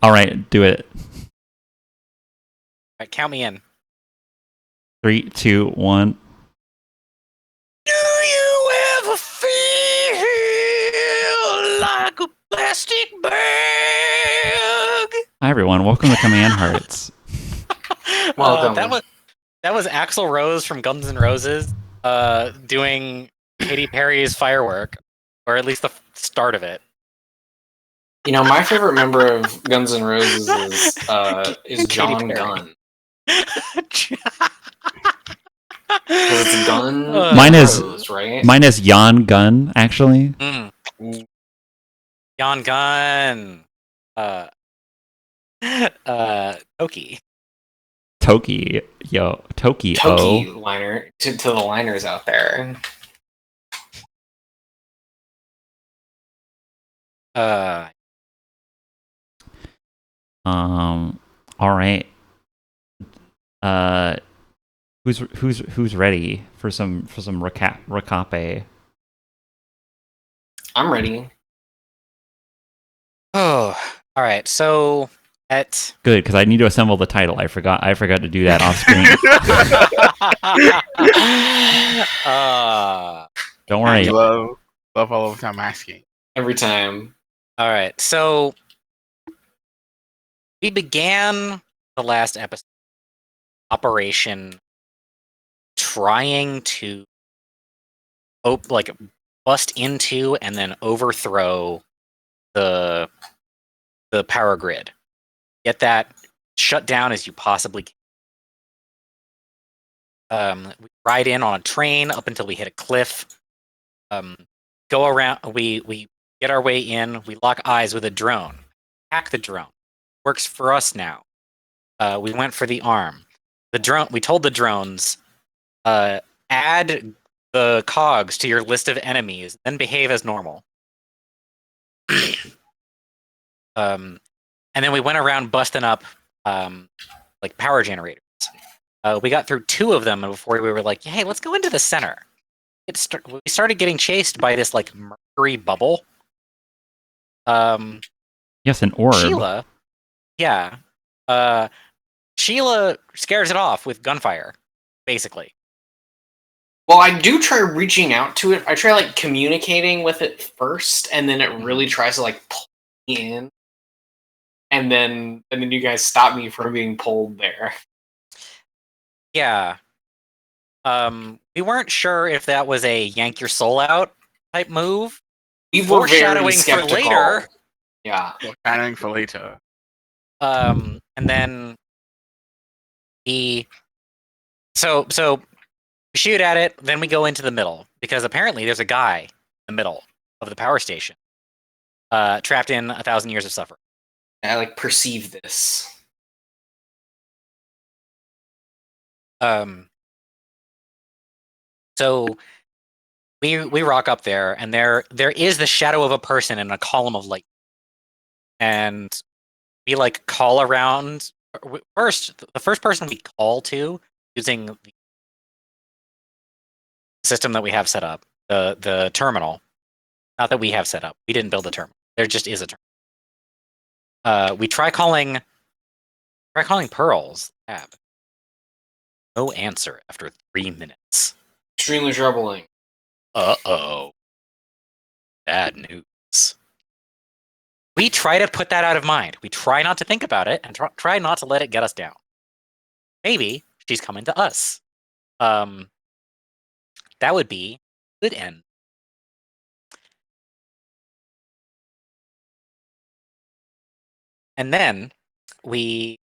All right, do it. All right, count me in. 3, 2, 1. Do you ever feel like a plastic bag? Hi everyone, welcome to Command Hearts. Welcome. That was Axl Rose from Guns N' Roses doing Katy Perry's Firework, or at least the start of it. You know, my favorite member of Guns N' Roses is John Perry. Gunn. Because it's Gun Mine is- Rose, right? Mine is Jan Gunn, actually. Jan Gunn. Toki. Toki. Yo, Toki. Toki liner to the liners out there. All right. Who's ready for some recape? I'm ready. Oh, all right. So at Good, because I need to assemble the title. I forgot to do that off screen. Don't worry. Love all of the time asking. Every time. All right. So we began the last episode operation trying to bust into and then overthrow the power grid. Get that shut down as you possibly can. We ride in on a train up until we hit a cliff. Go around. We get our way in. We lock eyes with a drone. Hack the drone. Works for us now. We went for the arm. The drone. We told the drones, add the cogs to your list of enemies, then behave as normal. And then we went around busting up like power generators. We got through 2 of them before we were like, hey, let's go into the center. We started getting chased by this like mercury bubble. Yes, an orb. Sheila, yeah. Sheila scares it off with gunfire, basically. Well, I do try reaching out to it. I try like communicating with it first, and then it really tries to like pull me in. And then you guys stop me from being pulled there. Yeah. We weren't sure if that was a yank your soul out type move. We were very Foreshadowing for skeptical. later. Yeah. Planning for later. And then so we shoot at it, then we go into the middle because apparently there's a guy in the middle of the power station, trapped in 1,000 years of suffering. I like perceive this. So we rock up there, and there is the shadow of a person in a column of light, and we like call around. The first person we call to using the system that we have set up, the terminal. Not that we have set up. We didn't build a terminal. There just is a terminal. We try calling Pearl's lab. No answer after 3 minutes. Extremely troubling. Uh-oh. Bad news. We try to put that out of mind. We try not to think about it and try not to let it get us down. Maybe she's coming to us. That would be a good end. And then we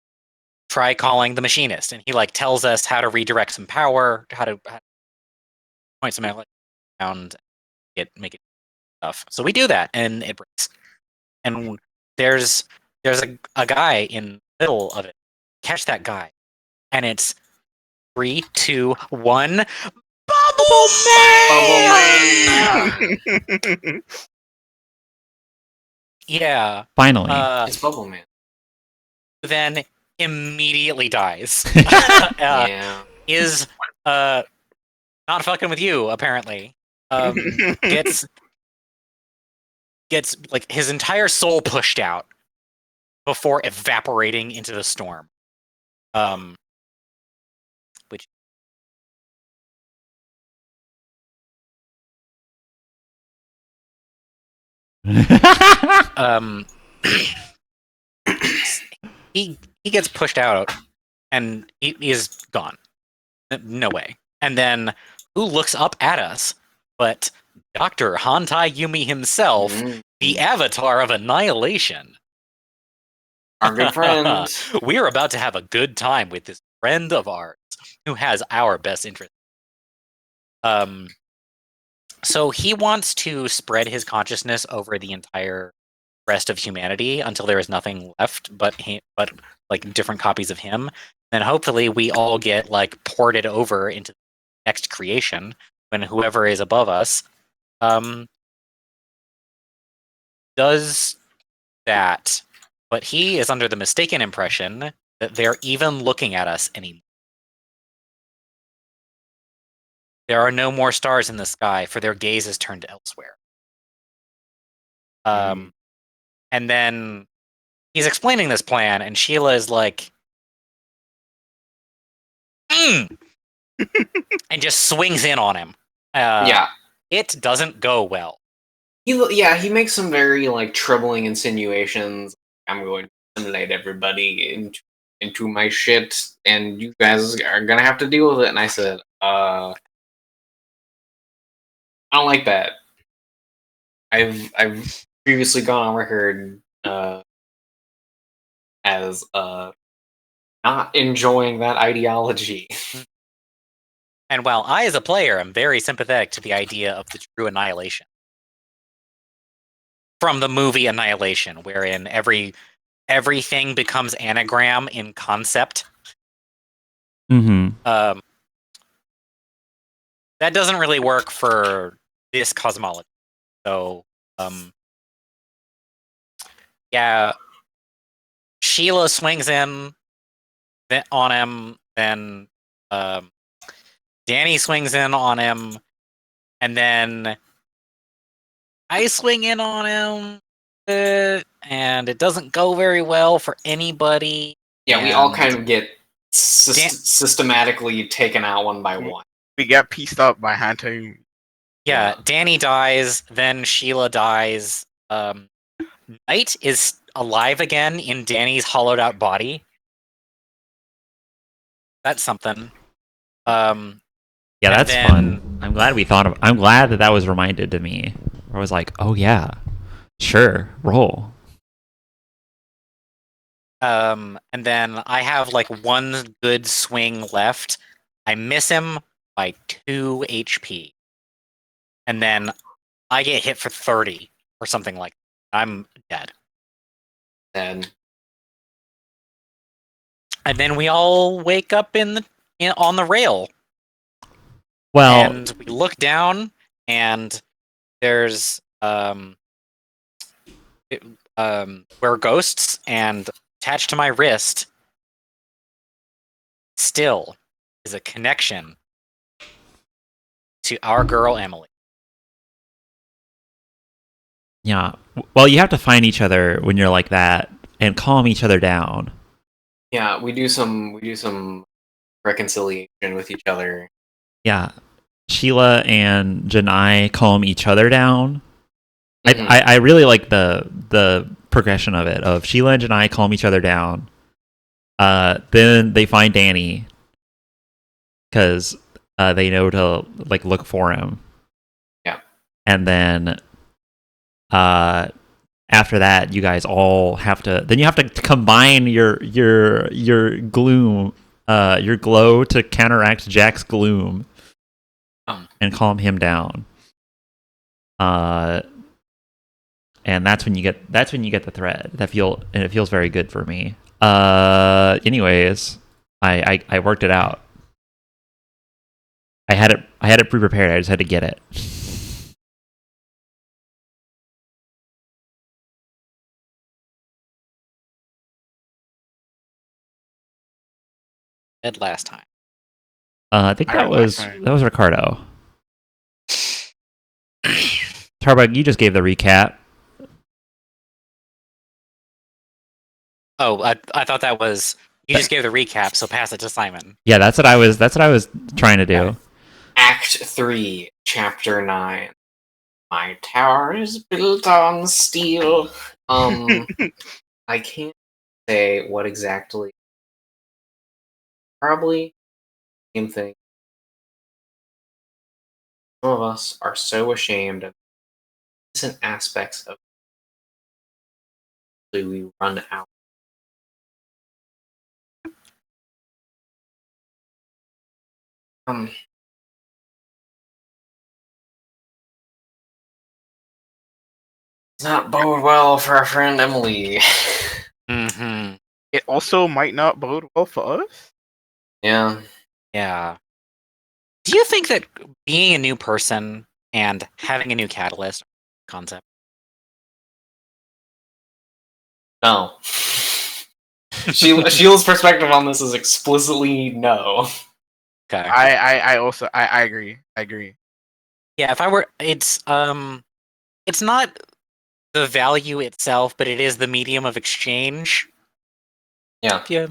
try calling the machinist, and he like tells us how to redirect some power, how to point some electricity around, make it stuff. So we do that, and it breaks. And there's a guy in the middle of it. Catch that guy, and it's 3, 2, 1. Bubble Man! Yeah. Finally. It's Bubble Man. Then immediately dies. Yeah. Is not fucking with you, apparently. Gets like his entire soul pushed out before evaporating into the storm. Which he gets pushed out and he is gone. No way. And then who looks up at us but Dr. Hantai Yumi himself, the avatar of Annihilation. Our good friend. We are about to have a good time with this friend of ours who has our best interest. So he wants to spread his consciousness over the entire rest of humanity until there is nothing left but like different copies of him. Then hopefully we all get like ported over into the next creation when whoever is above us does that. But he is under the mistaken impression that they're even looking at us anymore. There are no more stars in the sky, for their gaze is turned elsewhere. And then he's explaining this plan, and Sheila is like, and just swings in on him. It doesn't go well. He makes some very like troubling insinuations. I'm going to assimilate everybody into my shit, and you guys are gonna have to deal with it. And I said, I don't like that. I've previously gone on record as not enjoying that ideology. And while I, as a player, am very sympathetic to the idea of the true annihilation from the movie Annihilation, wherein everything becomes anagram in concept. That doesn't really work for this cosmology. So, yeah, Sheila swings in on him, then Danny swings in on him, and then I swing in on him, and it doesn't go very well for anybody. Yeah, we all kind of get systematically taken out one by one. We get pieced up by Hantai. Yeah, Danny dies, then Sheila dies. Knight is alive again in Danny's hollowed out body. That's something. Yeah, that's fun. I'm glad we thought of. I'm glad that was reminded to me. I was like, oh yeah, sure, roll. And then I have like one good swing left. I miss him by 2 HP. And then I get hit for 30 or something like that. I'm dead. And then we all wake up on the rail. Well, and we look down, and there's we're ghosts, and attached to my wrist still is a connection to our girl Emily. Yeah. Well, you have to find each other when you're like that and calm each other down. Yeah, we do some reconciliation with each other. Yeah. Sheila and Janai calm each other down. I really like the progression of it. Of Sheila and Janai calm each other down. Then they find Danny because they know to like look for him. Yeah. And then after that, you guys all have to. Then you have to combine your gloom, your glow to counteract Jack's gloom, and calm him down. And that's when you get the thread. It feels very good for me. Anyways, I worked it out. I had it pre-prepared. I just had to get it. Dead last time. I think that was Ricardo. Tarbug, you just gave the recap. Oh, I thought that was you just gave the recap, so pass it to Simon. Yeah, that's what I was trying to do. Yeah. Act 3, Chapter 9. My tower is built on steel. I can't say what exactly. Probably same thing. Some of us are so ashamed of innocent aspects of we run out. Does not bode well for our friend Emily. Mm-hmm. It also might not bode well for us. Yeah. Yeah. Do you think that being a new person and having a new catalyst concept? No. Sheila's perspective on this is explicitly no. Okay. I also I agree. I agree. Yeah, if I were, it's not the value itself, but it is the medium of exchange. Yeah. Yeah.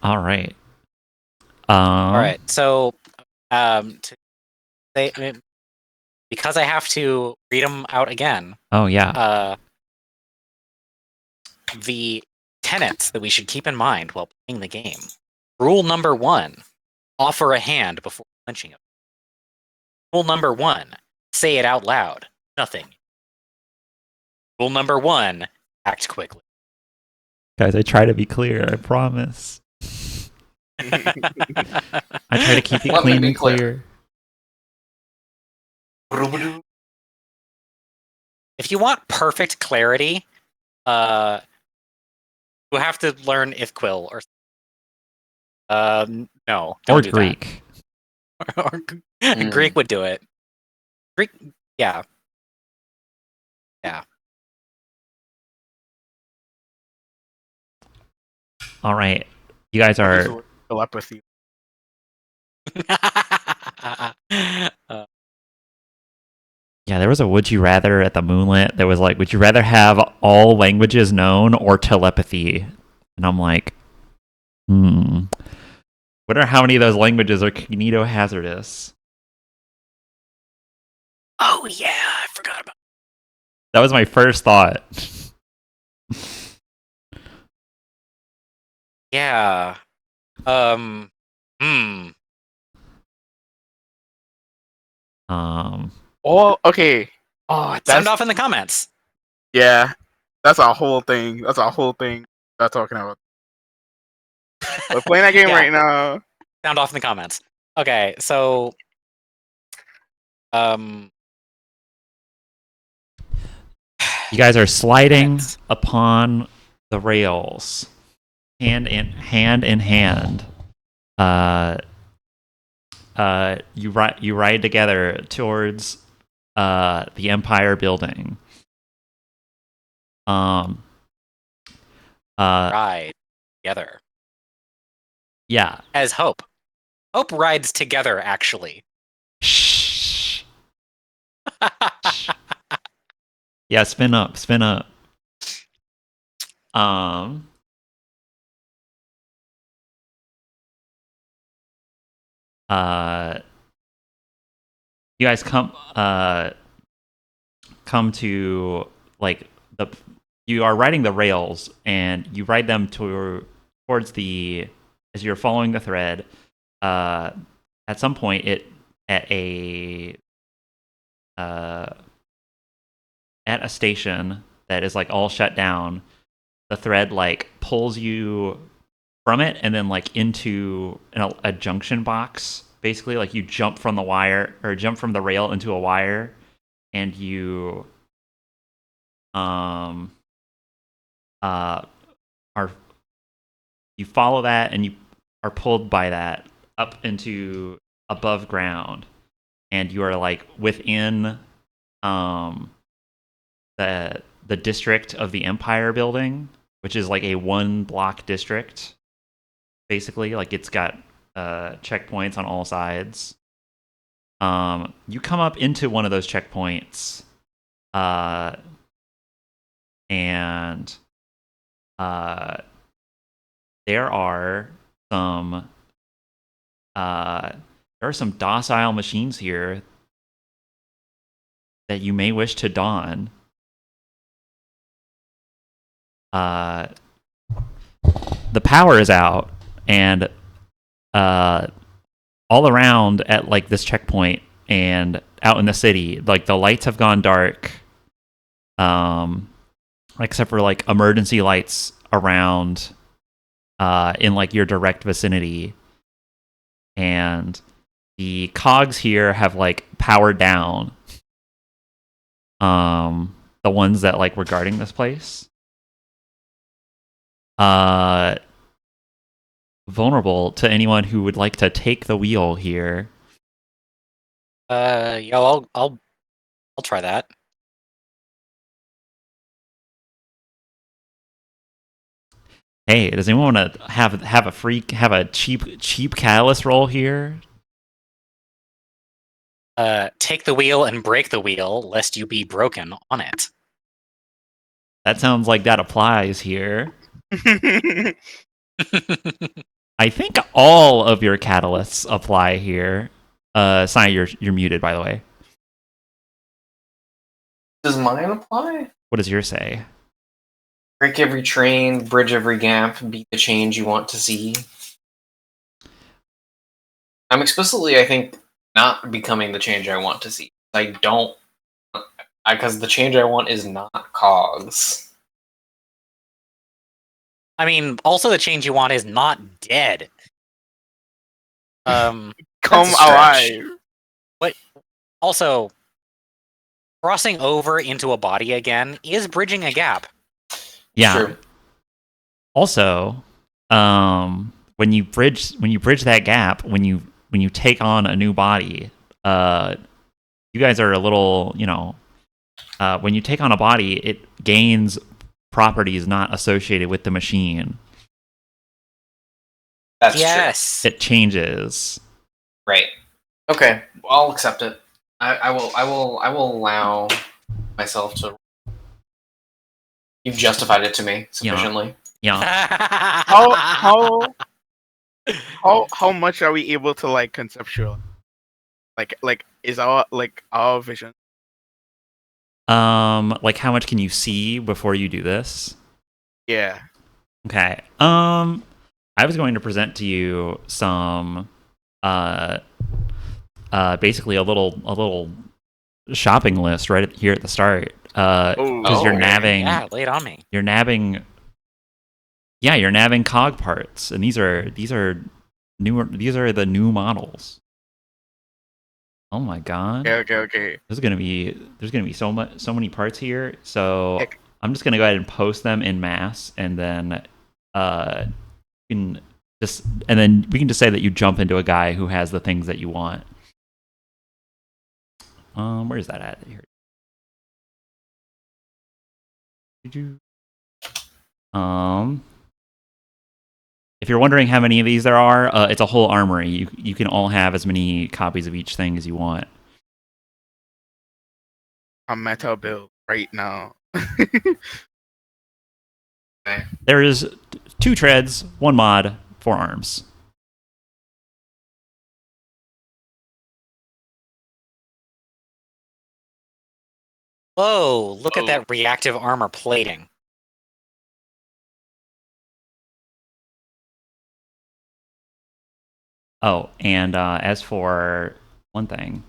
All right. All right. So, to say, I mean, because I have to read them out again. Oh yeah. The tenets that we should keep in mind while playing the game. Rule number 1: offer a hand before clenching it. Rule number 1: say it out loud. Nothing. Rule number 1: act quickly. Guys, I try to be clear. I promise. I try to keep it Let me clean be and clear. If you want perfect clarity, you'll have to learn Ithquil or no, Or don't do Greek. that. Greek would do it. Greek, yeah. All right. You guys are Telepathy. Yeah, there was a would you rather at the Moonlit that was like, would you rather have all languages known or telepathy? And I'm like, Wonder how many of those languages are kinetohazardous. Oh yeah, I forgot about. That was my first thought. Yeah. Oh, okay. Oh, Sound that's off in the comments. yeah. That's a whole thing. That's a whole thing. That's talking about. We're playing that game Yeah. right now. Sound off in the comments. Okay, so You guys are sliding Yes. upon the rails, hand in hand. You ride together towards the Empire building. Ride together Yeah. as Hope. Hope rides together, actually. Shh. Yeah, spin up. You guys come to like you are riding the rails and you ride them towards the as you're following the thread. At some point, at a station that is like all shut down, the thread like pulls you from it and then like into a junction box. Basically, like you jump from the wire or jump from the rail into a wire, and you are you follow that and you are pulled by that up into above ground, and you are like within the district of the Empire building, which is like a 1-block district. Basically, like it's got checkpoints on all sides. You come up into one of those checkpoints, and there are some docile machines here that you may wish to don. The power is out, and all around at like this checkpoint and out in the city, like the lights have gone dark. Except for like emergency lights around in like your direct vicinity. And the cogs here have like powered down. The ones that like were guarding this place. Vulnerable to anyone who would like to take the wheel here. I'll try that. Hey, does anyone want to have a cheap catalyst roll here? Take the wheel and break the wheel, lest you be broken on it. That sounds like that applies here. I think all of your catalysts apply here. Sai, you're muted, by the way. Does mine apply? What does yours say? Break every train, bridge every gap, be the change you want to see. I'm explicitly, I think, not becoming the change I want to see. I don't, because the change I want is not cogs. I mean, also the change you want is not dead. Come That's a stretch. alive. Also, crossing over into a body again is bridging a gap. Yeah. True. Also, when you bridge that gap, when you take on a new body, you guys are a little, when you take on a body, it gains properties not associated with the machine. That's Yes. It changes. true. Right. Okay, I'll accept it. I will allow myself to. You've justified it to me sufficiently. Yeah. How much are we able to like conceptual? Like is our vision? Like how much can you see before you do this? Yeah. Okay. I was going to present to you some basically a little shopping list right here at the start. Because you're Oh. nabbing Yeah, lay it on me. you're nabbing cog parts, and these are the new models. Oh my god. Okay. There's gonna be so many parts here. So Heck. I'm just gonna go ahead and post them in mass, and then we can just say that you jump into a guy who has the things that you want. Where's that at here? Did you? If you're wondering how many of these there are, it's a whole armory. You can all have as many copies of each thing as you want. A meta build right now. There is 2 treads, 1 mod, 4 arms. Whoa, look at Whoa. that reactive armor plating. Oh, and as for one thing,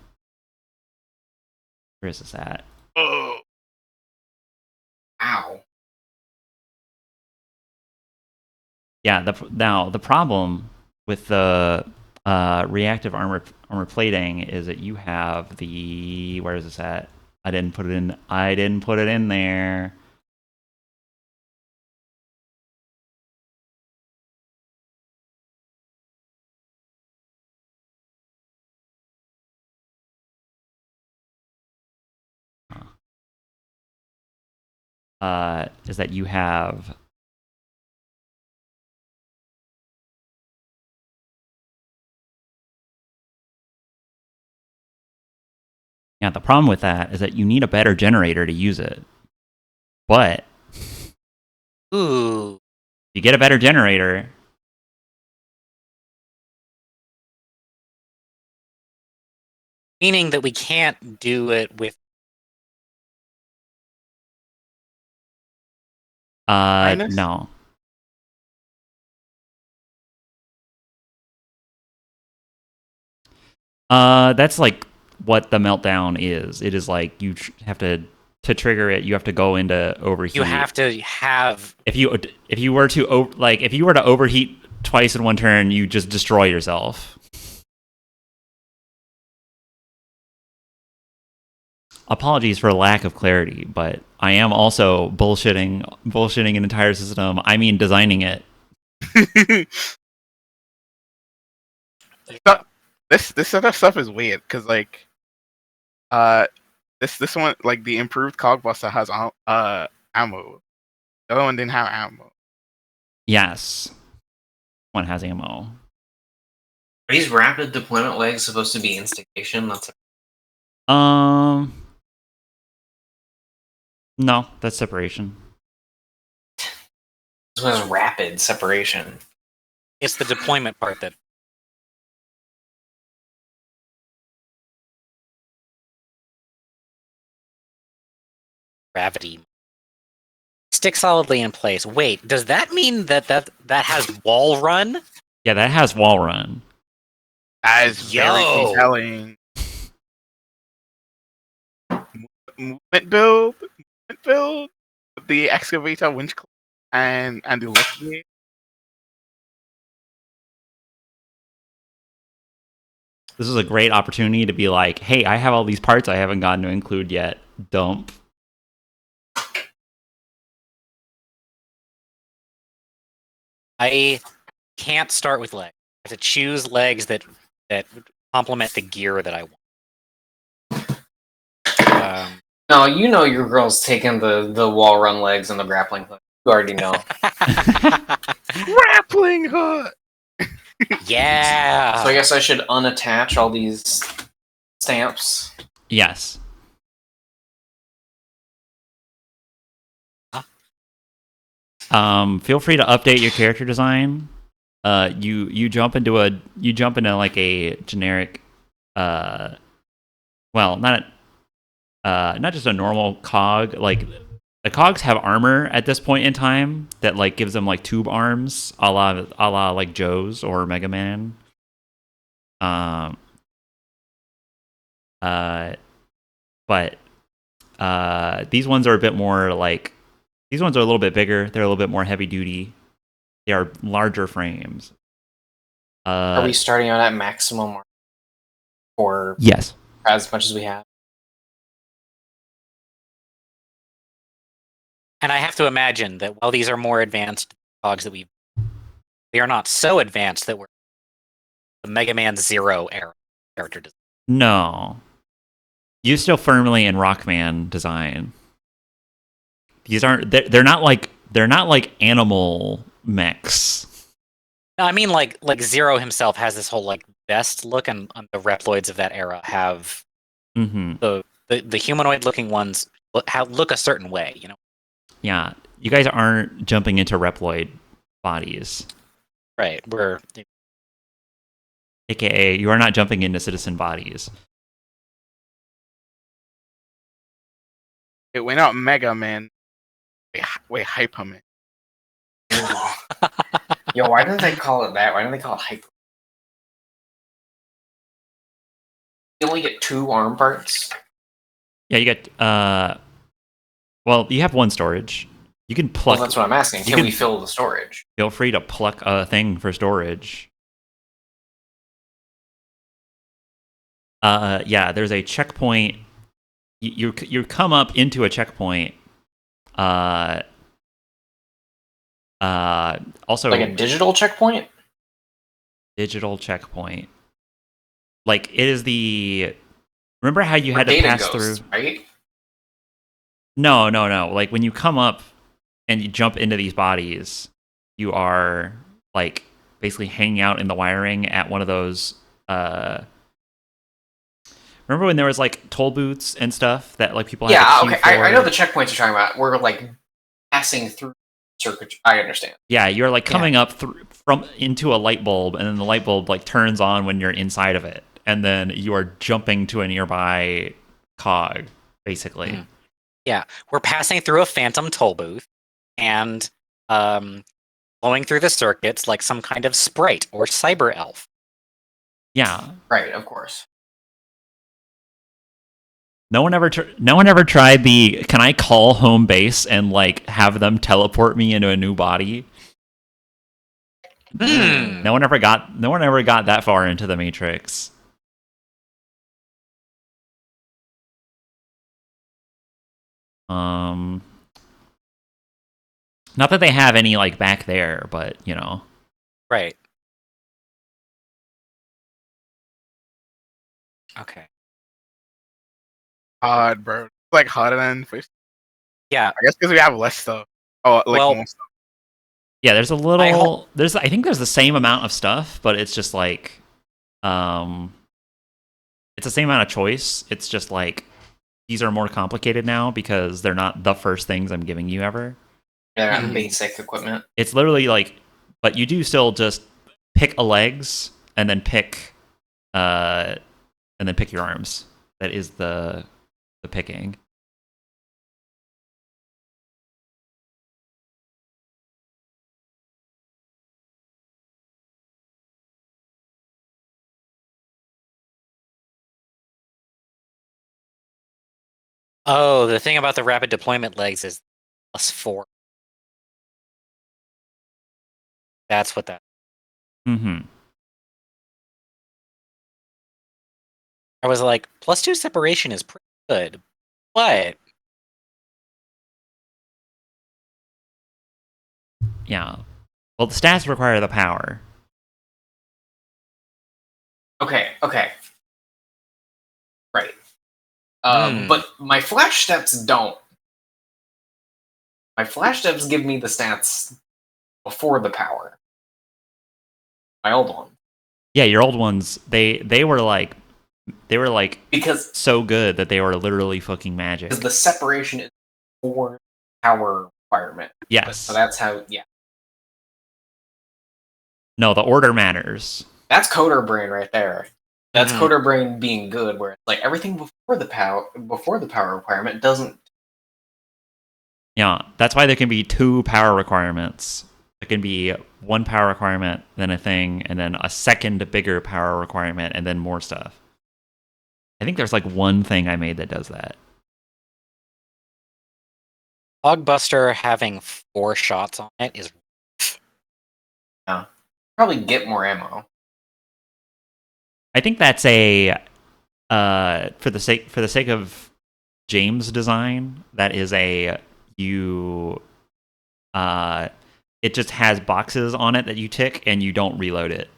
where is this at? Oh. Ow. Yeah, the problem with the reactive armor plating is that you have the, where is this at? I didn't put it in there. Is that you have Yeah, the problem with that is that you need a better generator to use it. But Ooh. if you get a better generator, Meaning that we can't do it with. Minus? no. That's like what the meltdown is. It is like you have to trigger it. You have to go into overheat. You have to have. If you were to if you were to overheat twice in one turn, you just destroy yourself. Apologies for lack of clarity, but I am also bullshitting an entire system. I mean, designing it. So, this other stuff is weird because like, this one like the improved Cogbuster has ammo. The other one didn't have ammo. Yes, one has ammo. Are these rapid deployment legs supposed to be instigation? That's No, that's separation. this was rapid separation. It's the deployment part that. Gravity. Stick solidly in place. Wait, does that mean that has wall run? Yeah, that has wall run. That is very Yo! compelling. Movement build. The excavator winch and the lift gate. This is a great opportunity to be like, hey, I have all these parts I haven't gotten to include yet. Dump. I can't start with legs. I have to choose legs that complement the gear that I want. No, you know your girl's taking the wall run legs and the grappling hook. You already know. Grappling hook. Yeah. So I guess I should unattach all these stamps. Yes. Feel free to update your character design. You jump into like a generic, well, not just a normal cog. Like the cogs have armor at this point in time that like gives them like tube arms, a la like Joe's or Mega Man. But these ones are a bit more like. These ones are a little bit bigger. They're a little bit more heavy duty. They are larger frames. Are we starting out at maximum or yes, as much as we have? And I have to imagine that while these are more advanced cogs that they are not so advanced that we're the Mega Man Zero era character design. No, you still firmly in Rockman design. These aren't. They're not like animal mechs. No, I mean like Zero himself has this whole like vest look, and the Reploids of that era have the humanoid looking ones look a certain way. You know. Yeah, you guys aren't jumping into Reploid bodies. Right. We're. AKA, you are not jumping into citizen bodies. It went out Mega Man. Wait, Hyper Man. Yo, why didn't they call it that? Why didn't they call it Hyper? You only get 2 arm parts? Yeah, you get. Well, you have 1 storage. You can pluck. Well, that's what I'm asking. Can we fill the storage? Feel free to pluck a thing for storage. Yeah, there's a checkpoint. You come up into a checkpoint. Also like a digital checkpoint. Digital checkpoint. Like it is the. Remember how you had to Data pass Ghost, through? right? No. Like when you come up and you jump into these bodies, you are like basically hanging out in the wiring at one of those. Remember when there was like toll booths and stuff that like people had Yeah, to queue okay. I know for? the checkpoints you're talking about. We're like passing through circuit. I understand. Yeah, you're like Yeah. coming up from into a light bulb, and then the light bulb like turns on when you're inside of it, and then you are jumping to a nearby cog, basically. Mhm. Yeah, we're passing through a phantom toll booth, and going through the circuits like some kind of sprite or cyber elf. Yeah. Right, of course. No one ever tried the can I call home base and like have them teleport me into a new body? Hmm. No one ever got that far into the Matrix. Not that they have any like back there, but you know. Right. Okay. Hard, bro. It's like harder than Fish. Yeah. I guess because we have less stuff. Oh, like Well- more stuff. Yeah, there's a I little I think there's the same amount of stuff, but it's just like it's the same amount of choice. It's just like these are more complicated now because they're not the first things I'm giving you ever. They're not Mhm. basic equipment. It's literally like, but you do still just pick a legs and then pick your arms. That is the picking. Oh, the thing about the rapid deployment legs is +4. That's what that. Mm-hmm. I was like, +2 separation is pretty good, but Yeah. Well, the stats require the power. Okay. Right. Hmm. But my flash steps don't. My flash steps give me the stats before the power. My old one. Yeah, your old ones, they were like Because so good that they were literally fucking magic. the separation is for power requirement. Yes. So that's how, yeah. No, the order matters. That's coder brain right there. That's Mhm. coder brain being good, where it's like everything before the power requirement doesn't. Yeah, that's why there can be 2 power requirements. There can be 1 power requirement, then a thing, and then a second bigger power requirement, and then more stuff. I think there's like 1 thing I made that does that. Hogbuster having 4 shots on it is Probably get more ammo. I think that's a for the sake of James' design, that is a it just has boxes on it that you tick and you don't reload it.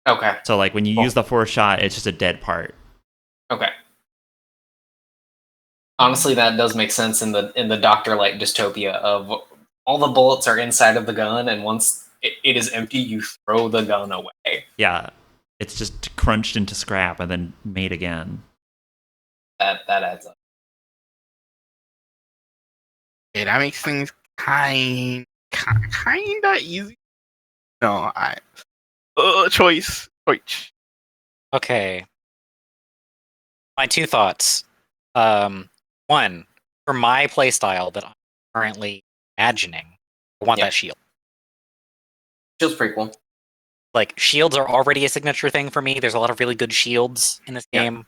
Okay. So like when you Cool. use the 4th shot, it's just a dead part. Okay. Honestly, that does make sense in the Doctor Light dystopia of all the bullets are inside of the gun, and once it is empty, you throw the gun away. Yeah. It's just crunched into scrap and then made again. That adds up. Yeah, that makes things kinda easy. No, choice. okay. My 2 thoughts. 1, for my playstyle that I'm currently imagining, I want Yeah. that shield. Feels pretty cool. Like, shields are already a signature thing for me. There's a lot of really good shields in this Yeah. game.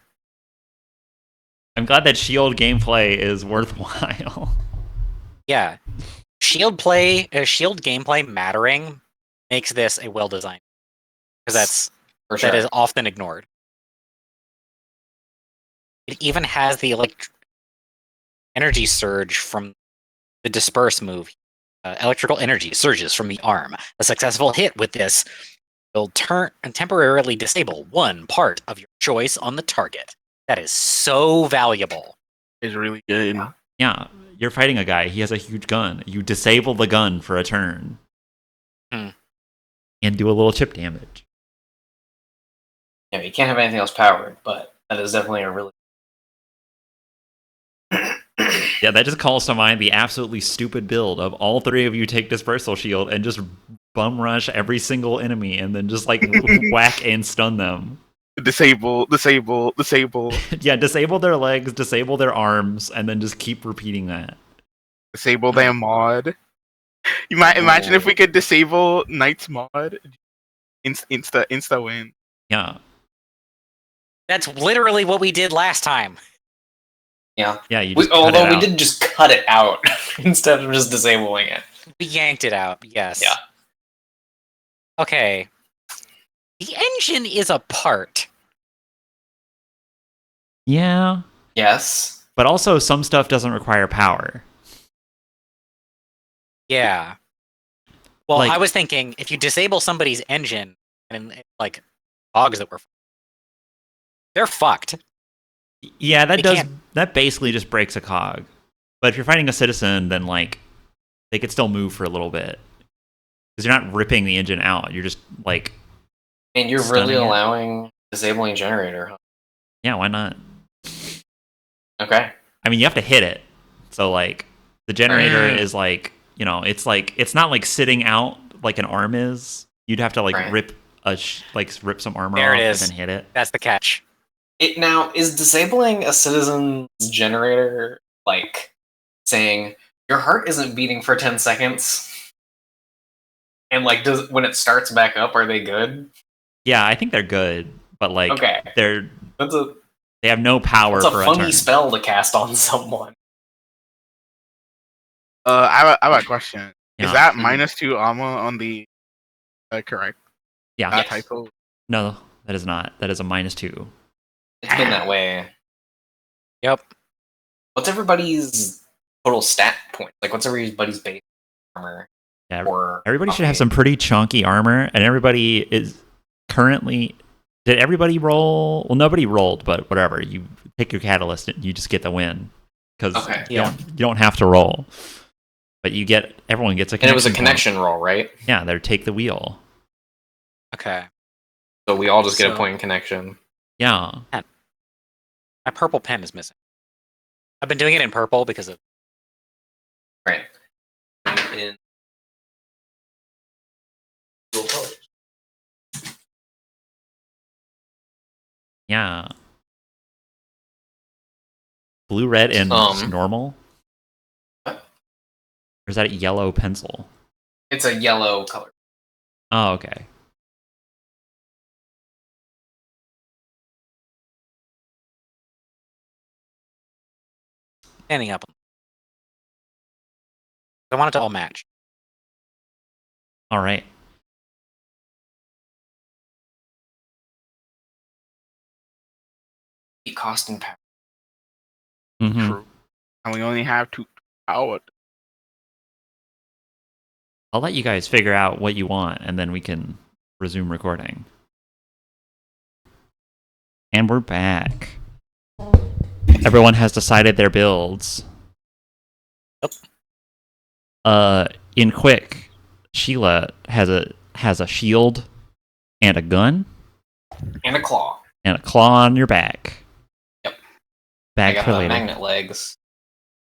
I'm glad that shield gameplay is worthwhile. Yeah. Shield gameplay mattering makes this a well-designed. Because For sure. that is often ignored. It even has the energy surge from the disperse move. Electrical energy surges from the arm. A successful hit with this will turn and temporarily disable 1 part of your choice on the target. That is so valuable. It's really good. Yeah, you're fighting a guy. He has a huge gun. You disable the gun for a turn. Hmm. And do a little chip damage. Yeah, you can't have anything else powered, but That is definitely a really. Yeah, that just calls to mind the absolutely stupid build of all three of you take dispersal shield and just bum rush every single enemy and then just like whack and stun them. Disable. Yeah, disable their legs, disable their arms, and then just keep repeating that. Disable their mod. You might imagine if we could disable Knight's mod. Insta win. Yeah. That's literally what we did last time. Yeah. Yeah, you just cut Although it we out. did just cut it out instead of just disabling it. We yanked it out. Yes. Yeah. Okay. The engine is a part. Yeah. Yes. But also some stuff doesn't require power. Yeah. Well, Like- I was thinking if you disable somebody's engine and like hogs that were, they're fucked. Yeah, They that basically just breaks a cog. But if you're fighting a citizen, then like they could still move for a little bit. Because you're not ripping the engine out. You're just like, And you're Stunning really it. allowing disabling generator, huh? yeah, why not? Okay. I mean, you have to hit it. So like the generator Right. is like, you know, it's not like sitting out like an arm is. You'd have to like Right. rip rip some armor There off it and is. then hit it. That's the catch. It now is disabling a citizen's generator like saying your heart isn't beating for 10 seconds. And like does when it starts back up, are they good? Yeah, I think they're good, but like Okay. That's a they have no power that's a for a funny turn. spell to cast on someone. I have a question. Yeah. Is that Mhm. -2 armor on the correct Yeah. Yes. typo? No, that is not. That is a -2. It's been that way. Yep. What's everybody's total stat point? Like what's everybody's base armor? Yeah, Or everybody should have some pretty chunky armor, and everybody is currently. Did everybody roll? Well, nobody rolled, but whatever. You pick your catalyst, and you just get the win because Okay. you don't have to roll, but everyone gets a. And it was a point. connection roll, right? Yeah, they're take the wheel. Okay. So we all just get a So- point in connection. Yeah, My purple pen is missing. I've been doing it in purple because of Right. In dual colors. yeah. Blue, red, and just normal. what? Or is that a yellow pencil? It's a yellow color. Oh, okay. standing up. I want it to all match. All right. Cost and power. Mhm. True. And we only have 2 power. I'll let you guys figure out what you want, and then we can resume recording. And we're back. Everyone has decided their builds. Yep. In quick, Sheila has a shield and a gun And a claw. and a claw on your back. Yep. I Bag got for the later. magnet legs.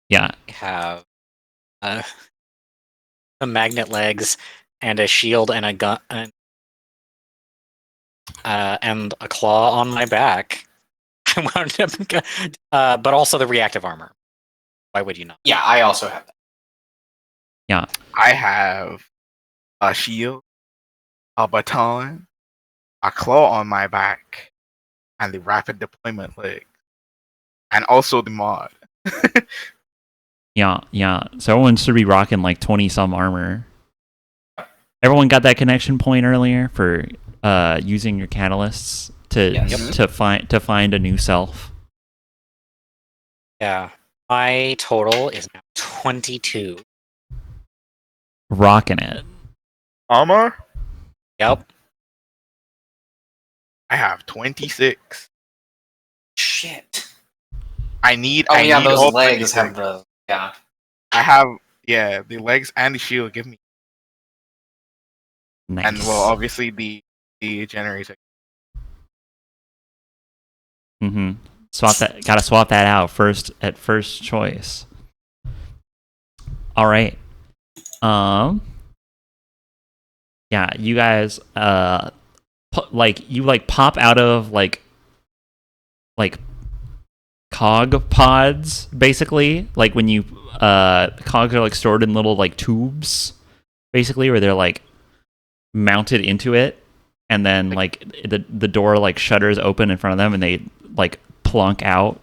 Yeah. I have the magnet legs and a shield and a gun and a claw on my back. I wound up, but also the reactive armor. Why would you not? Yeah, I also have that. I have a shield, a baton, a claw on my back, and the rapid deployment leg. And also the mod. Yeah. So everyone should be rocking like 20 some armor. Everyone got that connection point earlier for using your catalysts Yes. to find a new self. Yeah. My total is now 22. Rocking it. Armor? Yep. I have 26. Shit. I need Oh I yeah, need those all legs 26. have the yeah. I have the legs and the shield give me, Nice. and well obviously the generator. Mm-hmm. Gotta swap that out at first choice. All right. Yeah, you guys pop out of like cog pods, basically. Like when you cogs are like stored in little like tubes, basically, where they're like mounted into it, and then like the door like shutters open in front of them, and they like plunk out.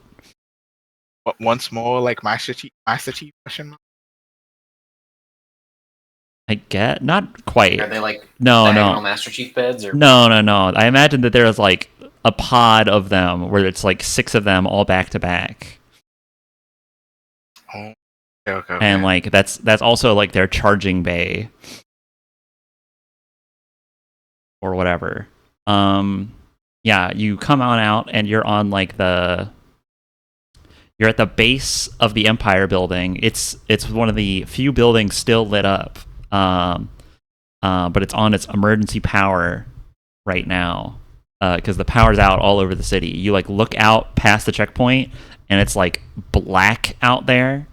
But once more, like Master Chief question mark? I get not quite. Are they like No. diagonal Master Chief beds? Or No. I imagine that there's like a pod of them where it's like 6 of them all back to back. Oh, okay. And like that's also like their charging bay or whatever. Yeah, you come on out and you're on like you're at the base of the Empire building. It's one of the few buildings still lit up. But it's on its emergency power right now because the power's out all over the city. You like look out past the checkpoint and it's like black out there.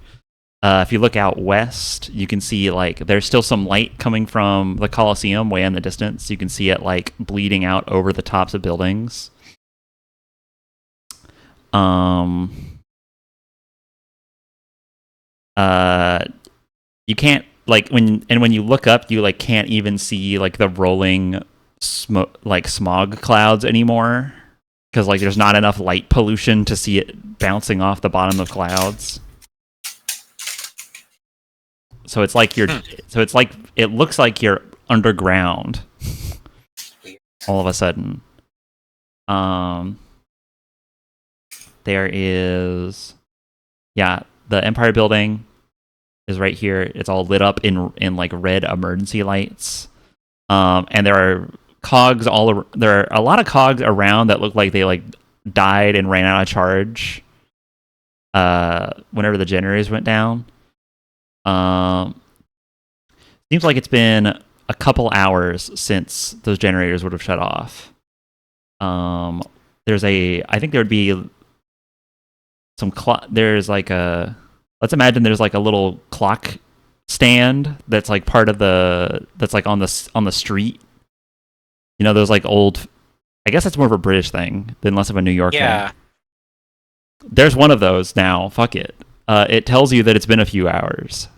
If you look out west, you can see like there's still some light coming from the Colosseum way in the distance. You can see it like bleeding out over the tops of buildings. You can't like when you look up, you like can't even see like the rolling smog clouds anymore because like there's not enough light pollution to see it bouncing off the bottom of clouds. So it's like it looks like you're underground all of a sudden. There is the Empire building is right here. It's all lit up in like red emergency lights. And there are cogs there are a lot of cogs around that look like they like died and ran out of charge whenever the generators went down. Seems like it's been a couple hours since those generators would have shut off. I think there would be some there's like let's imagine there's like a little clock stand that's like part of that's like on the street. You know, those like old, I guess that's more of a British thing than less of a New York thing. There's one of those now. Fuck it. It tells you that it's been a few hours.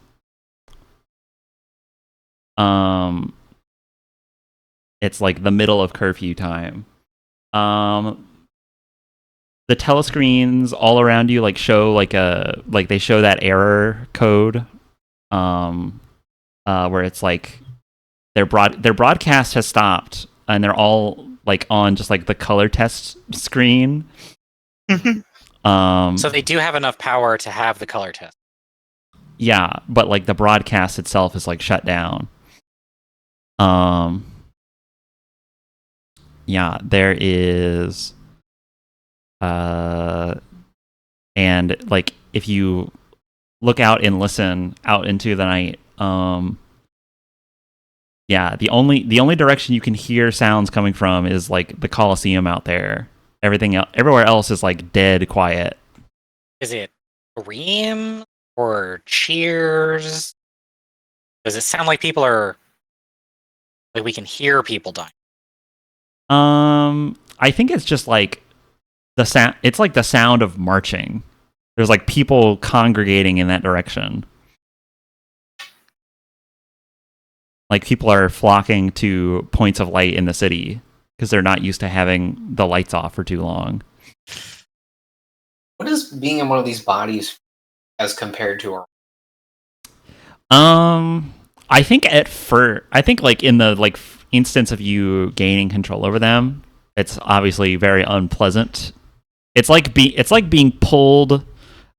It's like the middle of curfew time. The telescreens all around you like show they show that error code where it's like their broadcast has stopped and they're all like on just like the color test screen. So they do have enough power to have the color test. Yeah, but like the broadcast itself is like shut down. Yeah, there is and like if you look out and listen out into the night, the only direction you can hear sounds coming from is like the Colosseum out there. Everywhere else is like dead quiet. Is it scream or cheers? Does it sound like people are like we can hear people dying? I think it's just like the sound. It's like the sound of marching. There's like people congregating in that direction. Like people are flocking to points of light in the city because they're not used to having the lights off for too long. What is being in one of these bodies as compared to our? I think like in the like instance of you gaining control over them, it's obviously very unpleasant. It's like being pulled.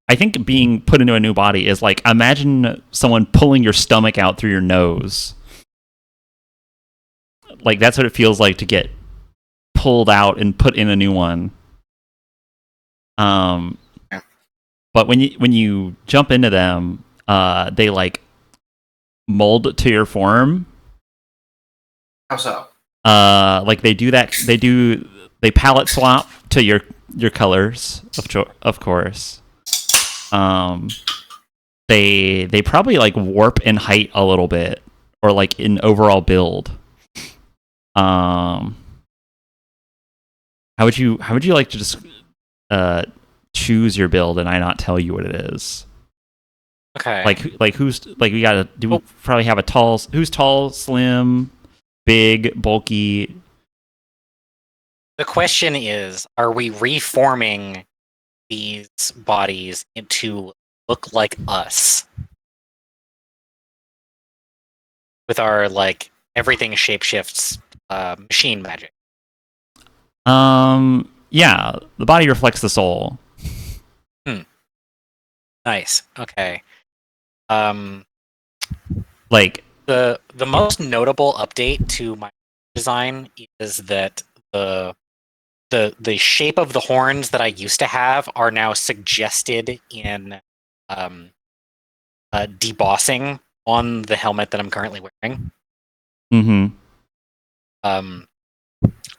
I think being put into a new body is like, imagine someone pulling your stomach out through your nose. Like that's what it feels like to get pulled out and put in a new one. But when you jump into them, they like mold to your form. How so? Like they do that. They palette swap to your your colors of course. They probably like warp in height a little bit, or like in overall build. How would you like to just choose your build and I not tell you what it is? Okay. Like who's like we gotta do? We probably have who's tall, slim, big, bulky. The question is, are we reforming these bodies to look like us? With our, like, everything shapeshifts machine magic. Yeah, the body reflects the soul. Nice. Okay. Like the most notable update to my design is that the shape of the horns that I used to have are now suggested in debossing on the helmet that I'm currently wearing. Mm-hmm.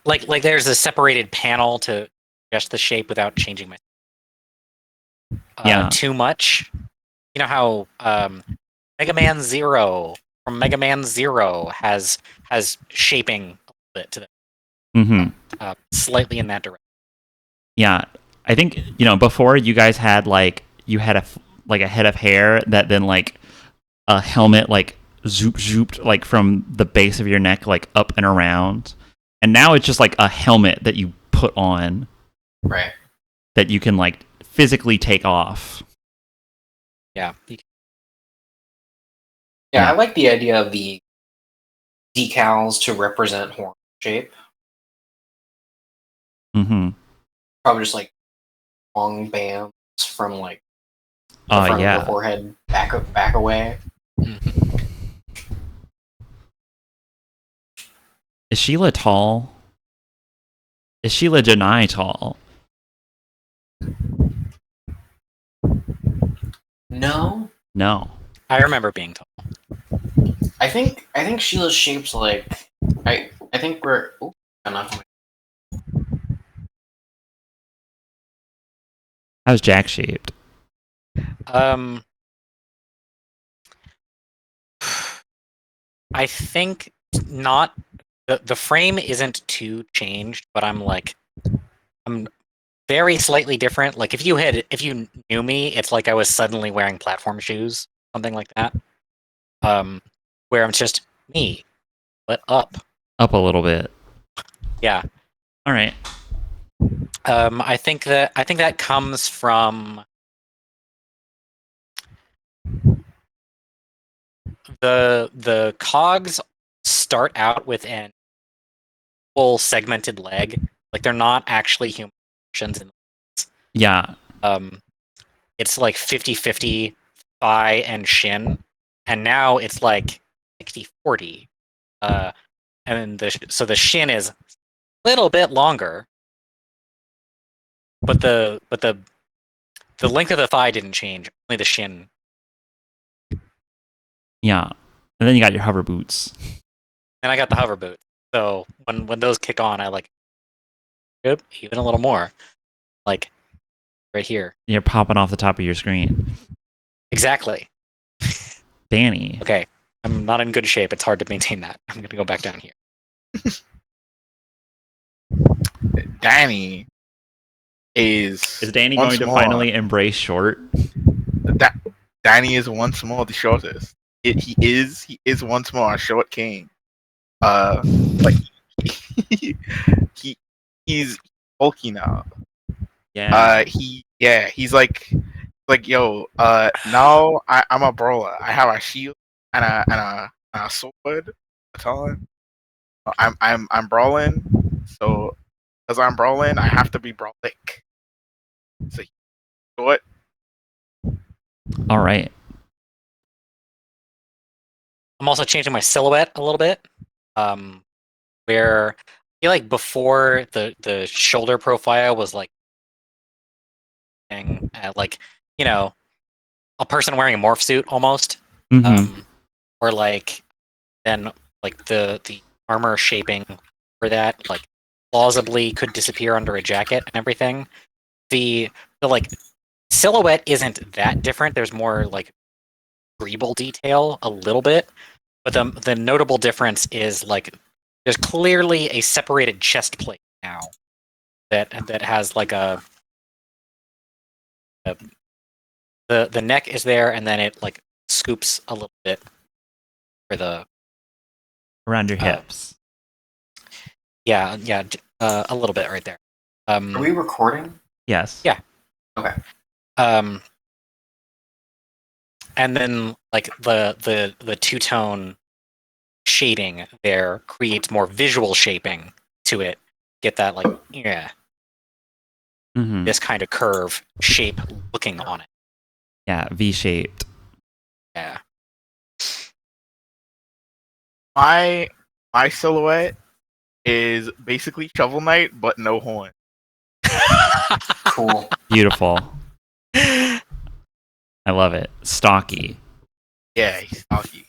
Like there's a separated panel to adjust the shape without changing my too much. You know how Mega Man Zero from Mega Man Zero has shaping a little bit to the slightly in that direction. Yeah, I think before you guys had you had a head of hair that then like a helmet like zooped like from the base of your neck like up and around, and now it's just like a helmet that you put on, right? That you can like physically take off. Yeah. Yeah, I like the idea of the decals to represent horn shape. Mm-hmm. Probably just like long bands from like the front of the forehead back away. Mm-hmm. Is Sheila tall? Is Sheila Janai tall? No. I remember being tall. I think Sheila's shape's like I think we're enough. How's Jack shaped? I think not. The frame isn't too changed, but I'm very slightly different. Like if you knew me, it's like I was suddenly wearing platform shoes, something like that. Where I'm just me, but up a little bit. Yeah. All right. I think that comes from the cogs start out with an full segmented leg. Like they're not actually human proportions. Yeah. It's like 50-50 thigh and shin, and now it's like 60-40. And the shin is a little bit longer, but the length of the thigh didn't change. Only the shin. Yeah, and then you got your hover boots. And I got the hover boots. So when those kick on, I like even a little more, like right here. You're popping off the top of your screen. Exactly. Danny. Okay, I'm not in good shape. It's hard to maintain that. I'm gonna go back down here. Danny is Danny going to finally embrace short? Danny is once more the shortest. He is once more a short king. Like he's bulky now. Yeah. He's like yo. Now I'm a brawler. I have a shield and a sword. Baton. I'm brawling. So because I'm brawling, I have to be brawlic. So short. All right. I'm also changing my silhouette a little bit. Where I feel like before the shoulder profile was like a person wearing a morph suit almost. Mm-hmm. Or like then like the armor shaping for that, like plausibly could disappear under a jacket and everything. The like silhouette isn't that different. There's more like greeble detail a little bit, but the notable difference is like there's clearly a separated chest plate now that has like the neck is there, and then it like scoops a little bit for the Around your hips. yeah a little bit right there. Are we recording? Yes. Yeah. Okay. And then like the two-tone shading there creates more visual shaping to it. Get that like Mm-hmm. this kind of curve shape looking on it. Yeah, V-shaped. Yeah. My silhouette is basically Shovel Knight, but no horn. Cool. Beautiful. I love it. Stocky. Yeah, he's stocky.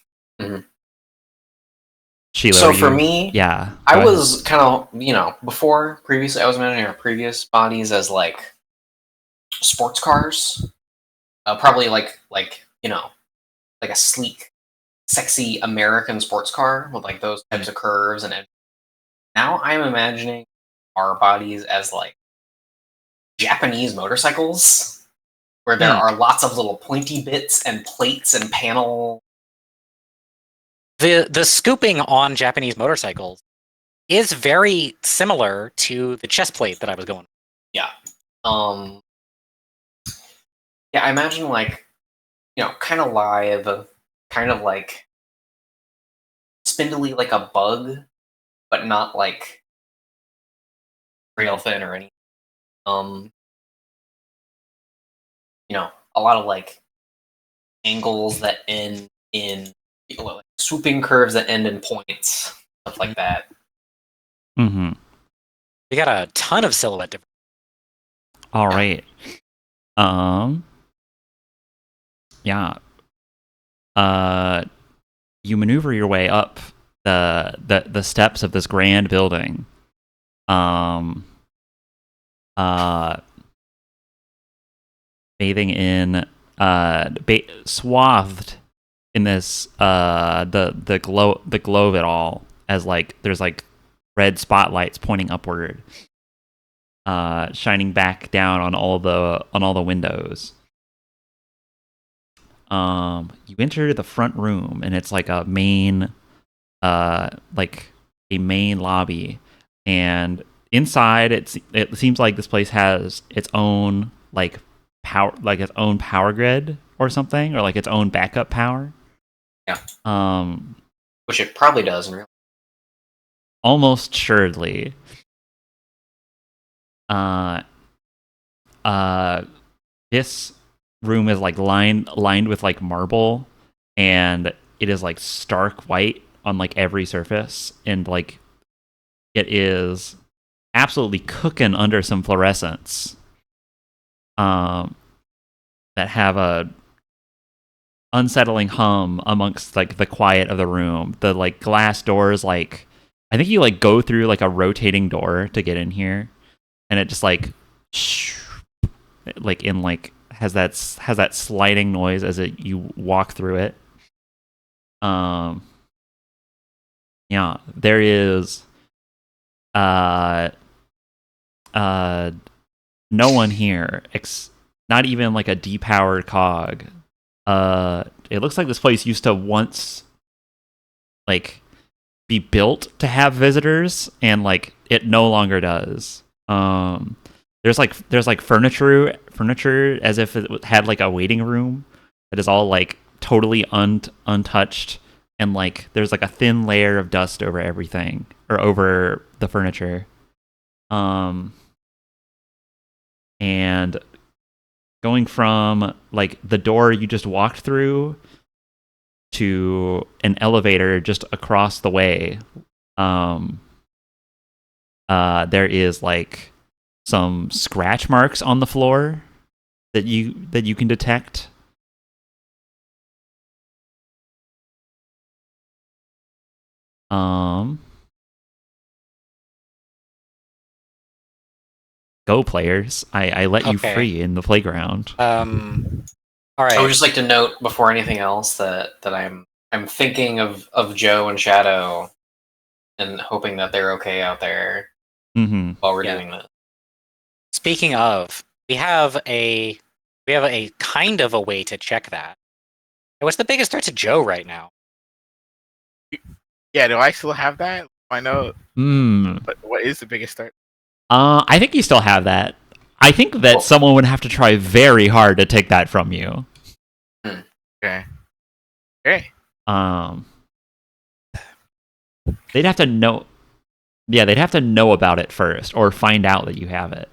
Sheila, So are for you- me, yeah, I go ahead. was kind of, previously I was imagining our previous bodies as like sports cars. Probably like a sleek, sexy American sports car with like those types of curves and now I'm imagining our bodies as like Japanese motorcycles where there are lots of little pointy bits and plates and panel. The scooping on Japanese motorcycles is very similar to the chest plate that I was going. Yeah. Yeah, I imagine like, kind of lithe, kind of like spindly like a bug, but not like real thin or anything. A lot of like angles that end in like swooping curves that end in points, stuff like that. Mm-hmm. We got a ton of silhouette difference. All right. Yeah. You maneuver your way up the steps of this grand building. Bathing in swathed in this the glow of it all, as like there's like red spotlights pointing upward, shining back down on all the windows. You enter the front room, and it's like a main lobby, and inside it seems like this place has its own like power grid or something, or like its own backup power. Yeah. Which it probably does in real. Almost assuredly. This room is like lined with like marble, and it is like stark white on like every surface, and like it is absolutely cooking under some fluorescents that have a unsettling hum amongst like the quiet of the room. The like glass doors, like I think you like go through like a rotating door to get in here, and it just like has that sliding noise as you walk through it. Yeah, there is no one here, not even like a depowered cog. It looks like this place used to once like be built to have visitors, and like it no longer does. There's like furniture as if it had like a waiting room that is all like totally untouched, and like there's like a thin layer of dust over everything, or over the furniture. And going from like the door you just walked through to an elevator just across the way, there is like some scratch marks on the floor that you can detect. Go players. I let you Okay. free in the playground. All right. I would just like to note before anything else that I'm thinking of Joe and Shadow, and hoping that they're okay out there Mm-hmm. while we're Yeah. doing this. Speaking of, we have a kind of a way to check that. What's the biggest threat to Joe right now? Yeah, do I still have that? I know. Hmm. But what is the biggest threat? I think you still have that. I think that Well- someone would have to try very hard to take that from you. Okay. Okay. They'd have to know. Yeah, they'd have to know about it first, or find out that you have it.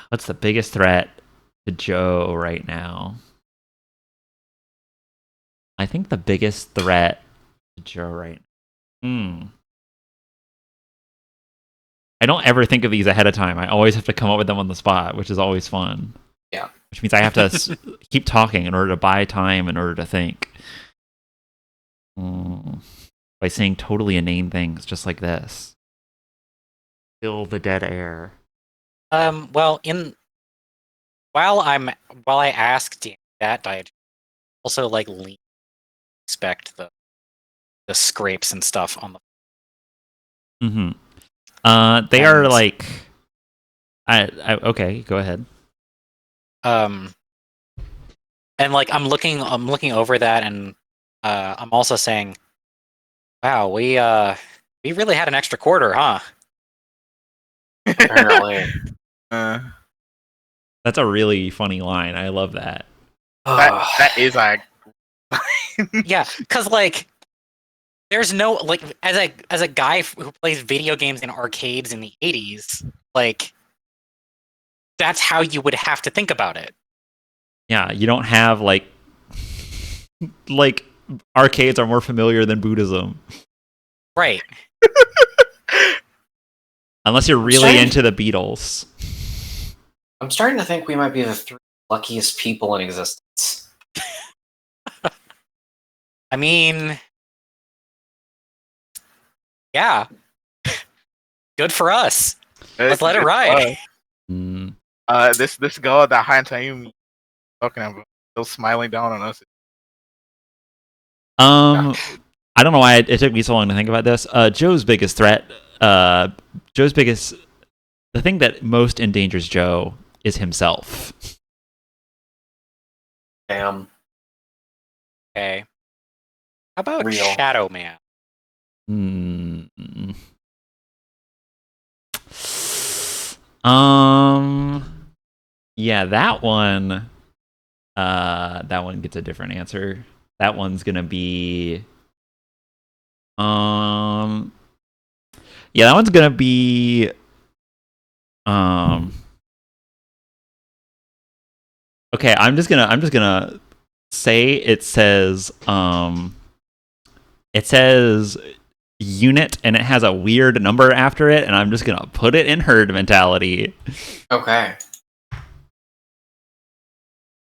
What's the biggest threat to Joe right now? I think the biggest threat to Joe right now. I don't ever think of these ahead of time. I always have to come up with them on the spot, which is always fun. Yeah. Which means I have to keep talking in order to buy time, in order to think. By saying totally inane things, just like this. Fill the dead air. Well, while I ask Dan that, I also like expect the scrapes and stuff on the. They are And- like. Okay, go ahead. And like I'm looking over that, and I'm also saying, wow, we really had an extra quarter, huh? Apparently. That's a really funny line. I love that. That is like Yeah, because like there's no like as a guy who plays video games in arcades in the 80s, like that's how you would have to think about it. Yeah, you don't have like arcades are more familiar than Buddhism. Right. Unless you're really Strange. into the Beatles. I'm starting to think we might be the 3 luckiest people in existence. I mean, yeah. Good for us. Let's let it ride. This girl that Hantayumi talking about, still smiling down on us. I don't know why it took me so long to think about this. Joe's biggest threat, the thing that most endangers Joe is himself. Damn. Okay. How about Real. Shadow Man? Yeah, that one gets a different answer. That one's gonna be yeah, that one's gonna be okay, I'm just gonna say it says unit, and it has a weird number after it, and I'm just gonna put it in herd mentality. Okay.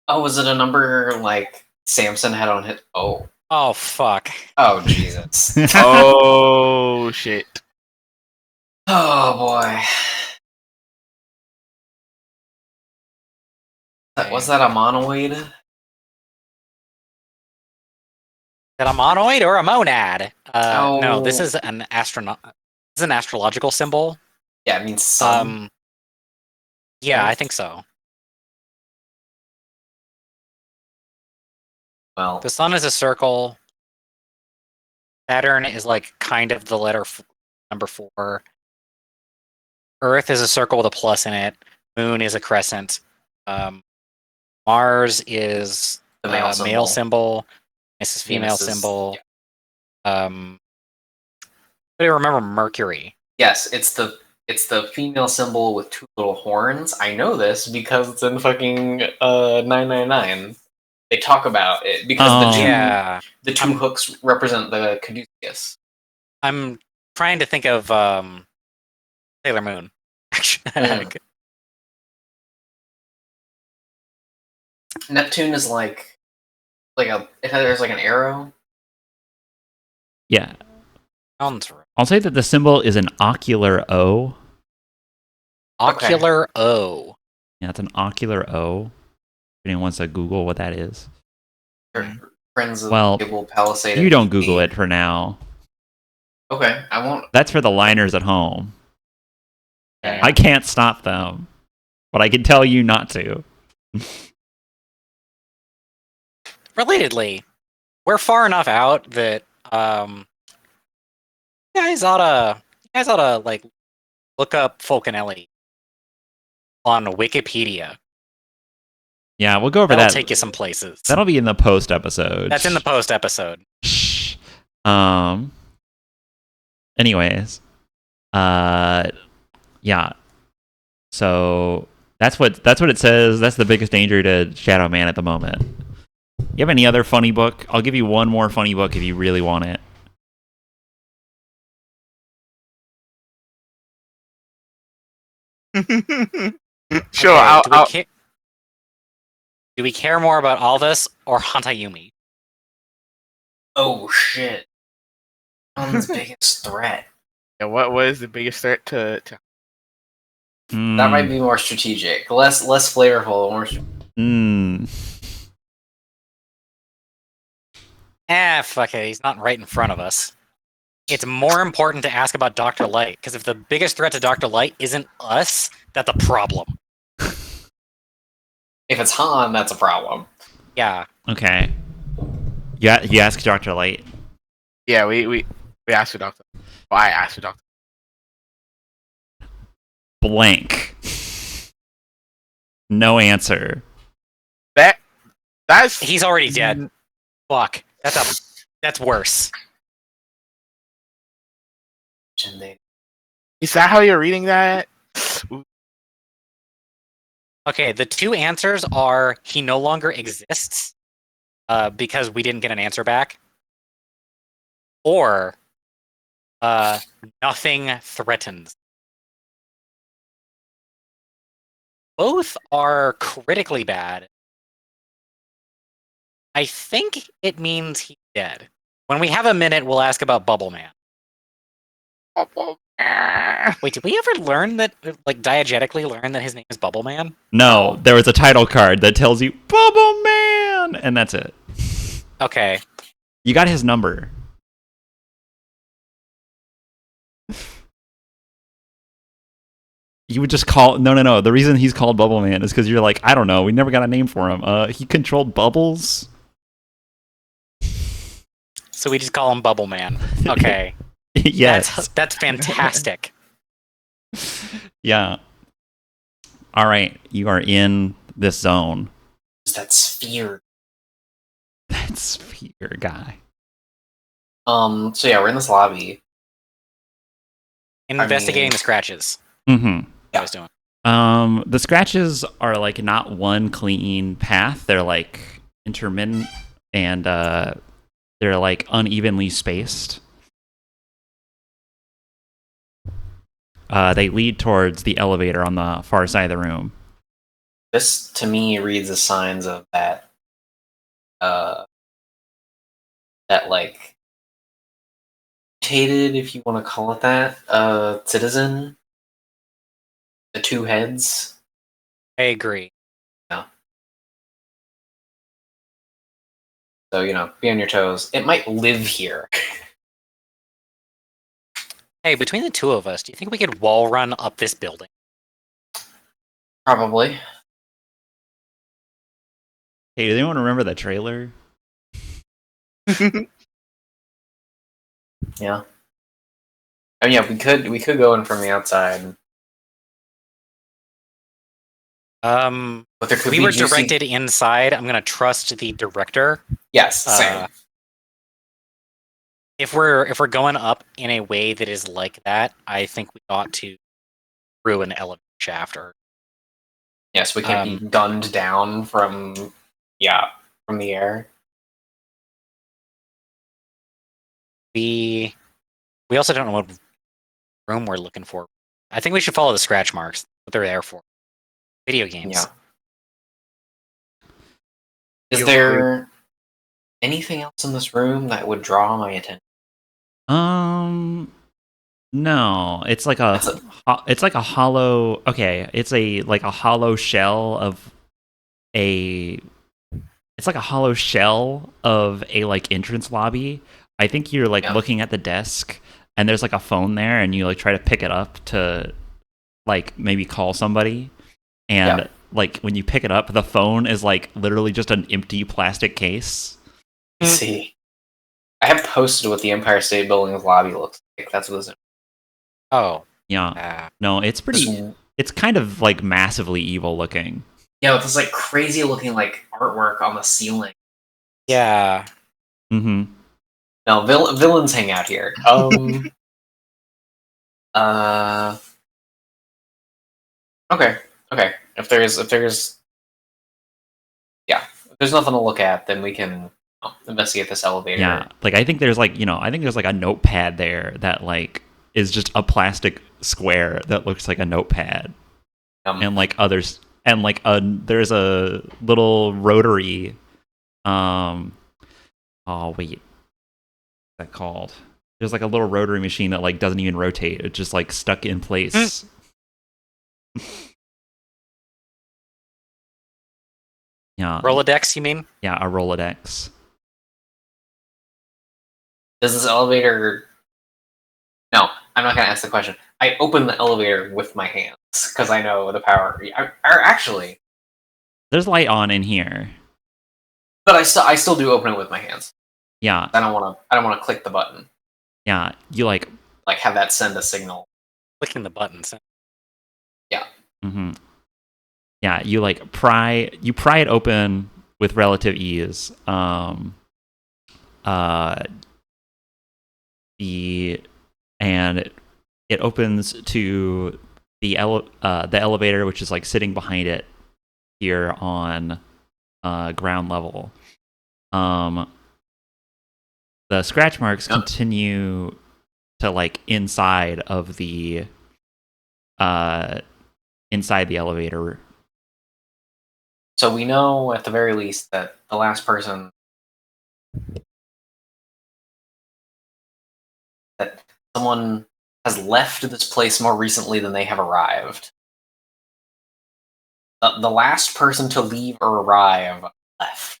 Oh, was it a number like Samson had on his? Oh fuck. Oh Jesus. Oh shit. Oh boy. Was that a monoid? Is that a monoid or a monad? No, this is an This is an astrological symbol. Yeah, it means sun. Yeah, I think so. Well, The sun is a circle. Saturn is like kind of the letter number 4. Earth is a circle with a plus in it. Moon is a crescent. Mars is the male symbol. This is female Venus is- symbol. yeah. But I remember Mercury. Yes, it's the female symbol with 2 little horns. I know this because it's in fucking 999. They talk about it because the two hooks represent the caduceus. I'm trying to think of Sailor Moon. Neptune is there's like an arrow. Yeah. Sounds right. I'll say that the symbol is an ocular O. Ocular O. Yeah, it's an ocular O. If anyone wants to Google what that is. Friends of Well, Gable Palisade. You don't Google it for now. Okay, I won't. That's for the liners at home. Okay. I can't stop them, but I can tell you not to. Relatedly, we're far enough out that you guys oughta like look up Fulcanelli on Wikipedia. Yeah, we'll go over That'll that. take you some places. That'll be in the post episode. That's in the post episode. Shh. Anyways, yeah. So that's what it says. That's the biggest danger to Shadow Man at the moment. You have any other funny book? I'll give you one more funny book if you really want it. Sure, Okay, do we care more about all this or Hantayumi? Oh shit! One's biggest threat. Yeah, what is the biggest threat to That might be more strategic, less flavorful, more. Fuck it. He's not right in front of us. It's more important to ask about Dr. Light, because if the biggest threat to Dr. Light isn't us, that's a problem. If it's Han, that's a problem. Yeah. Okay. Yeah, you ask Dr. Light. Yeah, we asked the doctor. Well, I asked the doctor. Blank. No answer. That's He's already dead. Fuck. That's worse. Is that how you're reading that? Okay, the two answers are he no longer exists because we didn't get an answer back, or nothing threatens. Both are critically bad. I think it means he's dead. When we have a minute, we'll ask about Bubble Man. Wait, did we ever learn that, like, diegetically learn that his name is Bubble Man? No, there was a title card that tells you Bubble Man, and that's it. Okay. You got his number. You would just call no. The reason he's called Bubble Man is because you're like, I don't know, we never got a name for him. He controlled bubbles. So we just call him Bubble Man. Okay. Yes. That's fantastic. Yeah. All right, you are in this zone. That sphere. That sphere guy. So yeah, we're in this lobby. Investigating the scratches. Mm-hmm. I was doing. The scratches are like not one clean path. They're like intermittent and they're like unevenly spaced. They lead towards the elevator on the far side of the room. This to me reads the signs of that like mutated, if you want to call it that, citizen. The two heads. I agree. Yeah. So, be on your toes. It might live here. Hey, between the two of us, do you think we could wall run up this building? Probably. Hey, does anyone remember the trailer? Yeah. I mean, yeah, we could go in from the outside. But there could we be were juicy- directed inside. I'm gonna trust the director. Yes, same. If we're going up in a way that is like that, I think we ought to through an elevator shaft or. Yes, we can be gunned down from the air. We also don't know what room we're looking for. I think we should follow the scratch marks. What they're there for. Video games. Yeah. Is there anything else in this room that would draw my attention? No, it's like a it's like a hollow. Okay, it's like a hollow shell of a. It's like a hollow shell of a like entrance lobby. I think you're like looking at the desk, and there's like a phone there, and you like try to pick it up to like maybe call somebody, and like when you pick it up, the phone is like literally just an empty plastic case. Let's see. I have posted what the Empire State Building's lobby looks like. That's what it's. Oh. Yeah. No, it's pretty. It's kind of like massively evil looking. Yeah, with this like crazy looking like artwork on the ceiling. Yeah. Mm-hmm. No, villains hang out here. Okay. If there's nothing to look at, then we can investigate this elevator. Yeah, like I think there's like a notepad there that like is just a plastic square that looks like a notepad, and like others, and like there's a little rotary. Oh wait, what's that called? There's like a little rotary machine that like doesn't even rotate; it's just like stuck in place. Yeah. Rolodex, you mean? Yeah, a Rolodex. Does this elevator... No, I'm not going to ask the question. I open the elevator with my hands, because I know the power... Actually... There's light on in here. But I still do open it with my hands. Yeah. I don't want to click the button. Yeah, you like have that send a signal. Clicking the buttons. Yeah. Mm-hmm. Yeah, you like pry it open with relative ease. And it opens to the elevator, which is like sitting behind it here on ground level. The scratch marks continue to like inside the elevator. So we know at the very least that the last person that someone has left this place more recently than they have arrived. The last person to leave or arrive left.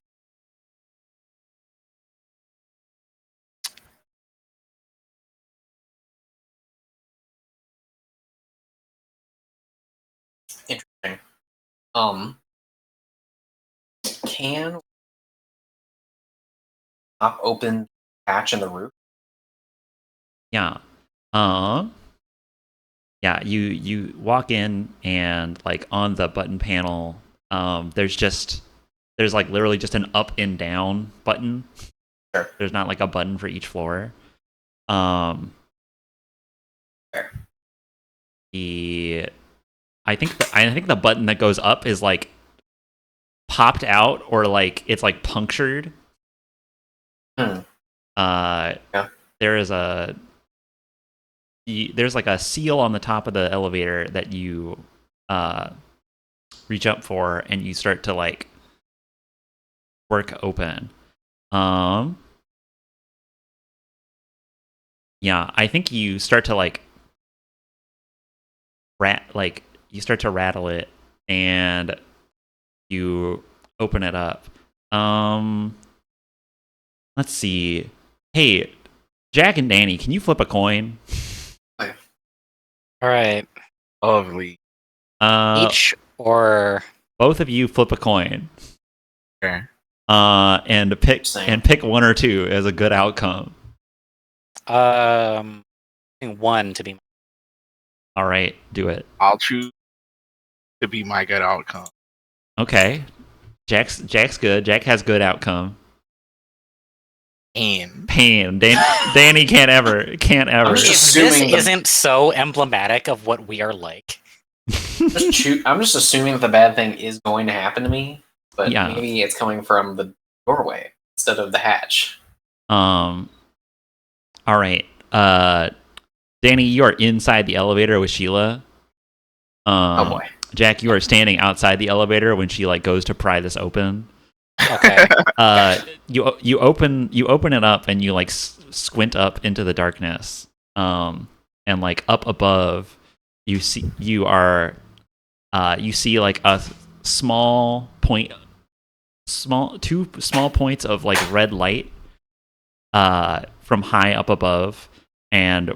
Interesting. Can pop open hatch in the roof? Yeah. Yeah, you walk in and like on the button panel, there's like literally just an up and down button. Sure. There's not like a button for each floor. Fair. I think the button that goes up is like popped out or like it's like punctured. Yeah. There's like a seal on the top of the elevator that you reach up for, and you start to like work open. Yeah, I think you start to like you start to rattle it, and you open it up. Let's see. Hey, Jack and Danny, can you flip a coin? All right. Lovely. Each or both of you flip a coin. Okay. And pick one or two as a good outcome. I think one to be. All right, do it. I'll choose to be my good outcome. Okay. Jack's good. Jack has good outcome. Pain. Danny can't ever. If this isn't so emblematic of what we are like. I'm just assuming that the bad thing is going to happen to me, but maybe it's coming from the doorway instead of the hatch. All right. Danny, you are inside the elevator with Sheila. Oh boy. Jack, you are standing outside the elevator when she like goes to pry this open. Okay. You open it up and you like squint up into the darkness, and like up above, you see like a small point, two small points of like red light from high up above, and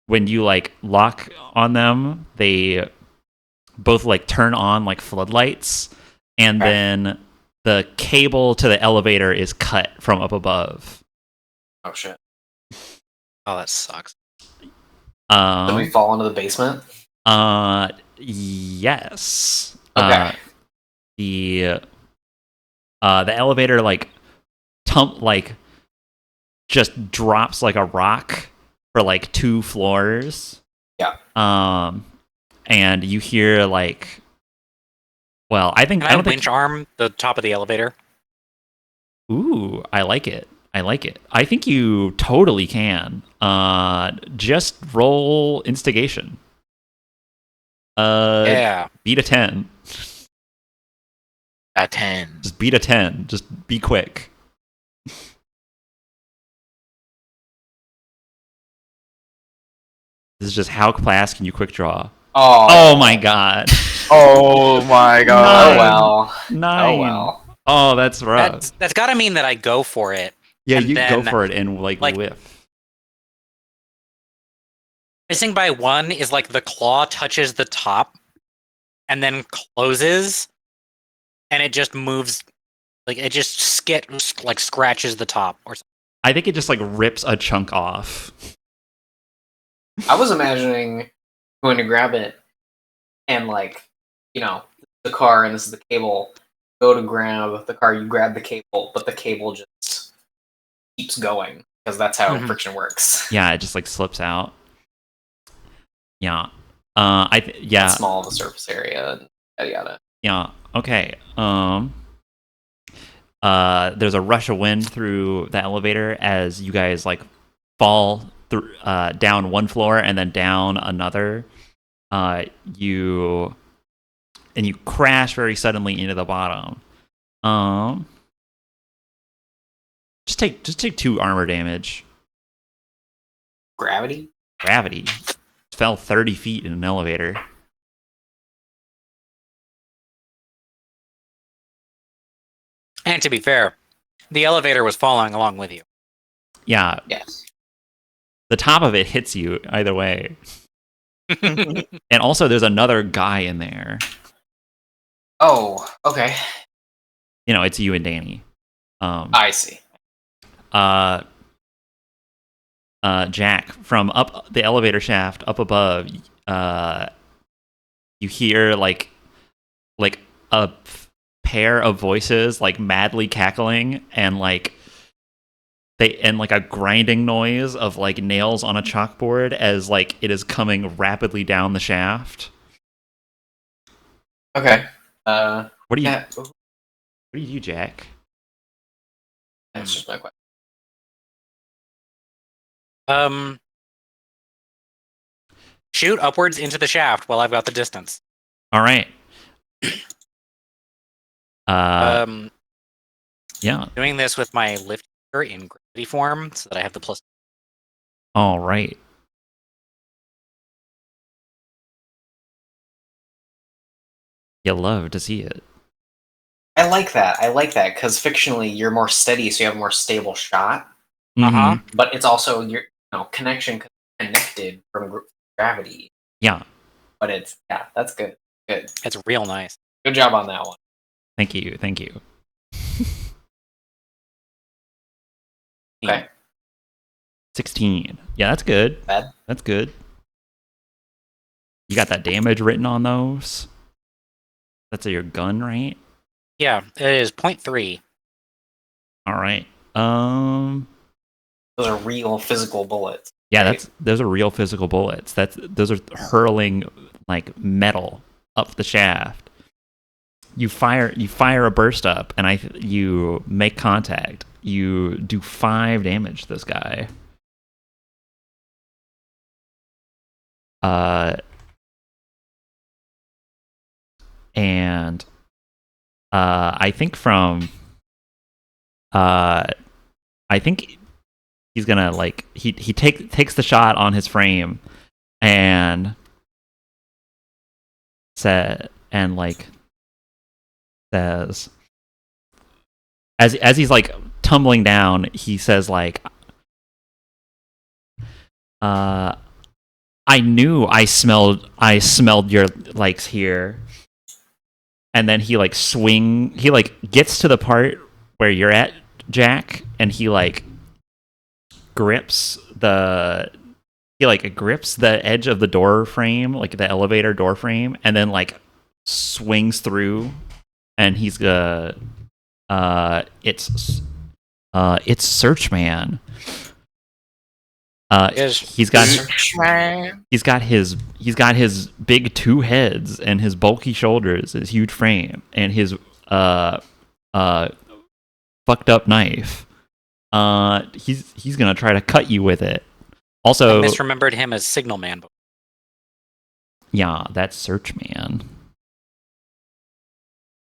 when you like lock on them, they both like turn on like floodlights, and then the cable to the elevator is cut from up above. Oh shit! Oh, that sucks. Did we fall into the basement? Yes. Okay. The elevator like just drops like a rock for like 2 floors. Yeah. And you hear like, well, I think Can I winch arm the top of the elevator? Ooh, I like it. I think you totally can. Just roll instigation. Yeah. Beat a 10. A 10. Just beat a 10. Just be quick. This is just how fast can you quick draw? Oh my god. Oh my god. Oh well. 9. Oh well. Oh, that's rough. That's got to mean that I go for it. Yeah, and you then, go for it and like whiff. Missing by 1 is like the claw touches the top and then closes, and it just moves, like it just scratches the top or something. I think it just like rips a chunk off. I was imagining going to grab it and like, the car and this is the cable. Go to grab the car, you grab the cable, but the cable just keeps going because that's how friction works. Yeah, it just like slips out. Yeah. It's small of a surface area and yada yada. Yeah. Okay. There's a rush of wind through the elevator as you guys like fall through down 1 floor and then down another. You crash very suddenly into the bottom. Just take 2 armor damage. Gravity? Gravity. Fell 30 feet in an elevator. And to be fair, the elevator was falling along with you. Yeah. Yes. The top of it hits you either way. And also there's another guy in there. Oh, okay. It's you and Danny. I see. Jack, from up the elevator shaft up above, you hear like a pair of voices like madly cackling and like a grinding noise of like nails on a chalkboard as like it is coming rapidly down the shaft. Okay. What do you Yeah. What do you do, Jack? That's just my question. Shoot upwards into the shaft while I've got the distance. All right. Yeah. Doing this with my lift in gravity form so that I have the plus. All right. You love to see it. I like that because fictionally you're more steady, so you have a more stable shot. Mm-hmm. But it's also your connection connected from gravity. Yeah. But that's good. Good. It's real nice. Good job on that one. Thank you. Okay. 16. Yeah, that's good. Bad. That's good. You got that damage written on those? That's your gun, right? Yeah, it is 0.3. All right. Those are real physical bullets. Yeah, right? those are real physical bullets. Those are hurling like metal up the shaft. You fire a burst up, and you make contact. You do 5 damage to this guy. And I think he's gonna like he takes the shot on his frame and says as he's like tumbling down, he says like, I knew I smelled your likes here. And then he like gets to the part where you're at, Jack, and he like grips the edge of the door frame, like the elevator door frame, and then like swings through, and he's it's Searchman. He's got his big two heads and his bulky shoulders, his huge frame, and his fucked up knife. He's gonna try to cut you with it. Also, I misremembered him as Signal Man. Yeah, that's Searchman.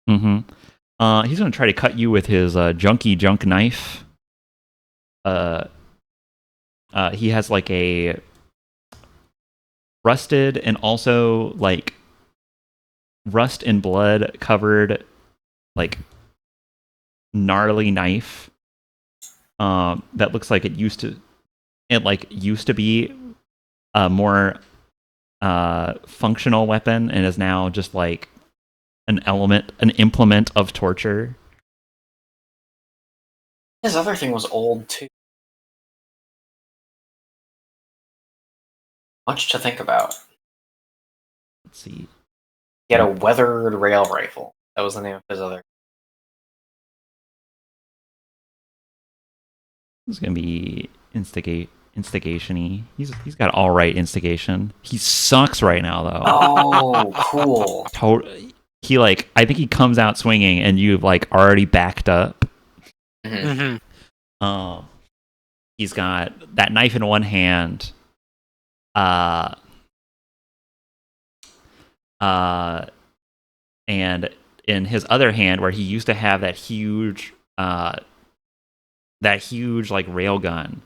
He's gonna try to cut you with his junky junk knife. He has like a rusted and also like rust and blood covered like gnarly knife that looks like it used to be a more functional weapon and is now just like an implement of torture. His other thing was old too. Much to think about. Let's see. He had a weathered rail rifle. That was the name of his other. It's gonna be instigation-y. He's got all right instigation. He sucks right now though. Oh, cool. He like, I think he comes out swinging and you've like already backed up. Mm-hmm. He's got that knife in one hand. And in his other hand, where he used to have that huge like rail gun,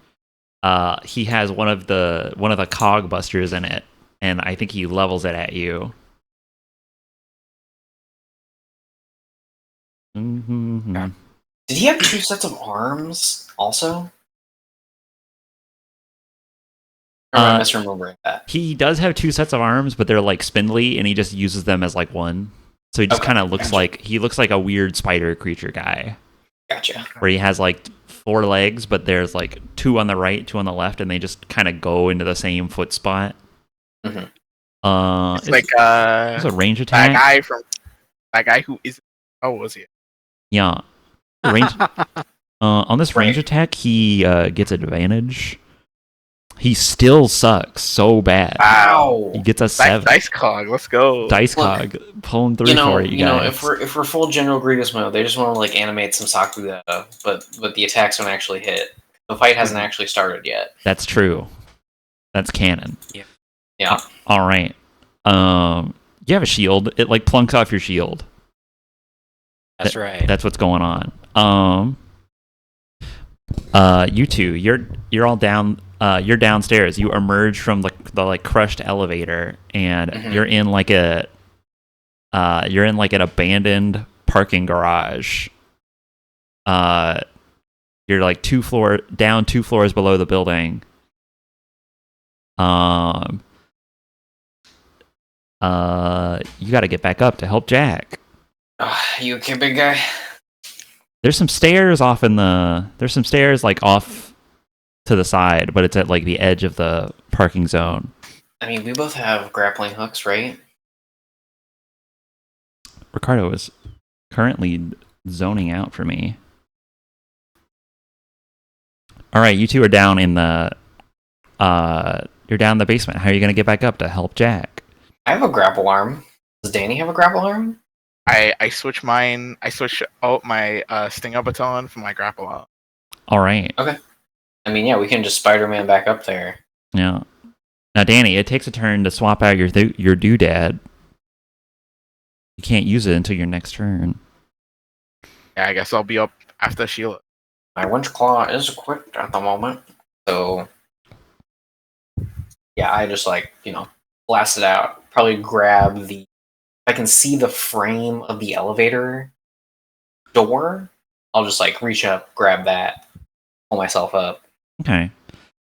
he has one of the cog busters in it, and I think he levels it at you. Yeah. Did he have two sets of arms also? Or am I misremembering that? He does have two sets of arms, but they're like spindly, and he just uses them as like one. So he just kind of looks like a weird spider creature guy. Gotcha. Where he has like 4 legs, but there's like 2 on the right, 2 on the left, and they just kind of go into the same foot spot. It's a range attack. That guy who is. Oh, was he? Yeah. Range. On this range attack, he gets advantage. He still sucks so bad. Wow. He gets a 7. Dice Cog, let's go. Dice Cog, pulling through for it, you guys. If we're full General Grievous mode, they just want to like animate some Sakuga, but the attacks don't actually hit. The fight hasn't actually started yet. That's true. That's canon. Yeah. All right. You have a shield. It like plunks off your shield. That's right. That's what's going on. You two, you're all down. You're downstairs. You emerge from the like crushed elevator, and you're in like an abandoned parking garage. You're like 2 floors below the building. You got to get back up to help Jack. You okay, big guy? There's some stairs like off to the side, but it's at like the edge of the parking zone. I mean, we both have grappling hooks, right? Ricardo is currently zoning out for me. All right, you two are down in the you're down in the basement. How are you going to get back up to help Jack? I have a grapple arm. Does Danny have a grapple arm? I switch mine. I switch out my Stinger baton for my grapple arm. All right. Okay. I mean, yeah, we can just Spider-Man back up there. Yeah. Now, Danny, it takes a turn to swap out your doodad. You can't use it until your next turn. Yeah, I guess I'll be up after Sheila. My winch claw is equipped at the moment. So yeah, I just blast it out. Probably grab the. I can see the frame of the elevator door. I'll just reach up, grab that, pull myself up. Okay.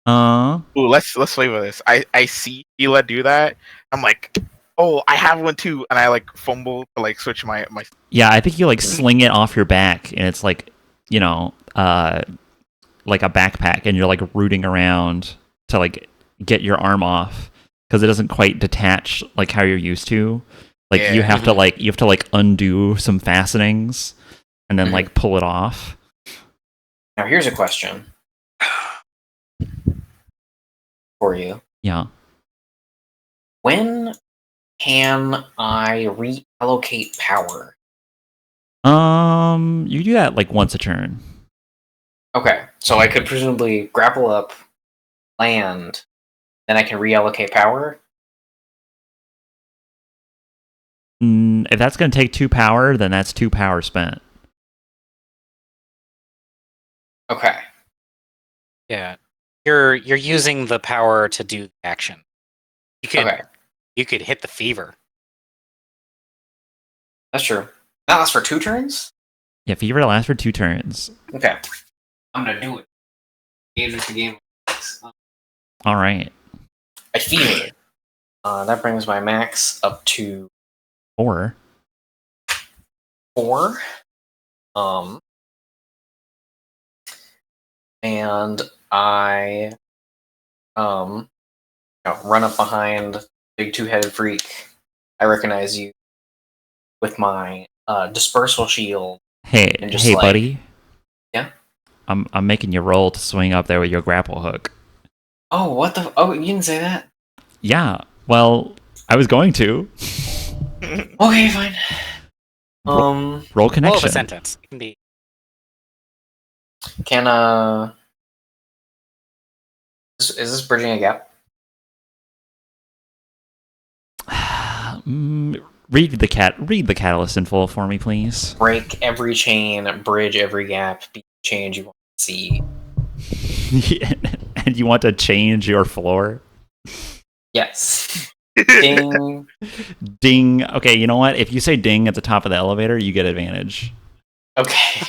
Ooh, let's flavor this. I see Sheila do that. I'm like, oh, I have one too, and I fumble to switch my. Yeah, I think you sling it off your back, and it's like a backpack, and you're rooting around to get your arm off because it doesn't quite detach how you're used to. Yeah. You have to undo some fastenings and then pull it off. Now here's a question for you. Yeah. When can I reallocate power? You do that once a turn. Okay, so I could presumably grapple up, land, then I can reallocate power. If that's going to take 2 power, then that's 2 power spent. Okay. Yeah, you're using the power to do the action. You could hit the fever. That's true. That lasts for 2 turns? Yeah, fever lasts for 2 turns. Okay. I'm gonna do it. Engage with the game. All right. I fever. That brings my max up to 4. 4. And I run up behind big 2-headed freak. I recognize you with my dispersal shield. Hey, and just buddy. Yeah. I'm making you roll to swing up there with your grapple hook. Oh, what the? Oh, you didn't say that. Yeah. Well, I was going to. Okay, fine. Roll connection. Well, of a sentence. It can be. Is this bridging a gap? Read the catalyst in full for me, please. Break every chain, bridge every gap, be the change you want to see. And you want to change your floor? Yes. Ding. Ding. Okay, you know what? If you say ding at the top of the elevator, you get advantage. Okay.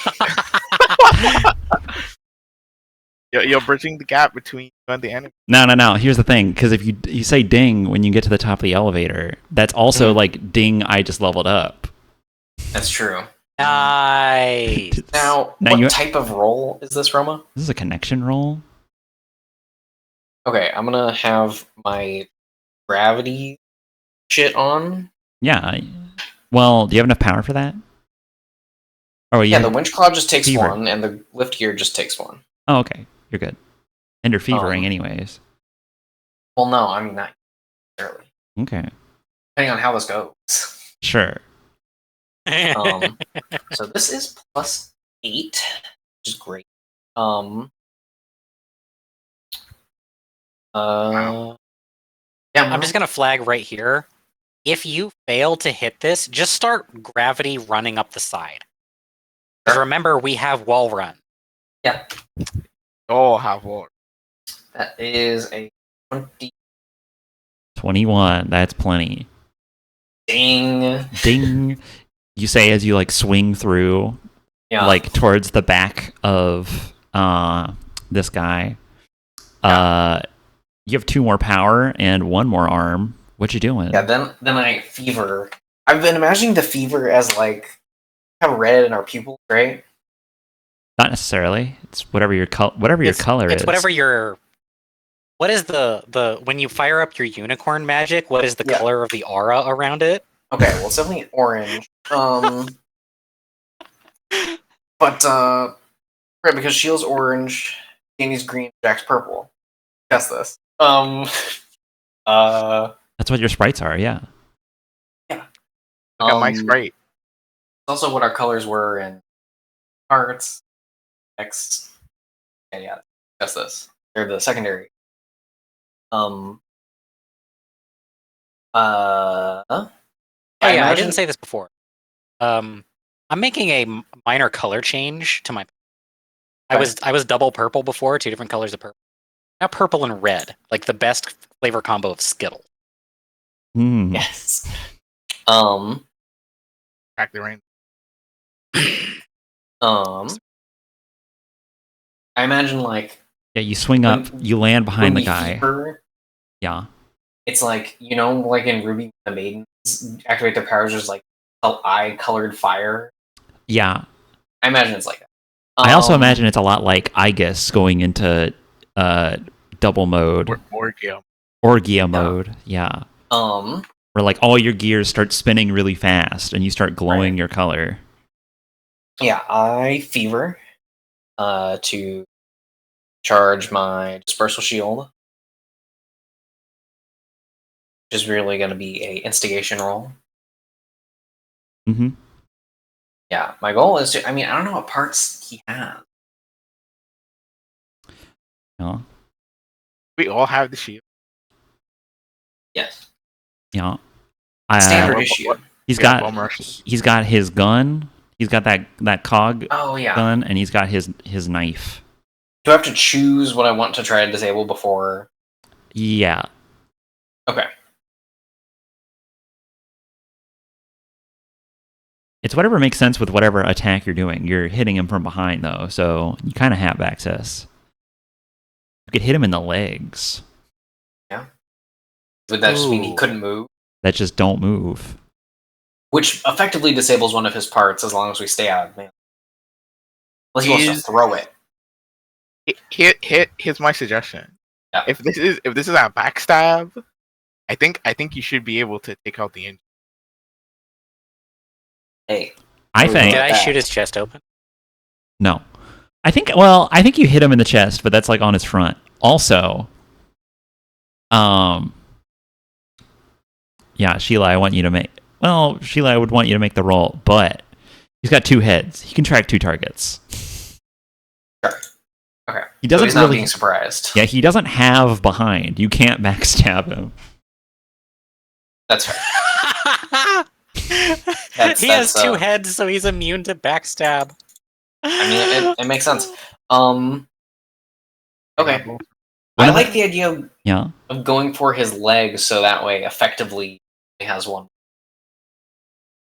You're bridging the gap between you and the enemy. No. Here's the thing, because if you say ding when you get to the top of the elevator, that's also ding. I just leveled up. That's true. Nice. Now what type of roll is this, Roma? This is a connection roll. Okay, I'm gonna have my gravity shit on. Yeah. Well, do you have enough power for that? Oh, yeah. The winch cloud just takes fever. 1, and the lift gear just takes 1. Oh, okay. You're good. And you're fevering anyways. Well, no, I mean not necessarily. Okay. Depending on how this goes. Sure. So this is +8, which is great. I'm just gonna flag right here. If you fail to hit this, just start gravity running up the side. Because remember, we have wall run. Yeah. All have war. That is a 20. 21. That's plenty. Ding. Ding. You say as you swing through, towards the back of this guy. You have 2 more power and 1 more arm. What you doing? Yeah. Then I fever. I've been imagining the fever as kind of red in our pupils, right? Not necessarily. It's whatever your color is. It's whatever your. What is the when you fire up your unicorn magic? What is the color of the aura around it? Okay, well, it's definitely orange. But right, because Shield's orange, Danny's green, Jack's purple. Guess this. That's what your sprites are. Yeah. Yeah. Look at Mike's sprite. It's also what our colors were in Hearts. X. Yeah. Guess this. They're the secondary. I didn't say this before. I'm making a minor color change to my. I was double purple before, 2 different colors of purple. Now purple and red, like the best flavor combo of Skittles. Mm. Yes. Crack the rain. I imagine like Yeah, you swing up, When- you land when behind the we guy. fever, Yeah. it's like like in Ruby, the maidens activate their powers as like eye-colored fire. Yeah. I imagine it's like that. I also imagine it's a lot like Aegis going into double mode. Orgia. Orgia mode. Yeah. Where like all your gears start spinning really fast and you start glowing your color. Yeah, I fever to charge my dispersal shield, which is really going to be a instigation roll. Mm-hmm. Yeah, my goal is to. I mean, I don't know what parts he has. Yeah. We all have the shield. Yes, Yeah. standard what- issue. what- He's Yeah, got bomb rush. he's got his gun. He's got that cog Oh yeah. gun, and he's got his knife. Do I have to choose what I want to try to disable before? Yeah. Okay. It's whatever makes sense with whatever attack you're doing. You're hitting him from behind though, so you kind of have access. You could hit him in the legs. Would that just mean he Ooh. couldn't move? That just don't move. Which effectively disables one of his parts as long as we stay out of melee. Unless he wants Is- to throw it. Here's my suggestion. Yeah. If this is a backstab, I think you should be able to take out the engine. Hey. I Oh, think Did I that. shoot his chest open? no. I think you hit him in the chest, but that's like on his front. Also, yeah, Sheila, I would want you to make the roll, but he's got 2 heads. He can track 2 targets. Sure. Okay. He So doesn't he's not really being surprised. Yeah, he doesn't have behind. You can't backstab him. That's fair. He has that's, 2 heads, so he's immune to backstab. I mean, it makes sense. Okay. One I of like the idea Yeah. of going for his legs so that way effectively he has one.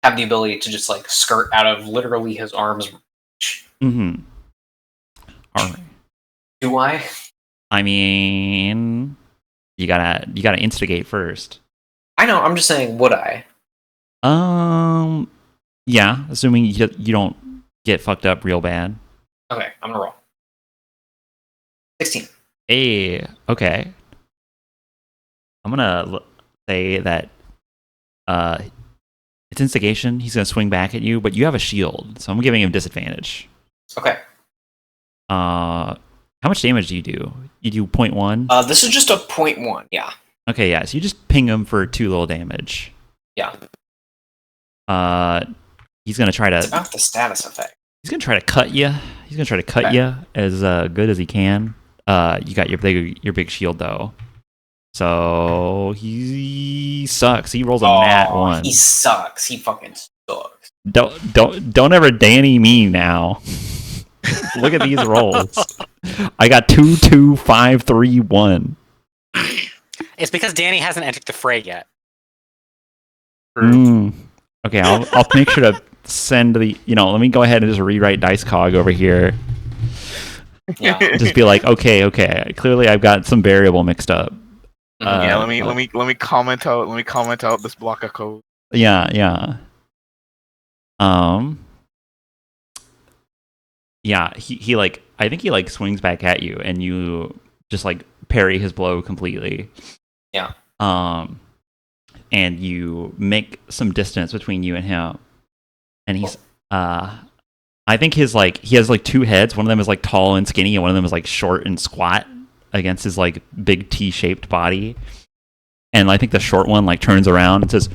Have the ability to just like skirt out of literally his arms. Mm-hmm. All right. Do I? I mean, you gotta instigate first. I know, I'm just saying, would I? Yeah, assuming you don't get fucked up real bad. Okay, I'm gonna roll. 16. Hey, okay. I'm gonna say that it's instigation. He's gonna swing back at you, but you have a shield, so I'm giving him disadvantage. Okay. How much damage do you do? You do 0.1? This is just a 0.1, yeah. Okay, yeah, so you just ping him for 2 little damage. Yeah. He's gonna try It's to about the status effect. He's gonna try to cut you. He's gonna try to cut Okay. you as good as he can. You got your big shield though, so he sucks. He rolls a nat 1. He sucks. He fucking sucks. Don't ever Danny me now. Look at these rolls. I got 2, 2, 5, 3, 1. It's because Danny hasn't entered the fray yet. Okay, I'll make sure to send the. Let me go ahead and just rewrite DiceCog over here. Yeah. Just be like, okay. Clearly, I've got some variable mixed up. Yeah, let me comment out this block of code. Yeah. Yeah, he like I think he like swings back at you and you just like parry his blow completely. Yeah. And you make some distance between you and him. And he's I think he has like 2 heads. One of them is like tall and skinny and one of them is like short and squat against his like big T-shaped body. And I think the short one like turns around and says,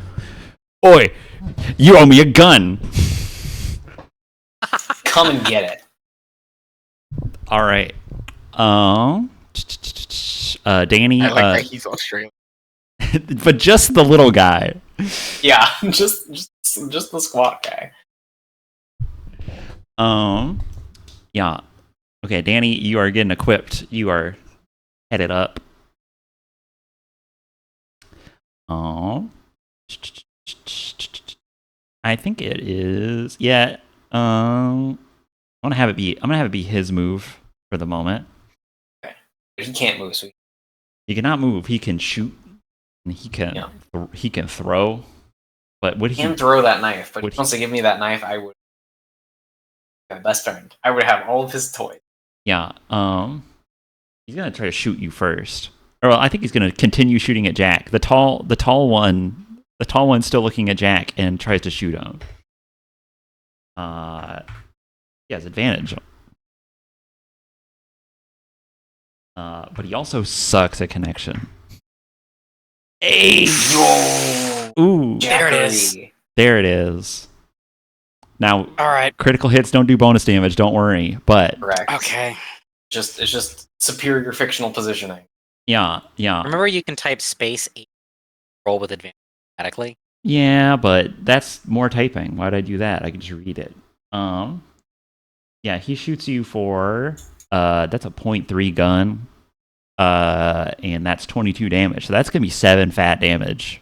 "Oi, you owe me a gun." Come and get it. All right. Danny, I like that he's Australian. but just the little guy. Yeah, just the squat guy. Yeah. Okay, Danny, you are getting equipped. You are headed up. Oh, I think it is. Yeah. I'm gonna have it be his move for the moment. He can't move, so He cannot move. He can shoot, and he can throw. But would he he can throw that knife. But if would he wants to give me that knife, I would be my best friend. I would have all of his toys. Yeah. He's gonna try to shoot you first. Or well, I think he's gonna continue shooting at Jack. The tall one's still looking at Jack and tries to shoot him. He has advantage. But he also sucks at connection. Hey! Ooh, There it is. there it is. Now, All right. critical hits don't do bonus damage. Don't worry. But Correct. Okay. It's just superior fictional positioning. yeah. Remember, you can type space 8, roll with advantage automatically. Yeah, but that's more typing. Why'd I do that? I can just read it. Yeah, he shoots you for that's a 0.3 gun. And that's 22 damage. So that's gonna be 7 fat damage.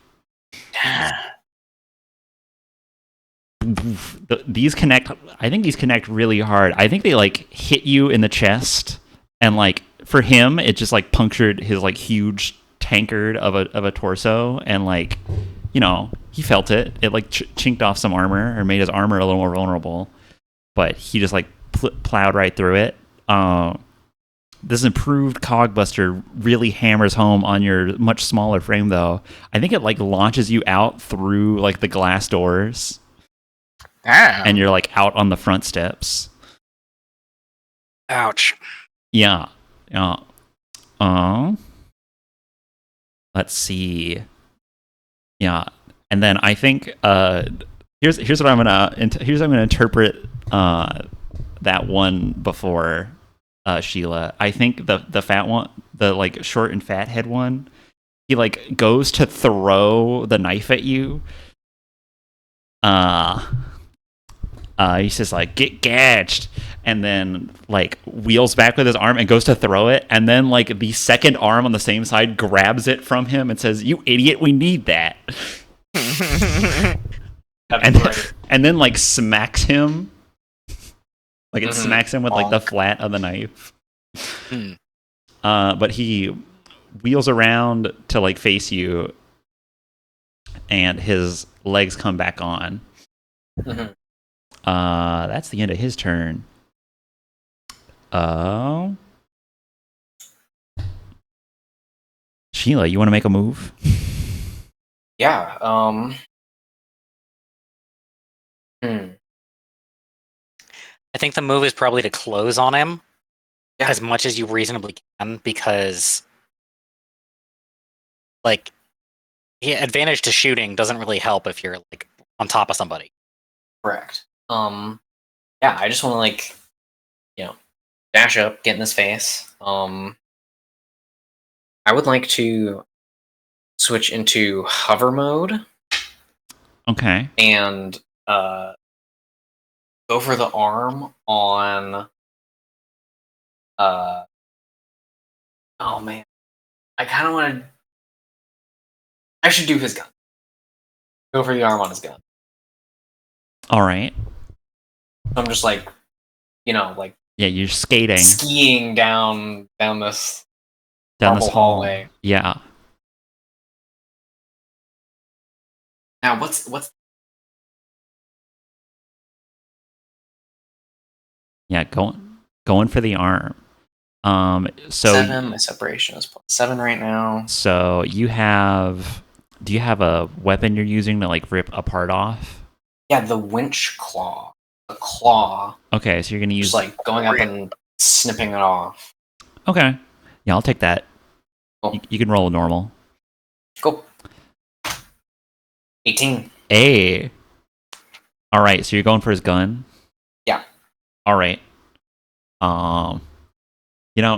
These connect. I think these connect really hard. I think they like hit you in the chest, and like for him, it just like punctured his like huge tankard of a torso, and like he felt it. It like chinked off some armor or made his armor a little more vulnerable. But he just like plowed right through it. This improved Cogbuster really hammers home on your much smaller frame, though. I think it like launches you out through like the glass doors. Damn. And you're like out on the front steps. Ouch. Yeah. Let's see. Yeah, and then I think here's what I'm gonna interpret that one before Sheila. I think the fat one, the like short and fat head one, he like goes to throw the knife at you. He says like get gadged, and then like wheels back with his arm and goes to throw it, and then like the second arm on the same side grabs it from him and says, "You idiot, we need that." and then like smacks him, like it smacks him with like the flat of the knife. But he wheels around to like face you, and his legs come back on. That's the end of his turn. Sheila, you want to make a move? Yeah. I think the move is probably to close on him Yeah. as much as you reasonably can, because like advantage to shooting doesn't really help if you're like on top of somebody. Correct. Yeah, I just want to like, dash up, get in his face. I would like to switch into hover mode Okay. and go for the arm on. Oh man, I kind of want to. I should do his gun. Go for the arm on his gun. All right. I'm just like, like Yeah, you're skating skiing down this down this marble hallway. Yeah. Now, what's Yeah, going for the arm. So 7? My separation is +7 right now. So do you have a weapon you're using to like rip a part off? Yeah, the winch claw. The claw. Okay, so you're gonna use Just like going up and snipping it off. Okay. Yeah, I'll take that. Cool. You can roll a normal. Cool. 18. Hey. All right, so you're going for his gun? Yeah. All right.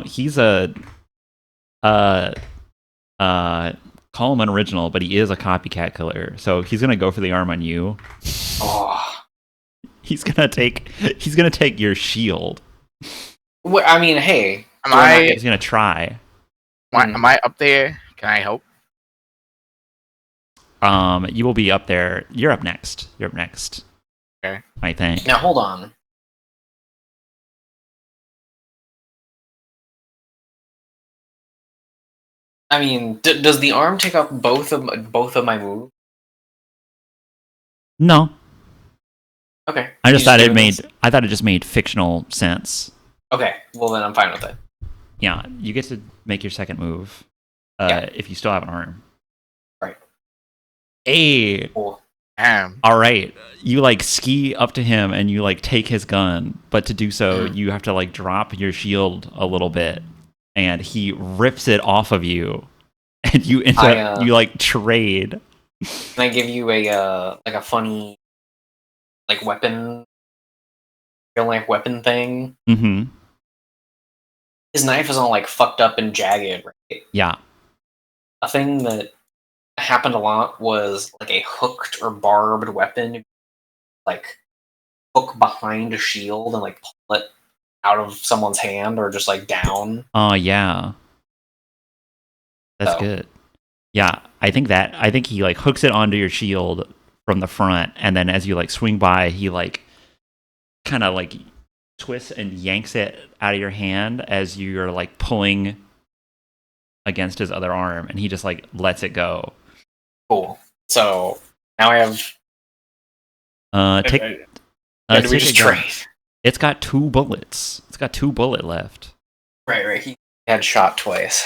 He's a call him an original, but he is a copycat killer. So he's gonna go for the arm on you. Oh. He's gonna take your shield. I mean, hey. Am I He's gonna try. Am I up there? Can I help? You will be up there. You're up next. Okay. I think. Now hold on. I mean, does the arm take up both of my moves? No, Okay. I You just thought it doing made. this? I thought it just made fictional sense. Okay. Well, then I'm fine with it. Yeah, you get to make your second move. Yeah. If you still have an arm. Right. Hey. Cool. Damn. All right, you like ski up to him and you like take his gun, but to do so Mhm. you have to like drop your shield a little bit, and he rips it off of you, and you end up you like trade. Can I give you a like a funny like weapon, real life weapon thing? Mm-hmm. His knife is all like fucked up and jagged, right? Yeah. A thing that happened a lot was like a hooked or barbed weapon, like hook behind a shield and like pull it out of someone's hand or just like down. Yeah. That's So. good. Yeah, I think he like hooks it onto your shield from the front, and then as you like swing by, he like kind of like twists and yanks it out of your hand as you're like pulling against his other arm, and he just like lets it go. Cool. So now I have. Take Do we take just a gun. trade? It's got 2 bullets. It's got 2 bullet left. Right. He had shot twice.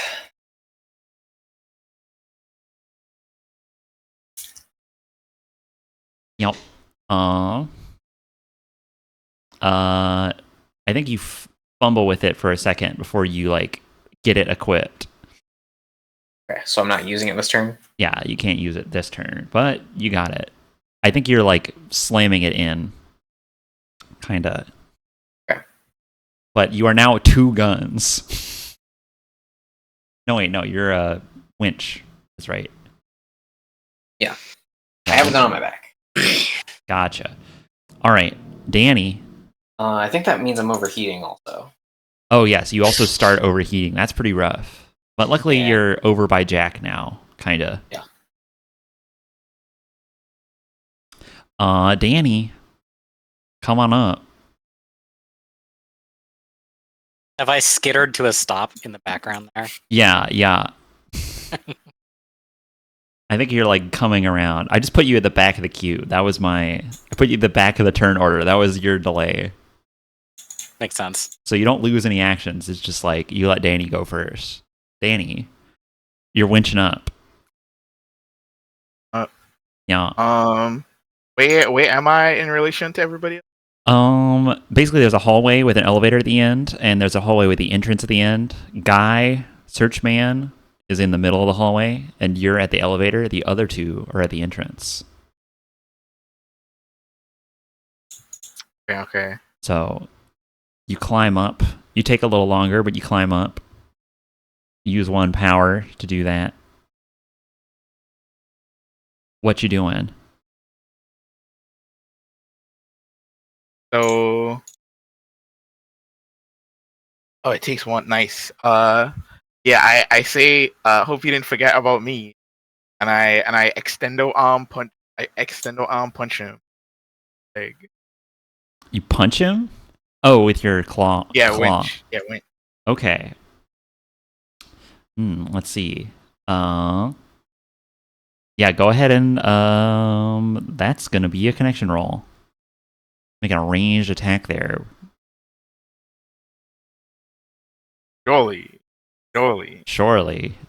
Yep. I think you fumble with it for a second before you like get it equipped. Okay, so I'm not using it this turn. Yeah, you can't use it this turn, but you got it. I think you're like slamming it in, kinda. Okay. But you are now 2 guns. No, wait, no, you're a winch. That's right. Yeah. I have a gun on my back. Gotcha. All right, Danny. I think that means I'm overheating also. Oh yes, you also start overheating. That's pretty rough. But luckily, Yeah. you're over by Jack now, kinda. Yeah. Danny, come on up. Have I skittered to a stop in the background there? Yeah. I think you're like coming around. I just put you at the back of the queue. I put you at the back of the turn order. That was your delay. Makes sense. So you don't lose any actions. It's just like you let Danny go first. Danny, you're winching up. Yeah. Where am I in relation to everybody else? Basically there's a hallway with an elevator at the end, and there's a hallway with the entrance at the end. Guy, Searchman, is in the middle of the hallway, and you're at the elevator. The other 2 are at the entrance. Okay. So you climb up. You take a little longer, but you climb up. Use 1 power to do that. What you doing? So, it takes 1. Nice. Yeah, I say, hope you didn't forget about me, and I extendo arm punch him. Like, You punch him? Oh, with your claw. yeah, claw. winch. Yeah, winch. Okay. Let's see. Yeah, go ahead and that's gonna be a connection roll. Make a ranged attack there. Surely.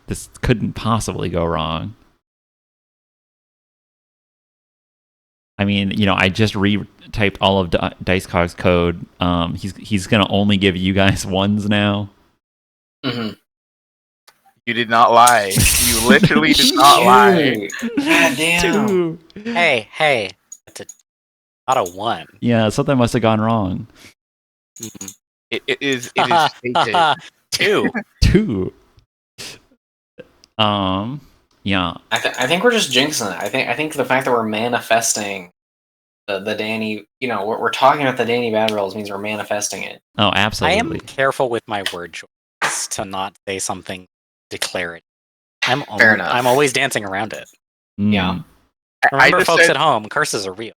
This couldn't possibly go wrong. I mean, I just retyped all of Dicecog's code. He's gonna only give you guys 1s now. Mm-hmm. You did not lie. You literally did not lie. God damn. 2. Hey. It's not a 1. Yeah, something must have gone wrong. Mhm. It is stated. 2. 2. Yeah. I think we're just jinxing it. I think the fact that we're manifesting the Danny, we're talking about the Danny Bad Rolls means we're manifesting it. Oh, I absolutely. am careful with my word choice to not say something declare it. I'm Fair enough. I'm always dancing around it. Yeah. Remember, just folks said- at home, curses are real.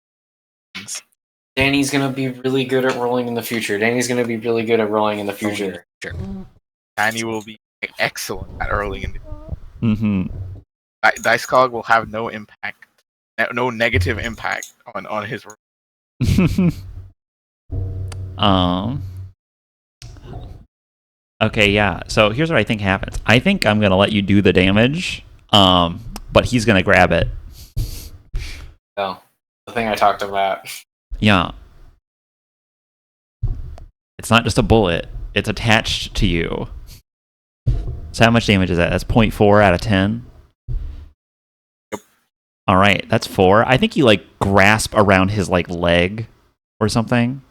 Danny's gonna be really good at rolling in the future. Danny's gonna be really good at rolling in the future. Sure. Danny will be excellent at early in the Mm-hmm. Dice Cog will have no impact, no negative impact on his. Okay, yeah. So here's what I think happens. I think I'm gonna let you do the damage, but he's gonna grab it. So, the thing I talked about. Yeah. It's not just a bullet. It's attached to you. So how much damage is that? That's 0.4 out of 10. Yep. All right, that's 4. I think you like grasp around his like leg or something.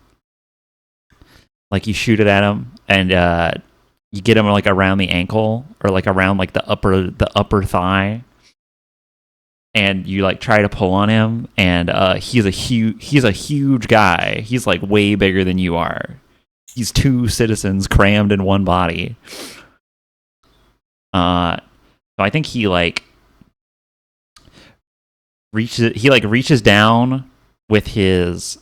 Like you shoot it at him, and you get him like around the ankle or like around like the upper thigh, and you like try to pull on him, and he's a huge guy. He's like way bigger than you are. He's 2 citizens crammed in one body. So I think he like reaches down with his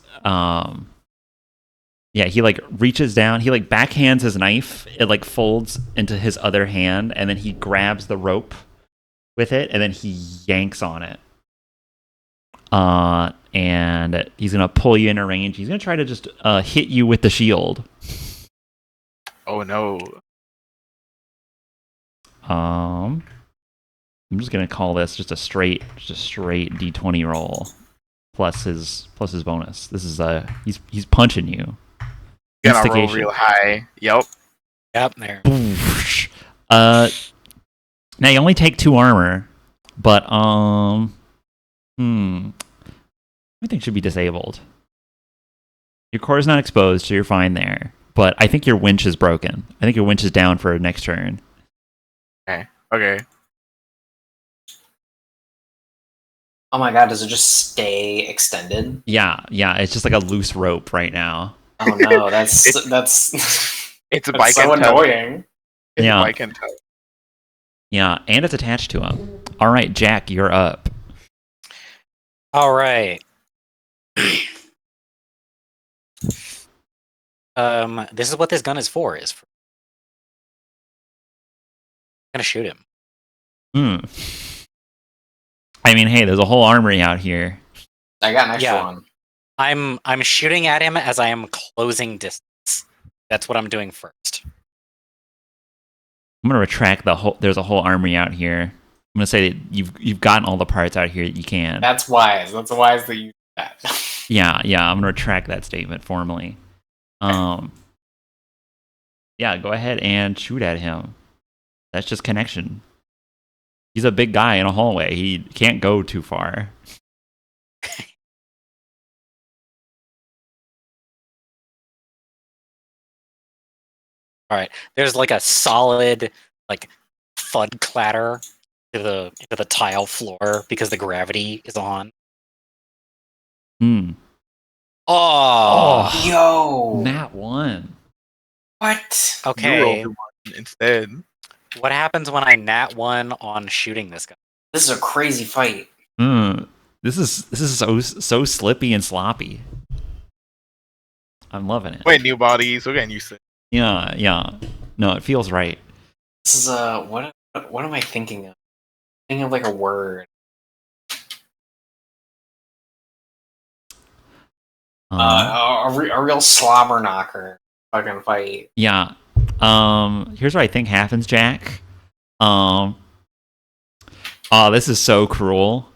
he like reaches down, he like backhands his knife, it like folds into his other hand, and then he grabs the rope with it, and then he yanks on it. And he's gonna pull you into range. He's gonna try to just hit you with the shield. Oh no! I'm just gonna call this just a straight D20 roll plus his bonus. This is he's punching you. Gonna roll Instigation. real high. Yep. Yep, there. Now you only take 2 armor, but everything should be disabled. Your core is not exposed, so you're fine there. But I think your winch is broken. I think your winch is down for next turn. Okay. Oh my god, does it just stay extended? Yeah, it's just like a loose rope right now. Oh no, that's It's that's a that's bike so and tow. annoying. It's Yeah. a bike and tow. Yeah, and it's attached to him. All right, Jack, you're up. All right. This is what this gun is for. I'm gonna shoot him. I mean, hey, there's a whole armory out here. I got an extra Yeah. one. I'm shooting at him as I am closing distance. That's what I'm doing first. I'm gonna retract the whole. There's a whole armory out here. I'm gonna say that you've gotten all the parts out here that you can. That's wise. That's wise that you do that. Yeah. I'm gonna retract that statement formally. Yeah, go ahead and shoot at him. That's just connection. He's a big guy in a hallway. He can't go too far. There's like a solid like thud clatter into the tile floor because the gravity is on. Oh, Yo, Nat 1. what? You okay. rolled a 1 instead. What happens when I nat 1 on shooting this guy? This is a crazy fight. This is so slippy and sloppy. I'm loving it. Wait, new bodies. We're getting used to it. Yeah. No, it feels right. This is what am I thinking of? Thinking of like a word. A real slobber knocker fucking fight. Yeah. Here's what I think happens, Jack. Oh, this is so cruel.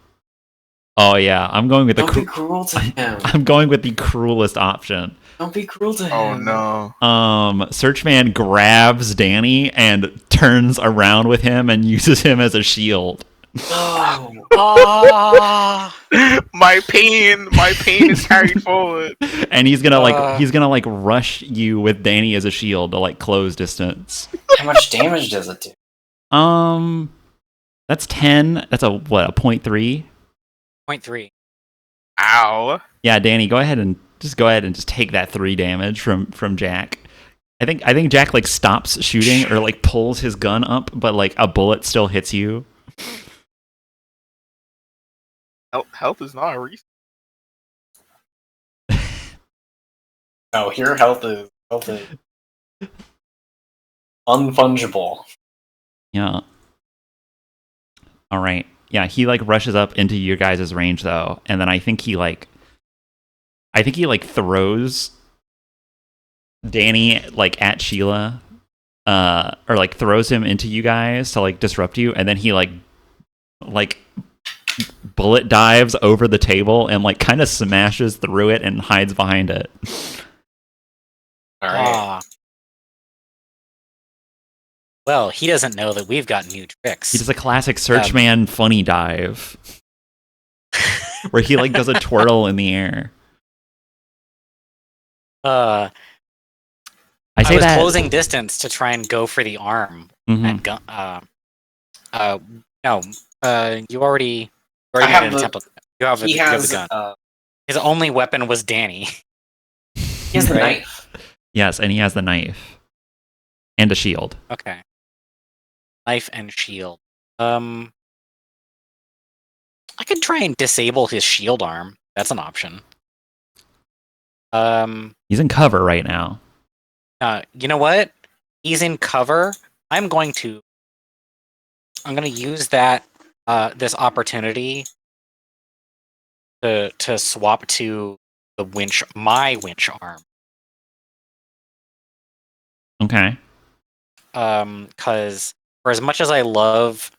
Oh yeah, I'm going with Don't be cruel to him. I'm going with the cruelest option. Don't be cruel to him. Oh no! Searchman grabs Danny and turns around with him and uses him as a shield. No. Ah! My pain is carried forward. And he's gonna like rush you with Danny as a shield to like close distance. How much damage does it do? That's 10. That's a 0.3. 0.3. Ow! Yeah, Danny, go ahead and just take that 3 damage from Jack I think Jack like stops shooting or like pulls his gun up, but like a bullet still hits you. Health is not a reason. No, here health is unfungible. Yeah. All right. Yeah, he like rushes up into your guys' range though, and then I think he like throws Danny like at Sheila, or like throws him into you guys to like disrupt you, and then he like bullet dives over the table and like kind of smashes through it and hides behind it. All right. Ah. Well, he doesn't know that we've got new tricks. He does a classic Searchman funny dive where he like does a twirl in the air. I I was closing distance to try and go for the arm. And gun. No. You already made an attempt. You have the gun. His only weapon was Danny. He has the knife. Yes, and he has the knife and a shield. Okay. Knife and shield. I could try and disable his shield arm. That's an option. He's in cover right now. You know what? He's in cover. I'm going to use that this opportunity to swap to the my winch arm. Okay. Because for as much as I love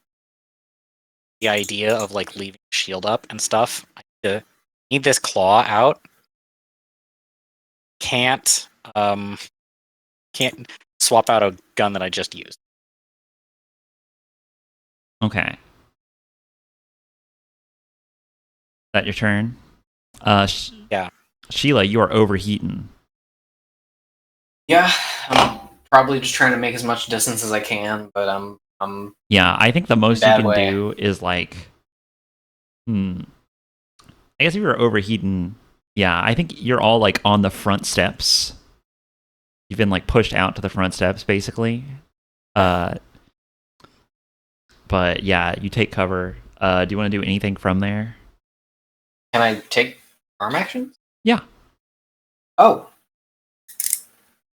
the idea of like leaving shield up and stuff, I need this claw out. Can't swap out a gun that I just used. Okay. Is that your turn? Yeah. Sheila, you are overheating. Yeah, I'm probably just trying to make as much distance as I can, but I'm Yeah, I think the most you bad can way. do is like, I guess if you're overheating, yeah, I think you're all like on the front steps. You've been like pushed out to the front steps, basically. But yeah, you take cover. Do you want to do anything from there? Can I take arm actions? Yeah. Oh,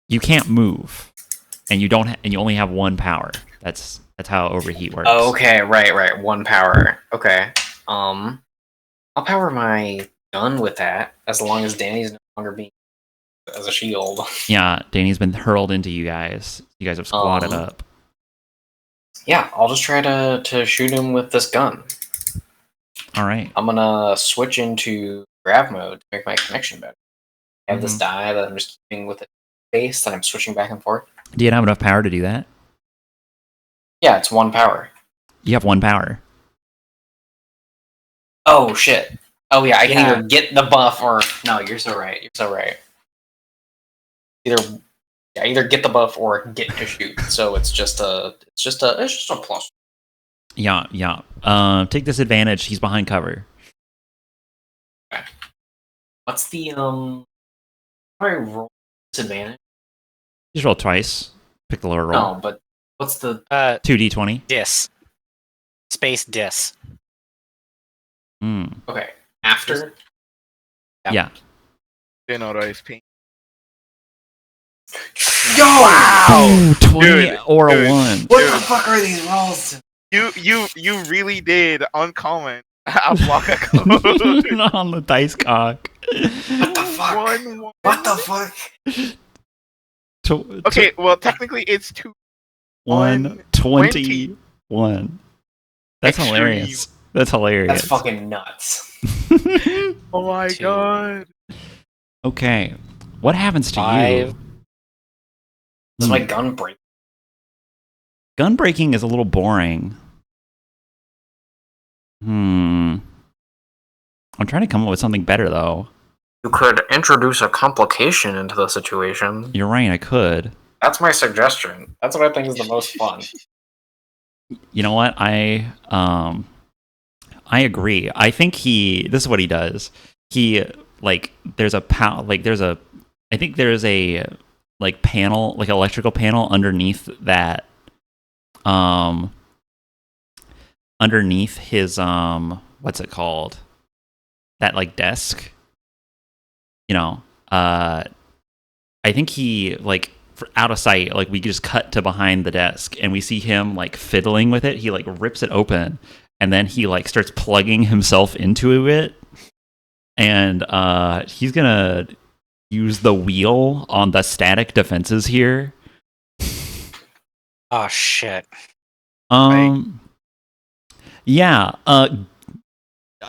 You can't move, and you don't, and you only have one power. That's how overheat works. oh, okay, right. One power. Okay. I'll power my gun with that as long as Danny's no longer being as a shield. Yeah, Danny's been hurled into you guys. You guys have squatted Um, up. Yeah, I'll just try to shoot him with this gun. All right. I'm gonna switch into grab mode to make my connection better. I have this die that I'm just keeping with it face, and I'm switching back and forth. Do you have enough power to do that? Yeah, it's one power. You have one power. Oh shit. Oh yeah, I can Yeah. either get the buff or no. You're so right. Either get the buff or get to shoot. So it's just a plus. Yeah. Take disadvantage. He's behind cover. What's the how do I roll disadvantage? Just roll twice. Pick the lower roll. No, but what's the 2d20. Dis. Space dis. okay after? Yeah. You know that is pink. Yo! Ooh, 20 Dude, or a dude. 1. What Dude. the fuck are these rolls? You really did uncommon. I block a code. On the dice cock. What the fuck? One. What the fuck? Okay, well technically it's 2. 121. That's Extreme. hilarious. That's hilarious. That's fucking nuts. Oh my 2. god. Okay. What happens to 5. you? Does my gun break? Gun breaking is a little boring. I'm trying to come up with something better, though. You could introduce a complication into the situation. You're right, I could. That's my suggestion. That's what I think is the most fun. You know what? I agree. I think this is what he does. He, like, there's a like panel, like electrical panel underneath that, underneath his what's it called? That like desk. You know, I think he like out of sight. Like we just cut to behind the desk, and we see him like fiddling with it. He like rips it open, and then he like starts plugging himself into it, and he's gonna use the wheel on the static defenses here. Oh shit. Yeah.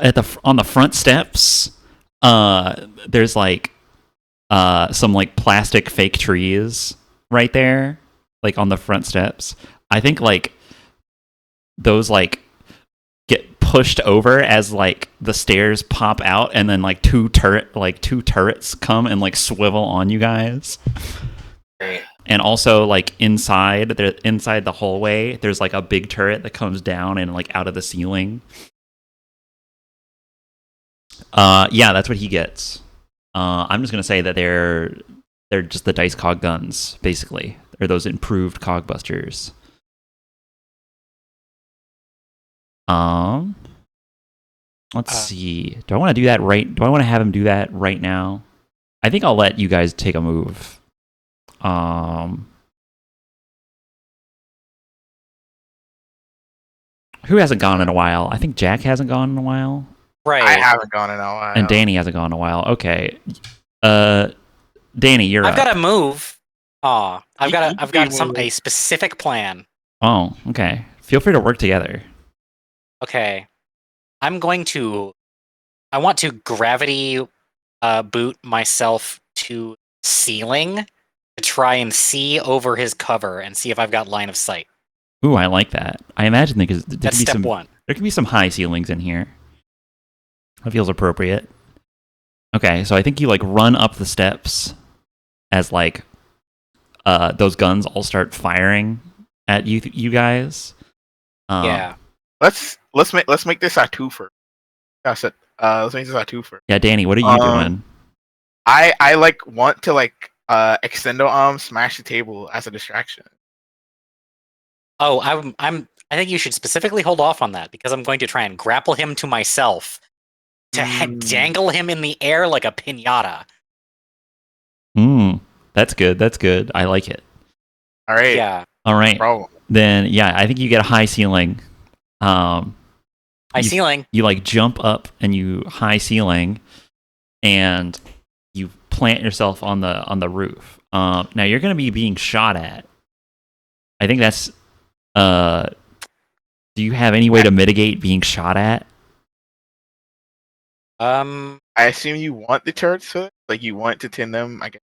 At the on the front steps, there's like some like plastic fake trees right there, like on the front steps. I think like those like get pushed over as like the stairs pop out, and then like two turrets come and like swivel on you guys. Great. And also like inside the hallway, there's like a big turret that comes down and like out of the ceiling. Yeah, that's what he gets. I'm just gonna say that they're just the dice cog guns, basically. They're those improved cog busters. Let's see. Do I want to do that right? Do I want to have him do that right now? I think I'll let you guys take a move. Who hasn't gone in a while? I think Jack hasn't gone in a while. Right. I haven't gone in a while. And Danny hasn't gone in a while. Okay. Danny, you're I've up. got to move. I've You got can be a specific plan. Oh, okay. Feel free to work together. Okay. I want to gravity boot myself to ceiling to try and see over his cover and see if I've got line of sight. Ooh, I like that. I imagine there could That's be step some, one. there could be some high ceilings in here. That feels appropriate. Okay, so I think you like run up the steps as like those guns all start firing at you guys. Yeah. Let's make this a twofer. That's it. Let's make this a twofer. Yeah, Danny, what are you doing? I like want to like extendo arm smash the table as a distraction. Oh, I think you should specifically hold off on that because I'm going to try and grapple him to myself to dangle him in the air like a piñata. That's good. That's good. I like it. All right. Yeah. All right. Problem. Then yeah, I think you get a high ceiling. High ceiling. You like jump up and you high ceiling, and you plant yourself on the roof. Now you're going to be being shot at. I think that's. Do you have any way to mitigate being shot at? I assume you want the turrets to like you want to tin them, I guess.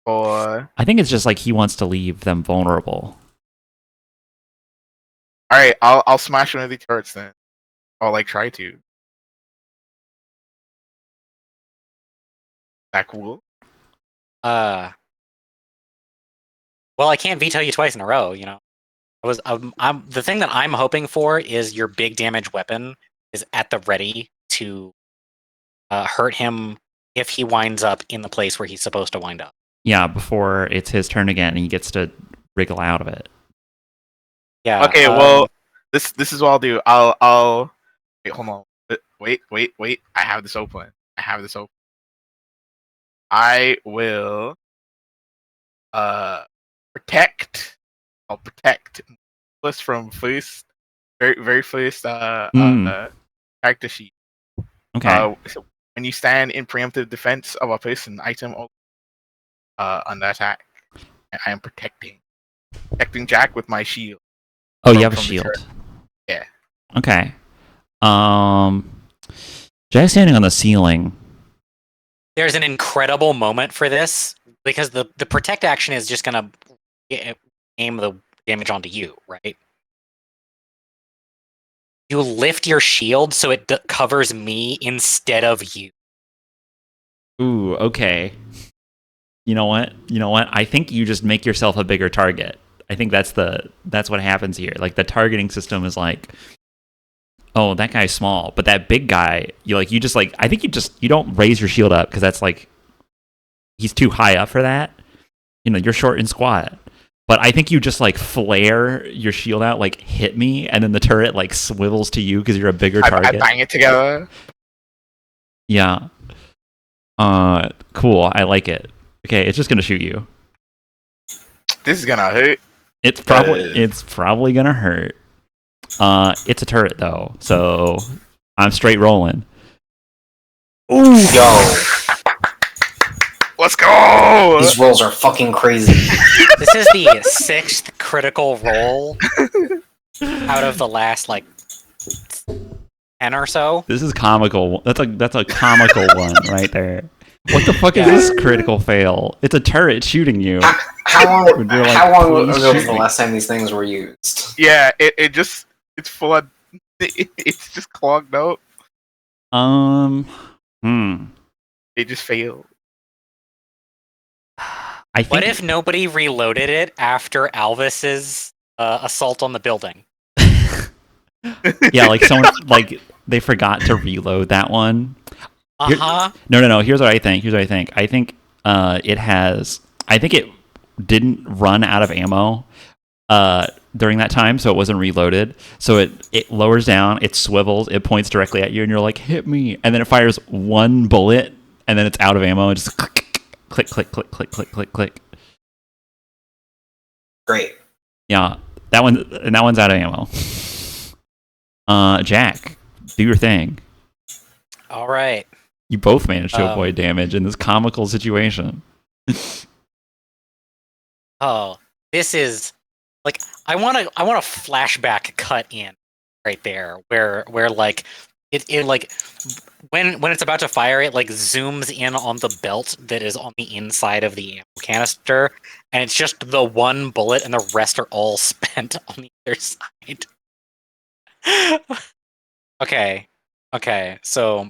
Or I think it's just like he wants to leave them vulnerable. all right, I'll smash one of the turrets then. I'll like try to. Is that cool? Well, I can't veto you twice in a row. You know, I'm the thing that I'm hoping for is your big damage weapon is at the ready to hurt him if he winds up in the place where he's supposed to wind up. Yeah, before it's his turn again, and he gets to wriggle out of it. Yeah. Okay, well, this is what I'll do. I'll wait. Hold on. Wait. I have this open. I will protect. I'll protect us from very first character sheet. Okay. So when you stand in preemptive defense of a person, item, or under attack, I am protecting Jack with my shield. Oh, you have a shield. Yeah. Okay. Jack's standing on the ceiling. There's an incredible moment for this because the protect action is just gonna aim the damage onto you, right? You lift your shield so it covers me instead of you. Ooh, okay. You know what? I think you just make yourself a bigger target. I think that's what happens here. Like the targeting system is like, oh, that guy's small, but that big guy, you don't raise your shield up because that's like he's too high up for that. you're short and squat. But I think you just like flare your shield out, like hit me, and then the turret like swivels to you because you're a bigger I target. bang it together. Yeah. Cool. I like it. Okay, it's just gonna shoot you. This is gonna hurt. It's probably gonna hurt. It's a turret though, so I'm straight rolling. Ooh, yo, Let's go. these rolls are fucking crazy. This is the 6th critical roll out of the last like 10 or so. This is comical. That's a comical one right there. What the fuck is this critical fail? It's a turret shooting you. How long? You're like, How long "Please ago was shoot the me." last time these things were used? Yeah, it's full of. It's just clogged up. It just failed. I think What if nobody reloaded it after Alvis's assault on the building? yeah, like someone like they forgot to reload that one. Uh-huh. No. Here's what I think. I think it didn't run out of ammo during that time, so it wasn't reloaded. So it lowers down, it swivels, it points directly at you, and you're like, hit me, and then it fires one bullet, and then it's out of ammo, and just click, click, click, click, click, click, click. Great. Yeah, that one's out of ammo. Jack, do your thing. All right. You both managed to avoid damage in this comical situation. Oh, this is like I want a flashback cut in right there where like it like when it's about to fire, it like zooms in on the belt that is on the inside of the ammo canister, and it's just the one bullet, and the rest are all spent on the other side. Okay, so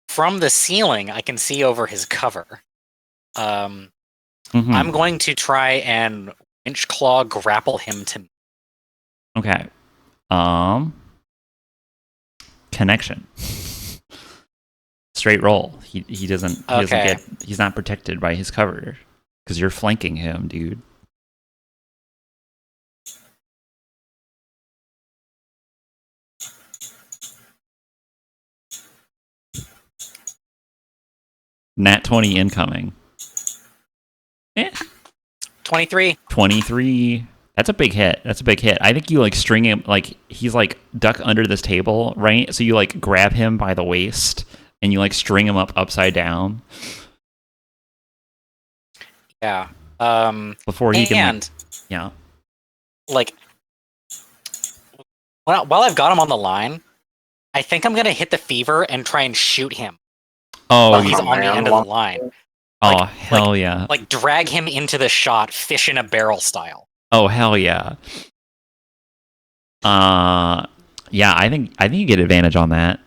from the ceiling, I can see over his cover. I'm going to try and winch claw grapple him to me. Okay. Connection. Straight roll. He doesn't get, he's not protected by his cover because you're flanking him, dude. Nat 20 incoming. 23. 23. That's a big hit. I think you like string him, like he's like duck under this table, right? So you like grab him by the waist and you like string him up upside down. Yeah. Before he can yeah. Like while I've got him on the line, I think I'm gonna hit the fever and try and shoot him. Oh, while he's on the end of the line. Oh, hell yeah. Like drag him into the shot, fish in a barrel style. Oh, hell yeah. Yeah, I think you get advantage on that.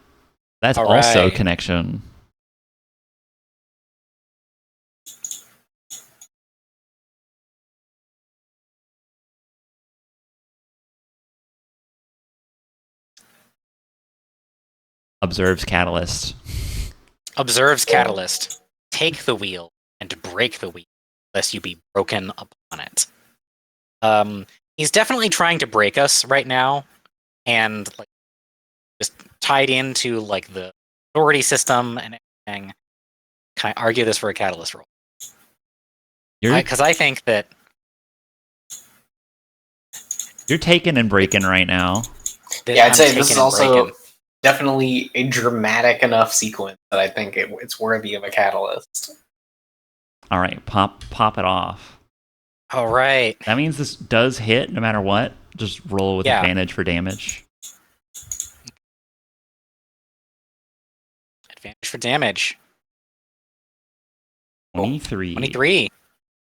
That's also connection. Observes catalyst. Observes catalyst. Take the wheel and break the wheel, lest you be broken upon it. He's definitely trying to break us right now, and like just tied into like the authority system and everything. Can I argue this for a catalyst roll? Because I think that you're taking and breaking right now. Yeah, I'd say this is also definitely a dramatic enough sequence that I think it's worthy of a catalyst. All right, pop it off. All right. That means this does hit no matter what. Just roll with advantage for damage. Advantage for damage. 23. 23.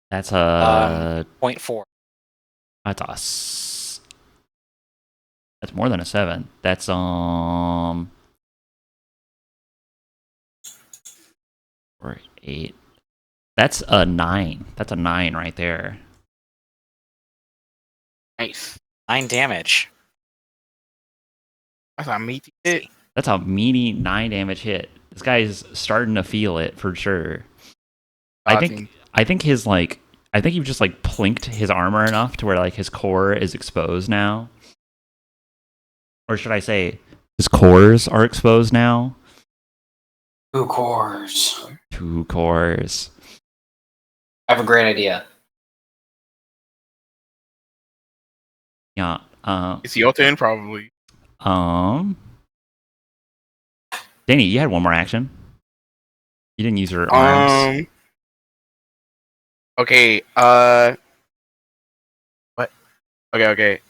That's a 0.4. That's more than a 7. That's or 8. That's a 9. That's a 9 right there. Nice. 9 damage. That's a meaty hit. That's a meaty 9 damage hit. This guy's starting to feel it for sure. Uh, I think his like I think you've just like plinked his armor enough to where like his core is exposed now. Or should I say his cores are exposed now? 2 cores. 2 cores. I have a great idea. Yeah. It's your turn, probably. Danny, you had one more action. You didn't use your arms. Okay. What? Okay.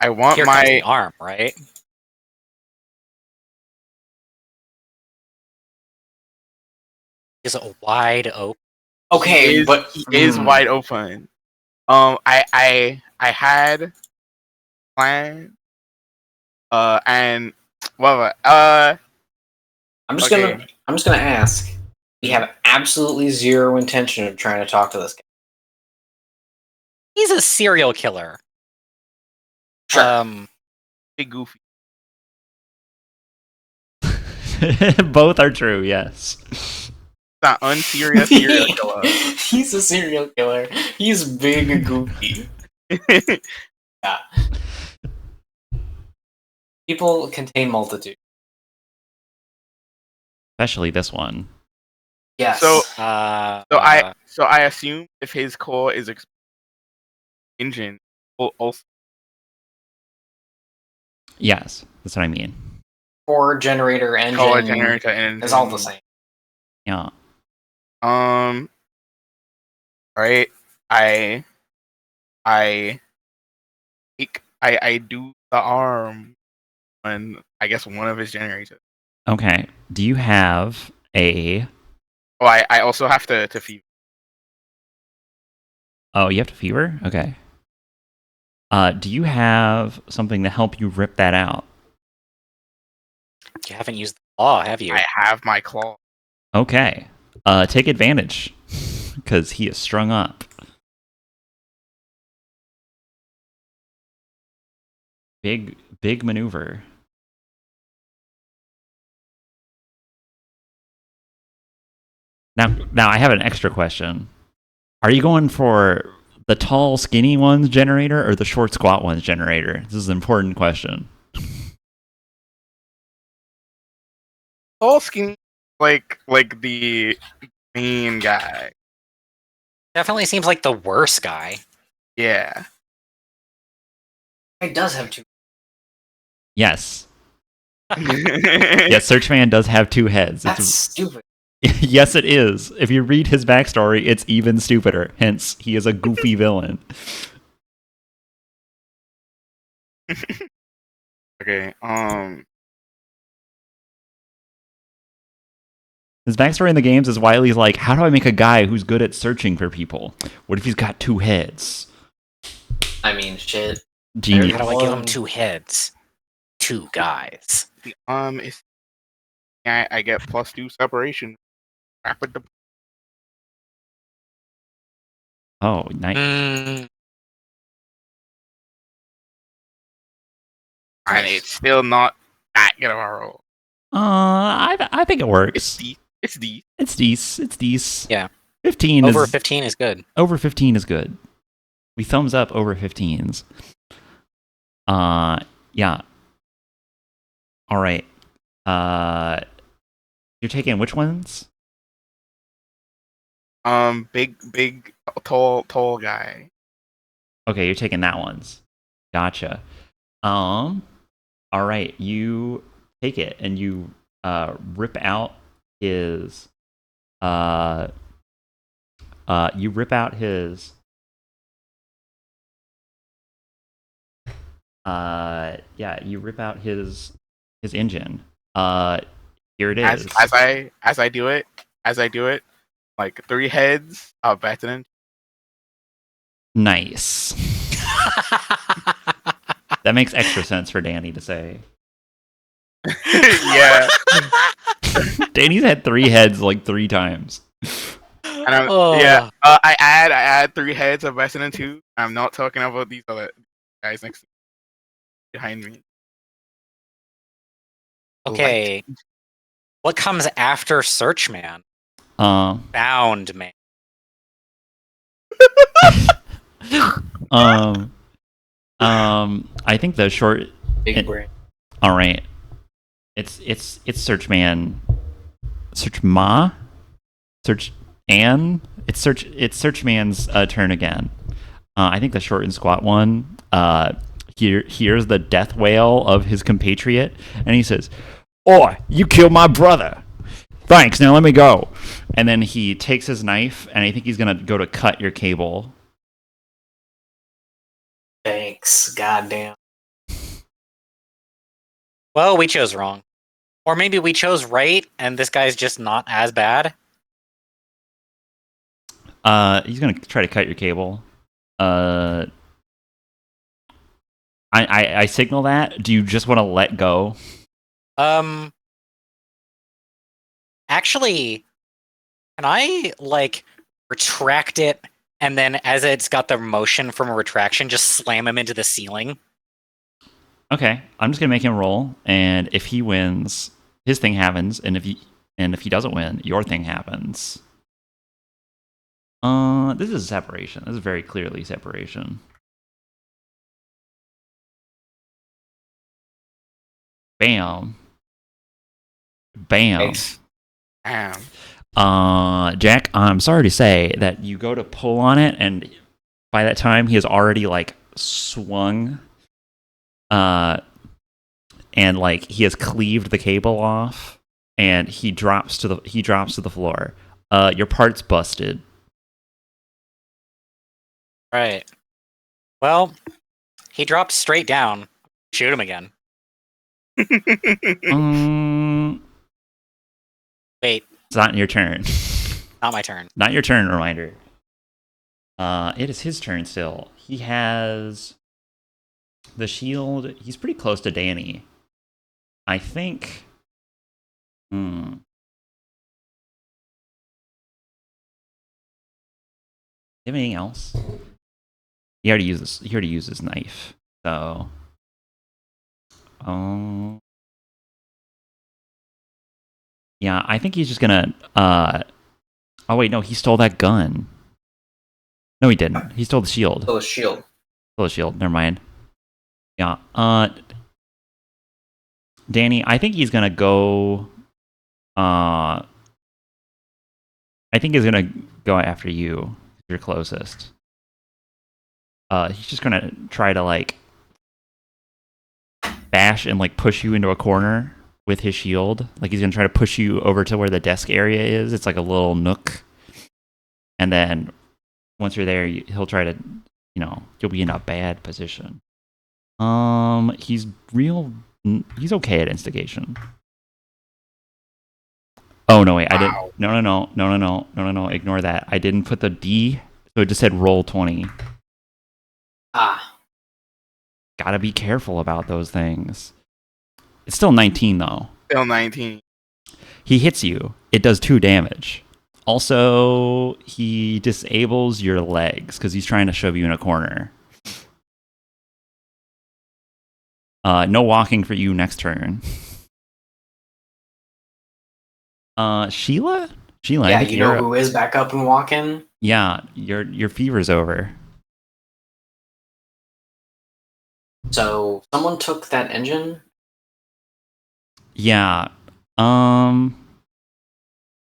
I want Here comes the my. arm, right? Is it wide open? Okay, He is wide open. I had planned. And well, I'm just okay. gonna ask. We have absolutely zero intention of trying to talk to this guy. He's a serial killer. Sure. Big goofy. Both are true, yes. That unserious serial killer. He's a serial killer. He's big and goofy. Yeah. People contain multitude. Especially this one. Yes. So Uh, I assume if his core is engine will also. Yes, that's what I mean. core generator engine. Core generator engine. It's all the same. Yeah. Right. I do the arm on I guess one of his generators. Okay. Do you have a? Oh, I also have to feed. Oh, you have to fever. Okay. Do you have something to help you rip that out? you haven't used the claw, have you? I have my claw. Okay. Take advantage, because he is strung up. Big maneuver. Now I have an extra question. Are you going for the tall, skinny one's generator or the short, squat one's generator? This is an important question. Tall, skinny, like the main guy. Definitely seems like the worst guy. Yeah. It does have 2. Yes. Yes, Searchman does have 2 heads. That's stupid. Yes, it is. If you read his backstory, it's even stupider. Hence, he is a goofy villain. Okay. His backstory in the games is Wiley's like, how do I make a guy who's good at searching for people? What if he's got 2 heads? I mean, shit. Genius. How do I give him 2 heads? 2 guys. The is I get +2 separation. Rapid deployment. Oh, nice. And it's still not that good of a roll. I think it works. It's D. It's decent. Yeah. 15 Over is 15 is good. over 15 is good. We thumbs up over 15s. Yeah. All right. You're taking which ones? Big, tall guy. Okay, you're taking that ones. Gotcha. All right, you take it and you rip out his you rip out his you rip out his engine. Here it is. As I do it, like 3 heads are better than. Nice. That makes extra sense for Danny to say. Yeah. Danny's had 3 heads like 3 times. And yeah. I add 3 heads of better than 2. I'm not talking about these other guys next to me, behind me. Okay. What comes after Search Man? Bound Man. I think the short. Big brain. All right, it's Search Man, Search Ann. It's Search Man's turn again. I think the short and squat one. Hears the death wail of his compatriot, and he says, "Oi, you killed my brother. Thanks. Now let me go." And then he takes his knife, and I think he's gonna go to cut your cable. Thanks. Goddamn. Well, we chose wrong. Or maybe we chose right, and this guy's just not as bad. He's gonna try to cut your cable. I signal that. Do you just want to let go? Actually, can I like retract it, and then as it's got the motion from a retraction, just slam him into the ceiling? Okay, I'm just gonna make him roll, and if he wins, his thing happens, and if he doesn't win, your thing happens. This is separation. This is very clearly separation. Bam. Bam. Thanks. Damn. Jack, I'm sorry to say that you go to pull on it, and by that time he has already like swung, and like he has cleaved the cable off, and he drops to the floor. Your part's busted. Right. Well, he dropped straight down. Shoot him again. Wait, It's not your turn. not my turn. Not your turn, reminder. It is his turn still. He has the shield. He's pretty close to Danny. I think. You have anything else? He already used this. He already used his knife. So. Yeah, I think he's just gonna. Oh wait, no, he stole that gun. No, he didn't. He stole the shield. Oh, shield. Stole the shield. Never mind. Yeah. Danny, I think he's gonna go. I think he's gonna go after you. You're closest. He's just gonna try to like bash and like push you into a corner with his shield. Like he's gonna try to push you over to where the desk area is. It's like a little nook. And then once you're there, he'll try to, you'll be in a bad position. He's okay at instigation. Oh no, wait, I didn't. No. Ignore that. I didn't put the D, so it just said roll 20. Ah. Gotta be careful about those things. It's still 19 though. Still 19. He hits you. It does 2 damage. Also, he disables your legs because he's trying to shove you in a corner. No walking for you next turn. Sheila? Sheila, Yeah, I think you know who is back up and walking? Yeah, your fever's over. So someone took that engine. Yeah. Do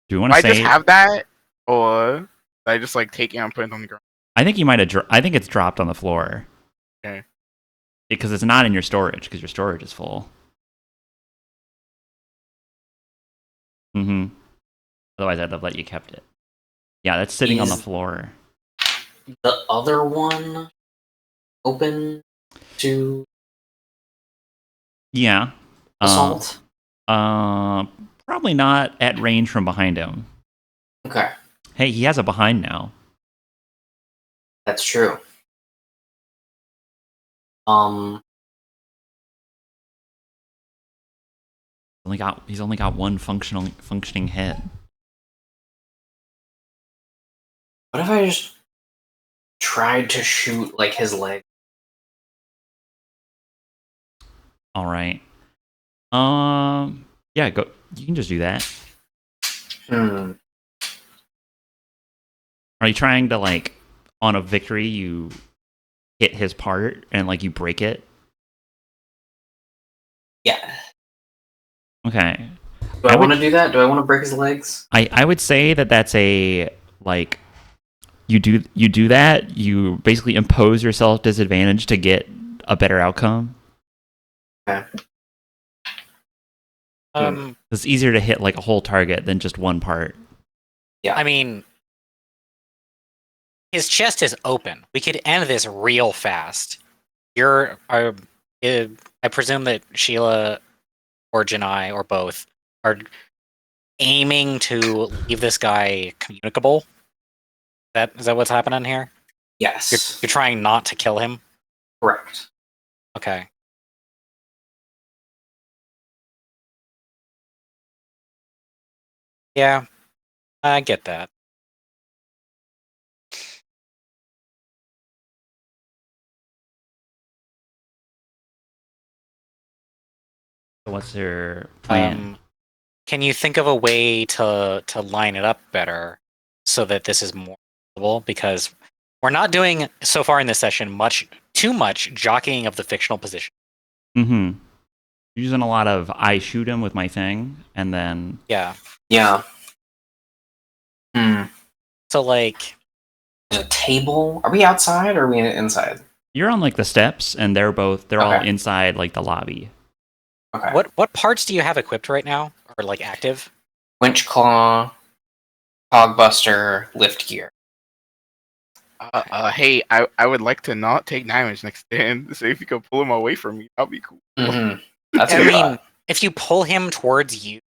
you want to I say? just have that, or I just like take it and put it on the ground? I think you might have. I think it's dropped on the floor. Okay. Because it's not in your storage, because your storage is full. Otherwise, I'd have let you kept it. Yeah, that's sitting on the floor. The other one open to Yeah. assault? Probably not at range from behind him. Okay. Hey, he has a behind now. That's true. He's only got one functioning head. What if I just tried to shoot like his leg? All right. Yeah, You can just do that. Hmm. Are you trying to like on a victory you hit his part and like you break it? Yeah. Okay. Do I I would- want to do that? Do I want to break his legs? I would say that that's a like you do that, you basically impose yourself disadvantage to get a better outcome. It's easier to hit like a whole target than just one part. I mean, his chest is open. We could end this real fast. I presume that Sheila or Janai or both are aiming to leave this guy communicable. Is that what's happening here? Yes. You're trying not to kill him? Correct. Okay. Yeah, I get that. So what's your plan? Can you think of a way to line it up better so that this is more possible? Because we're not doing so far in this session too much jockeying of the fictional position. Mm-hmm. Using a lot of I shoot him with my thing, and then Yeah. Yeah. Hmm. So like, There's a table. Are we outside or are we inside? you're on like the steps, and they're all Okay. inside like the lobby. Okay. what parts do you have equipped right now or like active? Winch claw, hogbuster, lift gear. Hey, I would like to not take damage next turn, so if you could pull him away from me, that'd be cool. Mm-hmm. That's I a good mean, thought. if you pull him towards you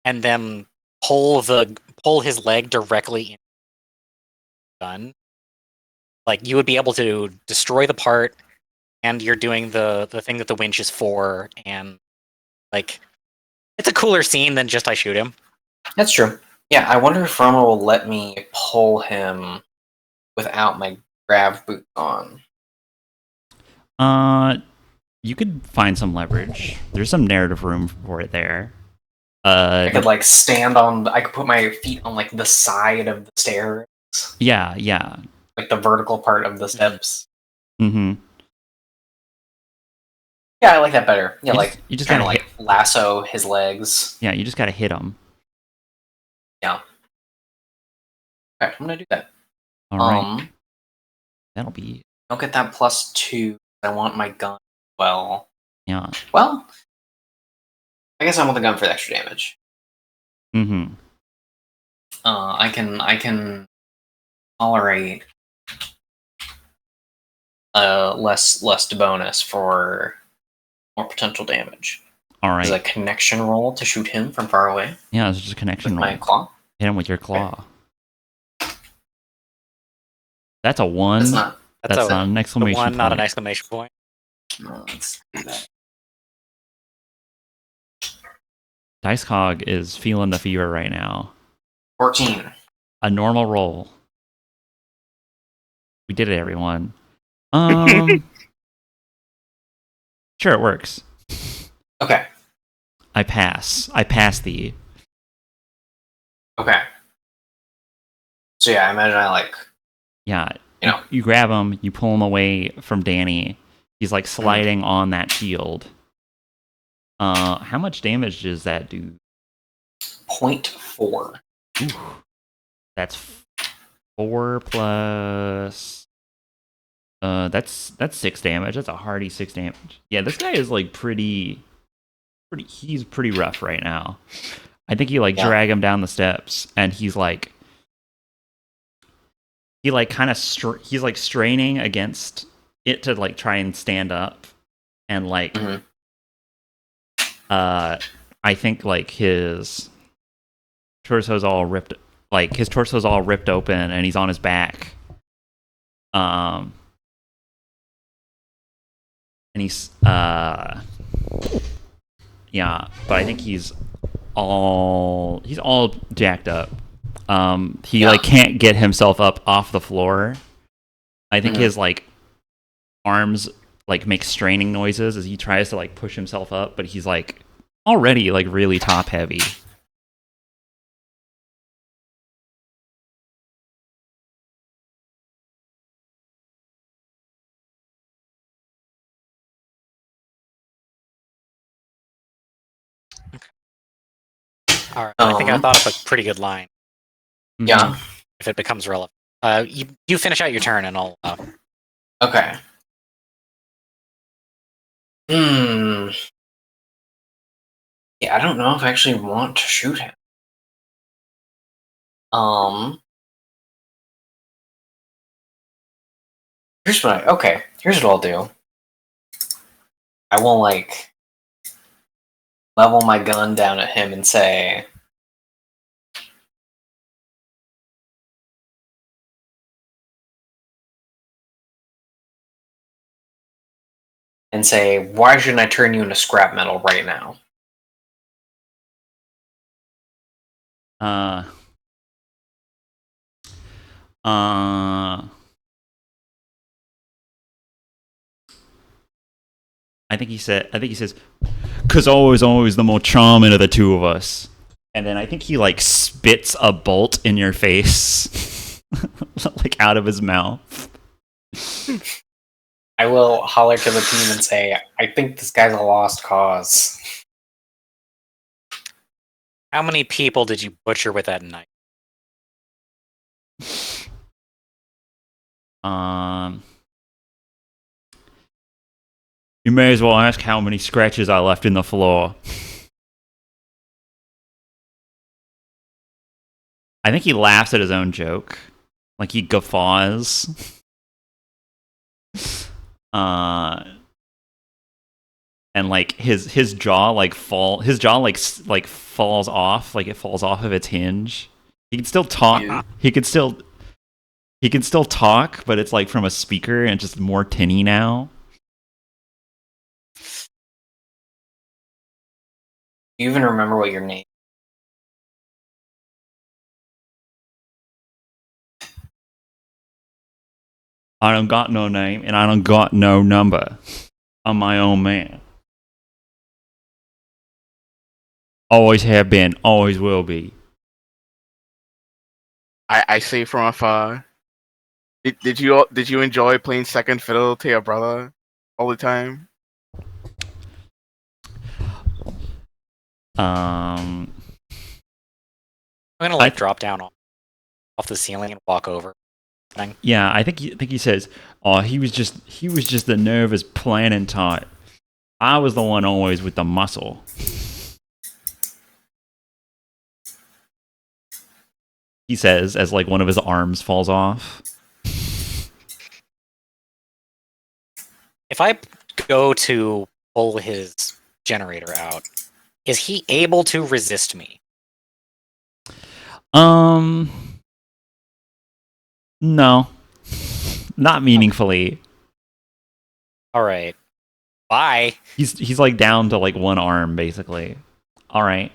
and then pull his leg directly in the gun, like you would be able to destroy the part, and you're doing the thing that the winch is for, and like it's a cooler scene than just I shoot him. That's true. Yeah, I wonder if Roma will let me pull him without my grav boots on. You could find some leverage. There's some narrative room for it there. I could like stand on. I could put my feet on like the side of the stairs, yeah. like the vertical part of the steps. Mm-hmm. Yeah, I like that better. Yeah, You just trying gotta to hit. like lasso his legs. Yeah, you just gotta hit him. Yeah. Alright, I'm gonna do that. All right. That'll be Don't get that +2. I want my gun. Well, yeah. I guess I want the gun for the extra damage. Mm-hmm. I can tolerate less bonus for more potential damage. All Is right. a connection roll to shoot him from far away Yeah, it's just a connection with roll. my claw. Hit him with your claw. That's a 1. That's not. That's not an a exclamation one, point. not an exclamation point. No, let's do that. Dicecog is feeling the fever right now. 14. A normal roll. We did it, everyone. Sure, it works. Okay. I pass. I pass the. Okay. So yeah, I imagine I like. Yeah. You know. You grab him, you pull him away from Danny. He's like sliding on that shield. How much damage does that do? 0.4. Ooh. That's 4 plus. That's 6 damage. That's a hearty 6 damage. Yeah, this guy is like pretty. He's pretty rough right now. I think you like drag him down the steps, and he's like. He like kind of he's like straining against it to like try and stand up, and like. I think like his torso's all ripped, like his torso's all ripped open, and he's on his back. And he's yeah, but I think he's all jacked up. He like can't get himself up off the floor. I think his like arms like make straining noises as he tries to like push himself up, but he's like already like really top heavy. All right. I think I Um, thought of a pretty good line. Yeah. If it becomes relevant. You finish out your turn, and I'll. Okay. Hmm. Yeah, I don't know if I actually want to shoot him. Here's what here's what I'll do. I will level my gun down at him and say, why shouldn't I turn you into scrap metal right now? Uh, uh, I think he says, "'Cause always the more charming of the two of us." And then I think he like spits a bolt in your face, like out of his mouth. I will holler to the team and say, I think this guy's a lost cause. How many people did you butcher with that knife? You may as well ask how many scratches I left in the floor. I think he laughs at his own joke. Like he guffaws. And like his jaw falls off, like it falls off of its hinge. He can still talk. Yeah. He can still talk, but it's like from a speaker and just more tinny now. Do you even remember what your name? I don't got no name and I don't got no number. I'm my own man. Always have been, always will be. I say from afar. Did you enjoy playing second fiddle to your brother all the time? I'm gonna drop down off the ceiling and walk over. Yeah, I think he says, "Oh, he was just the nervous planning type. I was the one always with the muscle." He says as like one of his arms falls off. If I go to pull his generator out, is he able to resist me? No. Not meaningfully. All right. Bye. He's like down to like one arm basically. All right.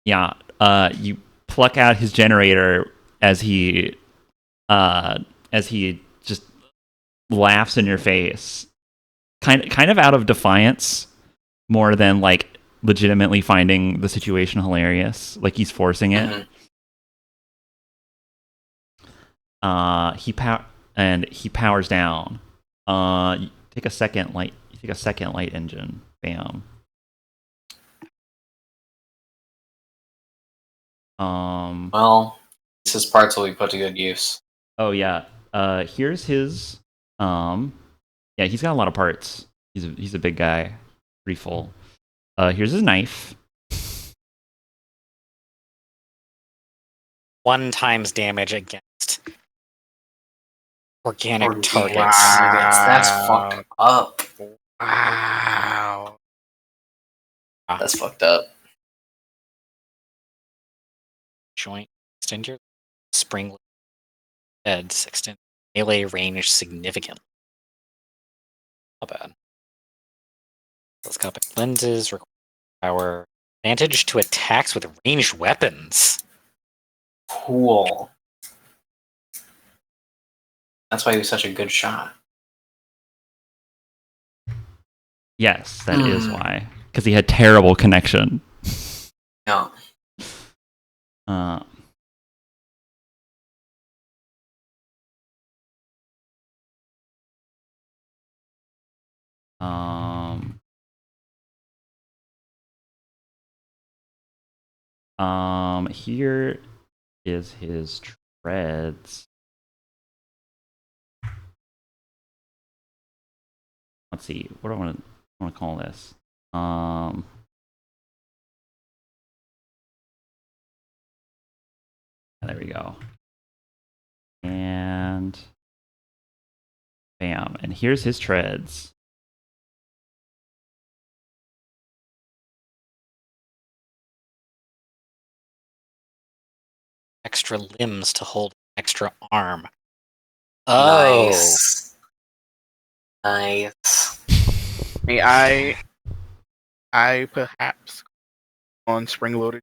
Yeah. You pluck out his generator as he just laughs in your face. Kind of out of defiance more than like legitimately finding the situation hilarious. Like he's forcing it. He powers down. You take a second light engine. Bam. Well, his parts will be put to good use. Oh yeah. Here's his. Yeah, he's got a lot of parts. He's a big guy, pretty full. Here's his knife. 1 times damage against organic targets. Wow. That's fucked up. Wow. That's fucked up. Joint extend your spring heads extend melee range significantly. Not bad. Telescopic lenses require power. Advantage to attacks with ranged weapons. Cool. That's why he was such a good shot. Yes, that is why. Because he had terrible connection. Yeah. Here is his treads. Let's see. What do I want to call this? There we go. And bam. And here's his treads. Extra limbs to hold an extra arm. Oh, Nice. May I perhaps on spring loaded?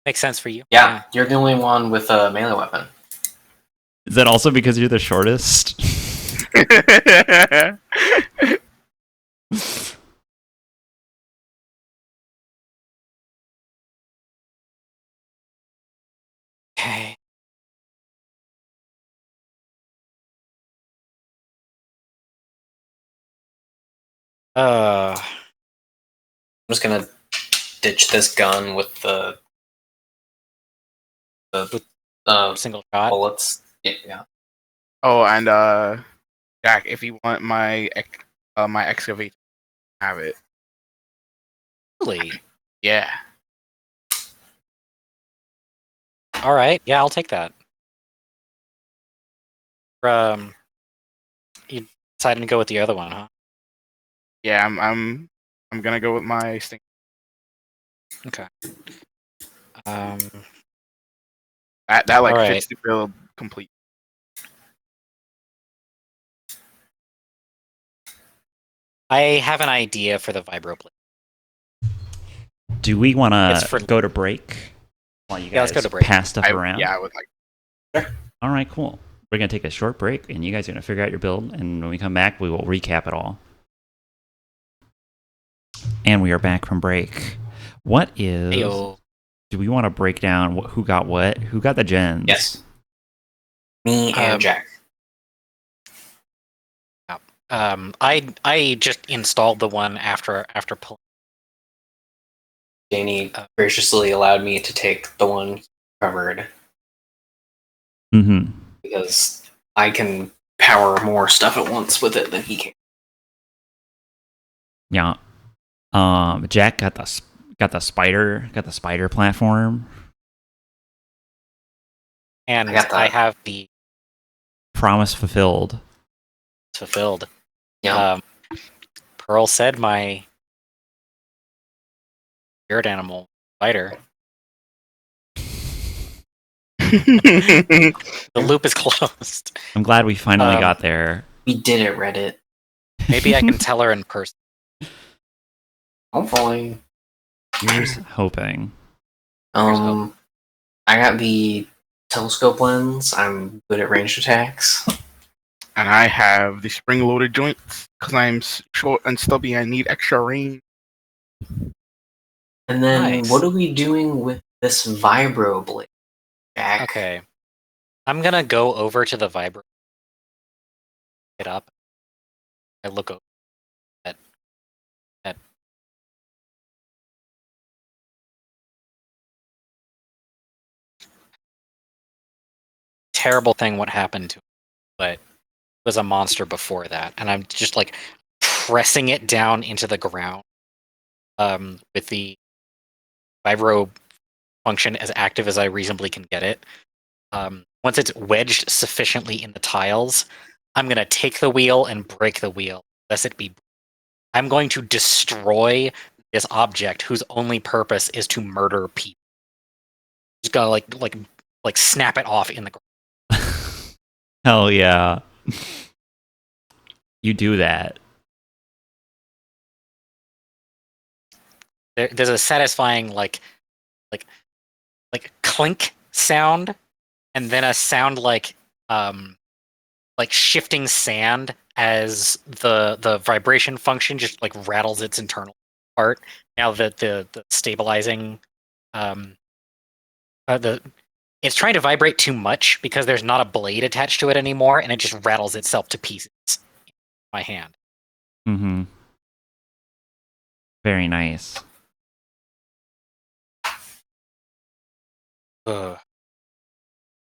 makes sense for you. Yeah, you're the only one with a melee weapon. Is that also because you're the shortest? Okay. I'm just gonna ditch this gun with the Single shot. bullets. Yeah. Oh, and Jack, if you want my my excavator, have it. Really? Yeah. All right. Yeah, I'll take that. You decided to go with the other one, huh? Yeah, I'm gonna go with my sting. Okay. That like All right. fits the build complete. I have an idea for the vibroblade. Do we want It's to for- go to break? While you Yeah, let's guys go to break. pass stuff around? Yeah, I would like. All right, cool. We're going to take a short break, and you guys are going to figure out your build, and when we come back, we will recap it all. And we are back from break. What is... Ayo. Do we want to break down who got what? Who got the gens? Yes. Me and Jack. I just installed the one after pulling. Danny graciously allowed me to take the one covered Mm-hmm. because I can power more stuff at once with it than he can. Yeah. Jack got the spider platform. And I got that. I have the Promise fulfilled. fulfilled. Yeah. Pearl said my spirit animal spider. The loop is closed. I'm glad we finally Um, got there. We did it, Reddit. Maybe I can tell her in person. Hopefully. Here's hoping. I got the telescope lens. I'm good at ranged attacks. And I have the spring loaded joints because I'm short and stubby. I need extra range. And then Nice. what are we doing with this vibroblade, Jack? Okay. I'm gonna go over to the vibro. It up. I look over at terrible thing what happened to him, but it was a monster before that, and I'm just like pressing it down into the ground with the vibro function as active as I reasonably can get it. Once it's wedged sufficiently in the tiles, I'm gonna take the wheel and break the wheel, lest it be. I'm going to destroy this object whose only purpose is to murder people. Just gotta like snap it off in the ground. Hell yeah. You do that. There's a satisfying like clink sound, and then a sound like shifting sand as the vibration function just like rattles its internal part. Now that the stabilizing it's trying to vibrate too much because there's not a blade attached to it anymore, and it just rattles itself to pieces in my hand. Mm-hmm. Very nice. Ugh.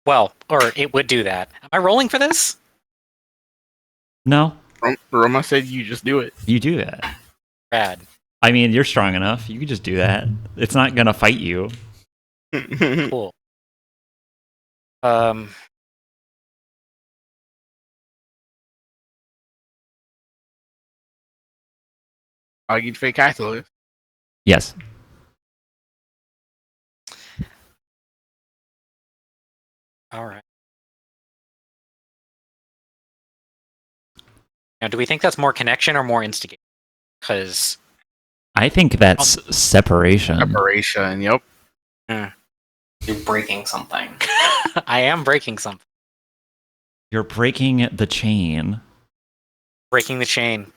Well, or it would do that. Am I rolling for this? No, Roma said you just do it. you do that. Rad. I mean, you're strong enough. You can just do that. It's not gonna fight you. Cool. Um. I'll get fake catalyst. Yes. All right. Now, do we think that's more connection or more instigate? Because I think that's separation. Separation. Yep. You're breaking something. I am breaking something. You're breaking the chain. Breaking the chain.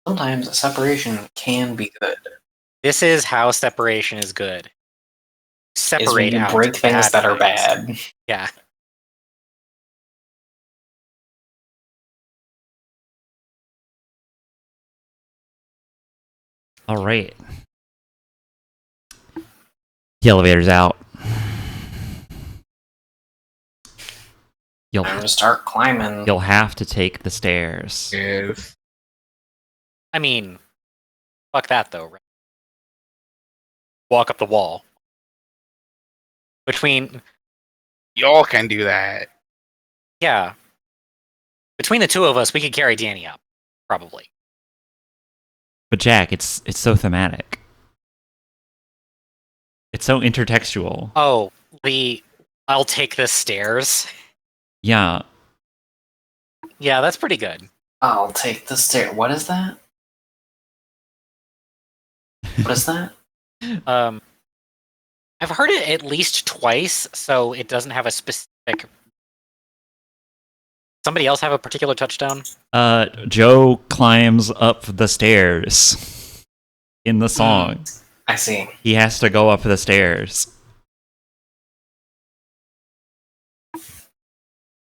Sometimes separation can be good. This is how separation is good. Is when Separate you out break things that are things. bad. Yeah. All right. The elevator's out. I'm gonna start climbing. You'll have to take the stairs. Yes. I mean, fuck that though. Right? Walk up the wall. Between Y'all can do that. yeah. Between the two of us, we could carry Danny up, probably. But Jack, it's so thematic. It's so intertextual. Oh, I'll take the stairs. Yeah. Yeah, that's pretty good. I'll take the stair. What is that? What is that? I've heard it at least twice, so it doesn't have a specific. Somebody else have a particular touchdown? Joe climbs up the stairs in the song. I see. He has to go up the stairs.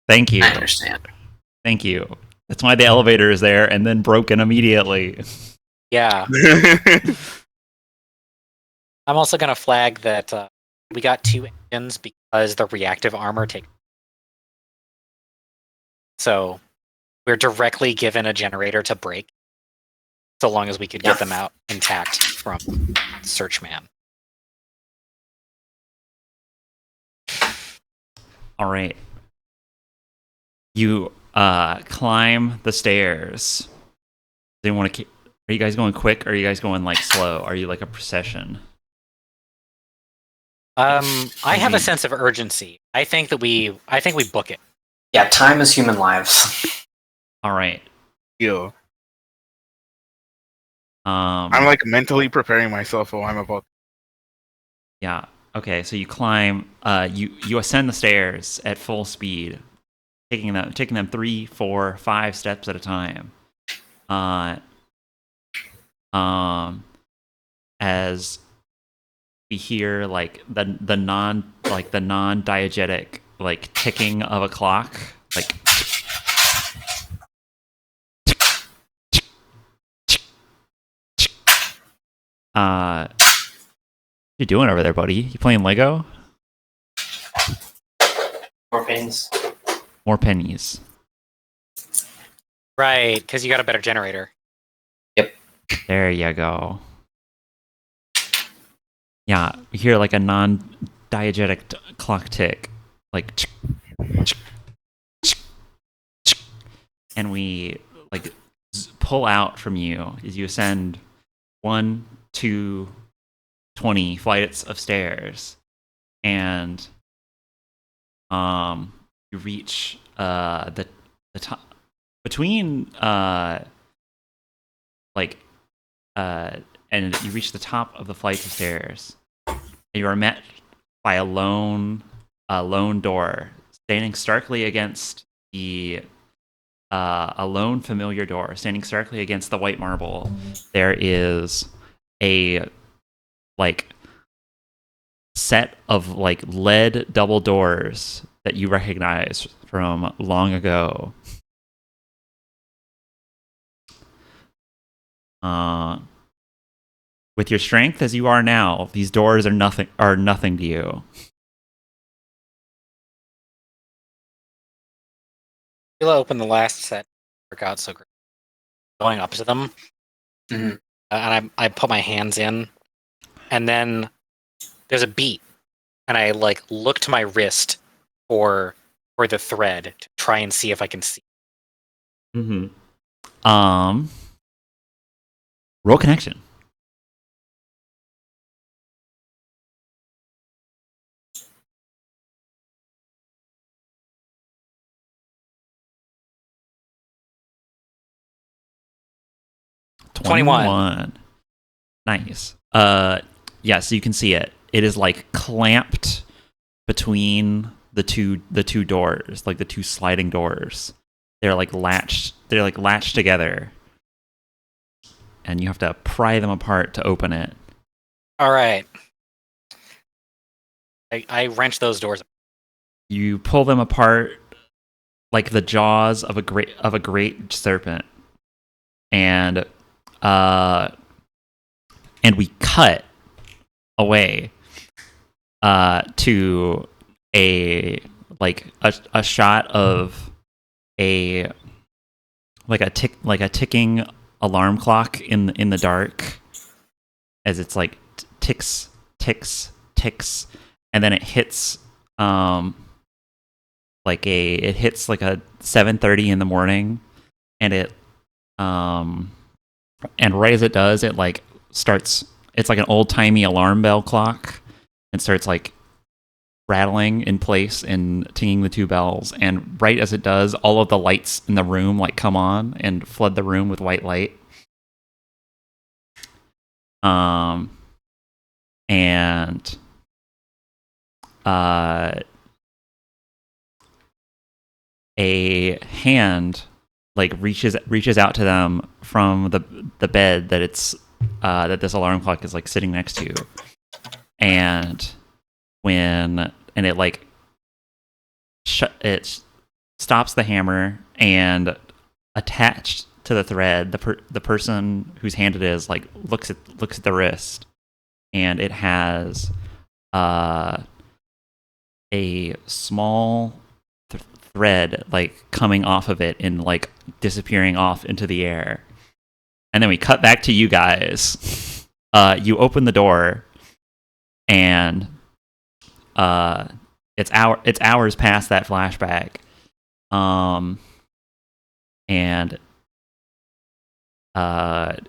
Thank you. I understand. Thank you. That's why the elevator is there and then broken immediately. Yeah. I'm also going to flag that we got 2 engines because the reactive armor takes. So we're directly given a generator to break, so long as we could get them out intact from Searchman. All right. You climb the stairs. Do you want to? Are you guys going quick? Or are you guys going like slow? Are you like a procession? I have a sense of urgency. I think we book it. Yeah, time is human lives. All right. Yo. I'm like mentally preparing myself for what I'm about. Yeah. Okay. So you climb. You ascend the stairs at full speed, taking them 3, 4, 5 steps at a time. As we hear like the non-diegetic like ticking of a clock, like what you doing over there, buddy? You playing Lego? More pains. More pennies. Right, because you got a better generator. There you go. Yeah, we hear like a non-diegetic clock tick, like, and we like pull out from you as you ascend 1, 2, 20 flights of stairs, and you reach the top between and you reach the top of the flights of stairs. And you are met by a lone door standing starkly against a lone familiar door standing starkly against the white marble. There is a like set of like lead double doors that you recognize from long ago. With your strength as you are now, these doors are nothing to you. Sheila opened the last set. Forgot so great. Going up to them, Mhm. and I put my hands in, and then there's a beat, and I like look to my wrist for the thread to try and see if I can see. Mm-hmm. Roll connection. $21. Nice. Yeah, so you can see it. It is like clamped between the two doors, like the two sliding doors. They're like latched together. And you have to pry them apart to open it. All right. I wrench those doors. You pull them apart like the jaws of a great serpent. And we cut away to a shot of a ticking alarm clock in the dark, as it's like ticks, and then it hits like a 7:30 in the morning, and it and right as it does, it like starts. It's like an old timey alarm bell clock, and starts like rattling in place and tinging the two bells. And right as it does, all of the lights in the room like come on and flood the room with white light. And a hand like reaches out to them from the bed that it's that this alarm clock is like sitting next to, and it like it stops the hammer, and attached to the thread, the person whose hand it is like looks at the wrist, and it has a small thread like coming off of it and like disappearing off into the air. And then we cut back to you guys. You open the door, and it's hours past that flashback. And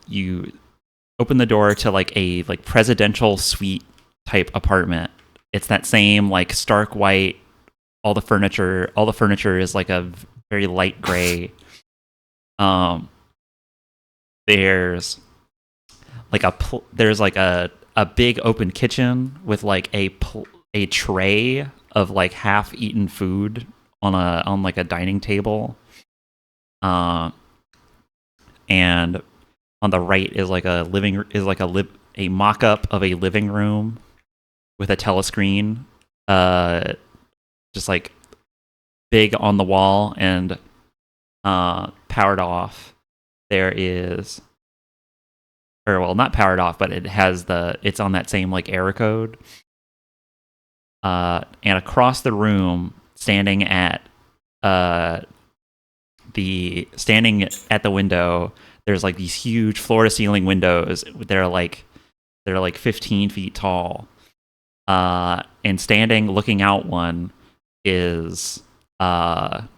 you open the door to like a presidential suite type apartment. It's that same like stark white. All the furniture is like a very light gray. There's like a big open kitchen with like a tray of like half eaten food on like a dining table. And on the right is like a mock up of a living room with a telescreen, just like big on the wall and powered off. There is, or well, not powered off, but it's on that same like error code. And across the room, standing at the window, there's like these huge floor to ceiling windows. They're like 15 feet tall. And standing looking out one is the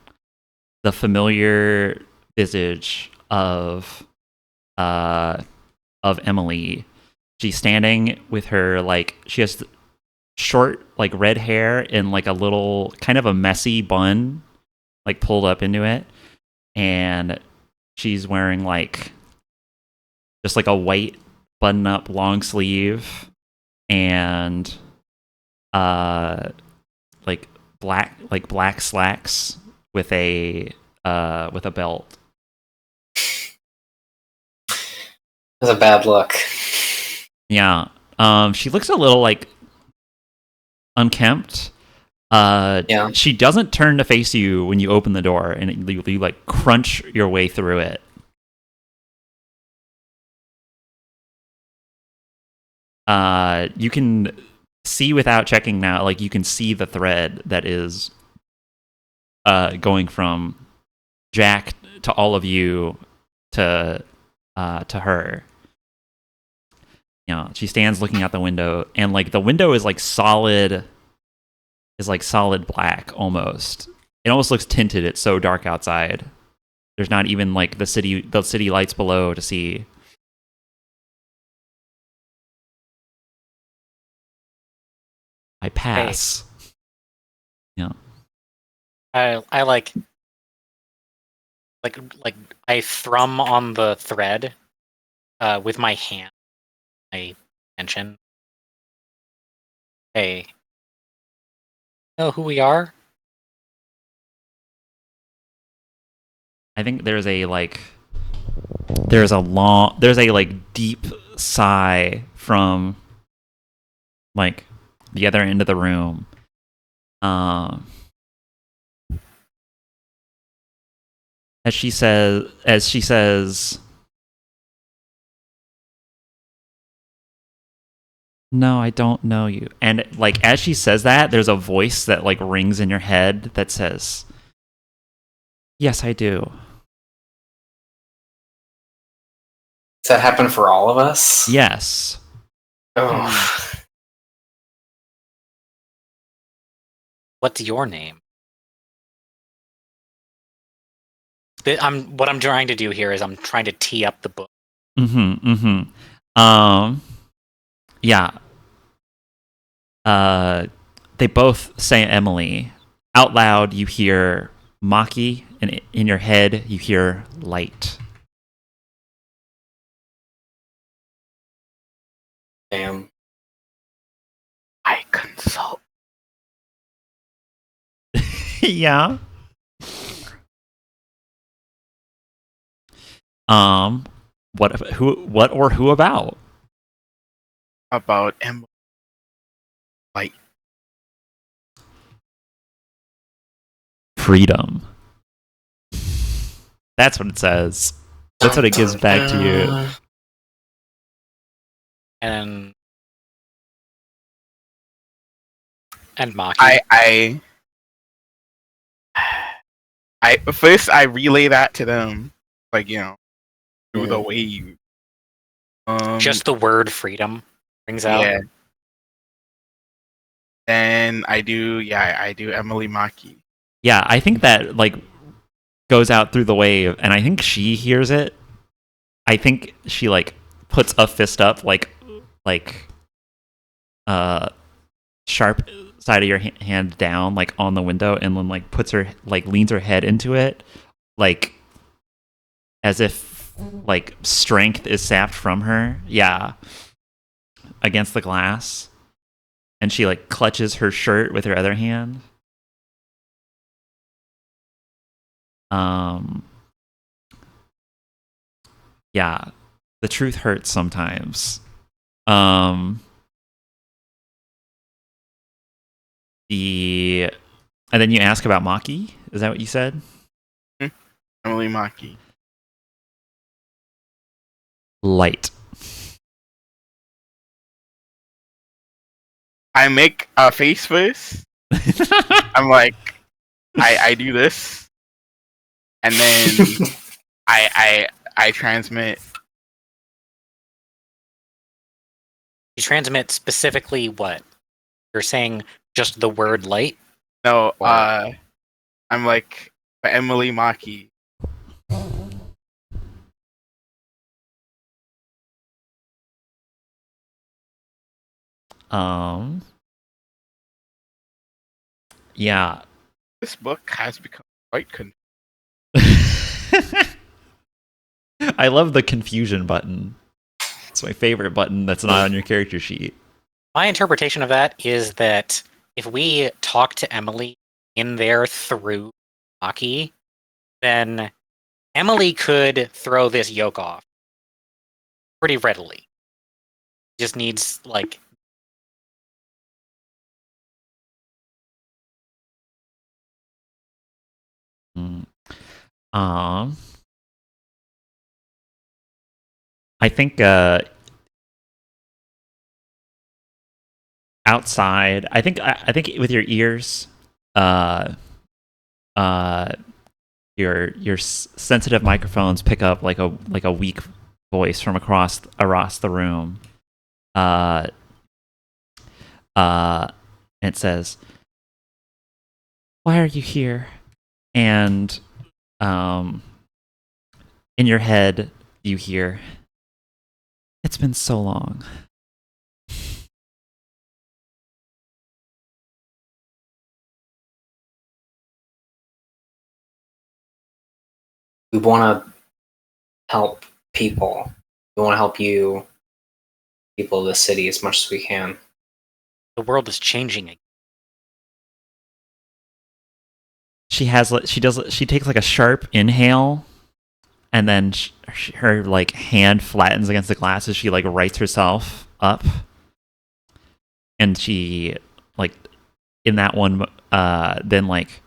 familiar visage of Emily. She's standing with her she has short like red hair and like a little kind of a messy bun like pulled up into it, and she's wearing like just like a white button up long sleeve and like black slacks with a belt. That's a bad look. Yeah. She looks a little like unkempt. Yeah. She doesn't turn to face you when you open the door, and you like crunch your way through it. You can see without checking now. Like you can see the thread that is going from Jack to all of you to her. You know, she stands looking out the window, and like the window is like solid black almost. It almost looks tinted. It's so dark outside. There's not even like the city lights below to see. I pass. Yeah. I like I thrum on the thread with my hand. I mention, "Hey, know who we are?" I think there's a deep sigh from like the other end of the room. As she says, "No, I don't know you." And like as she says that, there's a voice that like rings in your head that says, "Yes, I do." Does that happen for all of us? Yes. Oh. What's your name? What I'm trying to do here is I'm trying to tee up the book. Yeah. They both say Emily. Out loud, you hear Maki, and in your head, you hear light. Damn. I consult. Yeah. What or who about? About Emily. Like, Freedom. That's what it says. That's what it gives back to you. And Maki. I first I relay that to them, like through the wave. Just the word freedom rings out. Yeah. Then I do Emily Maki. Yeah, I think that like goes out through the wave, and I think she hears it. I think she like puts a fist up, like sharp side of your hand down, like on the window, and then like puts her like leans her head into it, like as if like strength is sapped from her. Yeah, against the glass, and she like clutches her shirt with her other hand. Yeah, the truth hurts sometimes. And then you ask about Maki. Is that what you said? Emily Maki. Light. I make a face first. I'm like, I do this, and then I transmit. You transmit specifically what? You're saying just the word light? No, I'm like Emily Maki. Yeah. This book has become quite confusing. I love the confusion button. It's my favorite button that's not on your character sheet. My interpretation of that is that if we talk to Emily in there through Maki, then Emily could throw this yoke off pretty readily. Just needs like I think outside. I think with your ears, uh, your sensitive microphones pick up like a weak voice from across the room. Uh, and it says, "Why are you here?" And in your head, you hear, "It's been so long." We want to help people. We want to help you, people of the city, as much as we can. The world is changing again. She takes like a sharp inhale, and then her like hand flattens against the glass as she like rights herself up, and she like in that one then like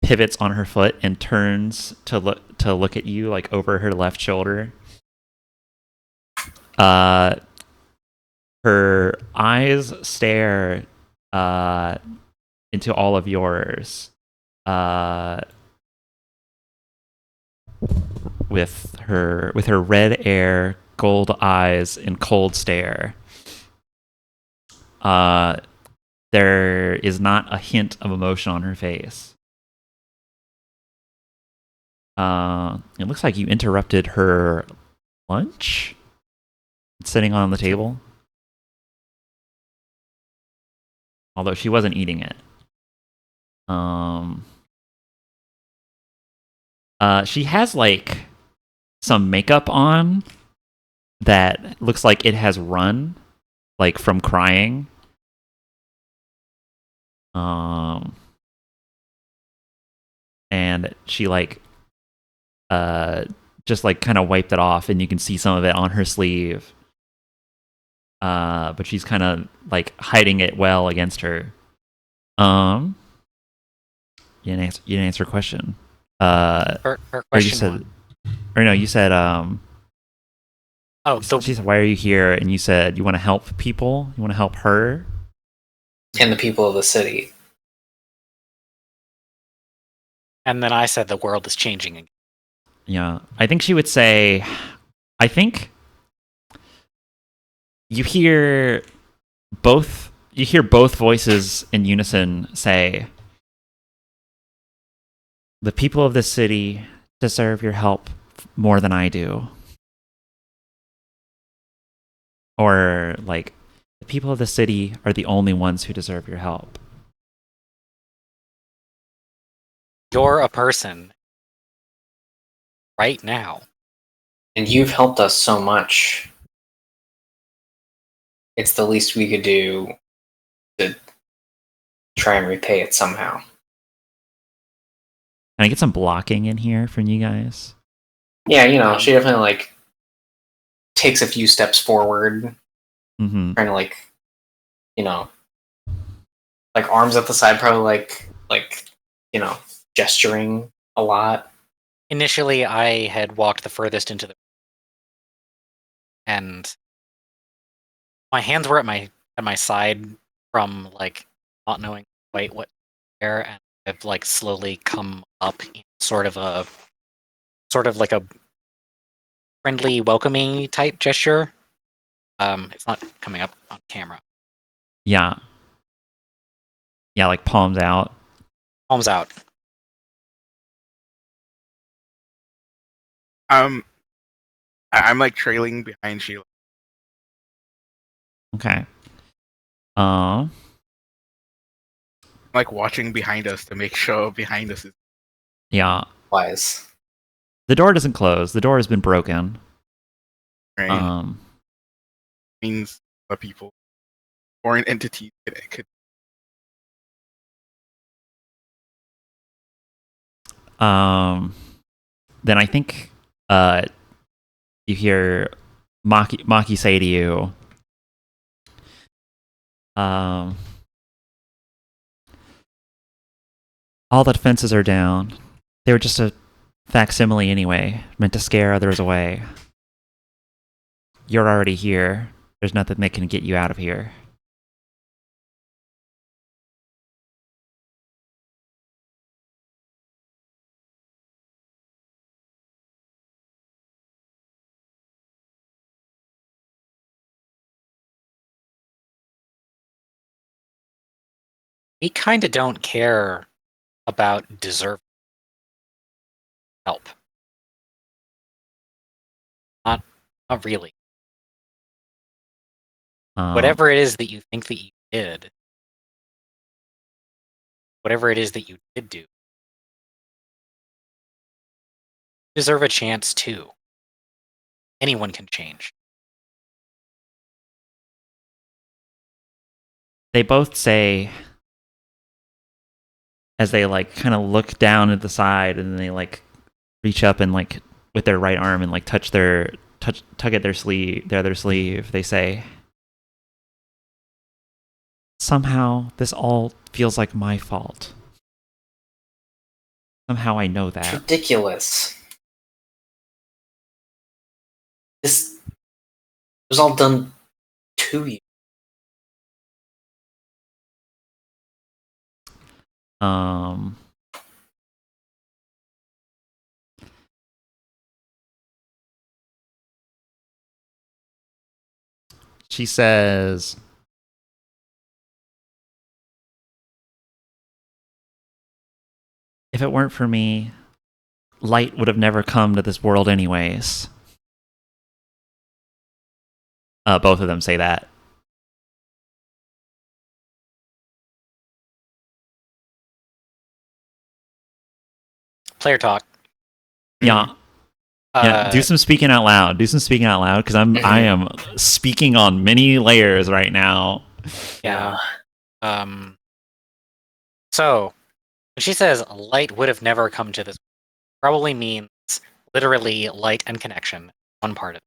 pivots on her foot and turns to look at you like over her left shoulder. Her eyes stare into all of yours with her red air, gold eyes, and cold stare. There is not a hint of emotion on her face. It looks like you interrupted her lunch. It's sitting on the table. Although she wasn't eating it. She has like some makeup on that looks like it has run, like from crying. And she like just like kind of wiped it off, and you can see some of it on her sleeve. But she's kind of like hiding it well against her. You didn't answer a question. Her Or question you said, one. or no, you said, Oh, she said, "Why are you here?" And you said, "You want to help people. You want to help her." And the people of the city. and then I said the world is changing again. Yeah, I think she would say, I think you hear both voices in unison say, "The people of this city deserve your help more than I do." Or like, "The people of the city are the only ones who deserve your help." You're a person right now. And you've helped us so much. It's the least we could do to try and repay it somehow. Can I get some blocking in here from you guys? Yeah, she definitely like takes a few steps forward, Mm-hmm. trying to like arms at the side, probably like gesturing a lot. Initially, I had walked the furthest into the and my hands were at my side from like not knowing quite what there, and I've like slowly come up in sort of like a friendly, welcoming type gesture. It's not coming up on camera. Yeah. Yeah, like palms out. Palms out. I'm like trailing behind Sheila. Okay. I'm like watching behind us to make sure behind us is Yeah. Wise. The door doesn't close. The door has been broken. right. Means the people, foreign entities could. Then I think you hear Maki say to you, "All the defenses are down. They were just a facsimile anyway, meant to scare others away. You're already here. There's nothing that can get you out of here." we kind of don't care about deserving help. Not really. Whatever it is that you think that you did, whatever it is that you did do, you deserve a chance too. Anyone can change. They both say, as they like kind of look down at the side, and then they like reach up and like with their right arm and like tug at their other sleeve. They say, somehow this all feels like my fault. Somehow I know It's that. ridiculous. This was all done to you. She says, if it weren't for me, light would have never come to this world anyways. Both of them say that. Player talk. Yeah. Yeah, do some speaking out loud. Do some speaking out loud, because I am speaking on many layers right now. Yeah. So when she says light would have never come to this, probably means literally light and connection, one part of it,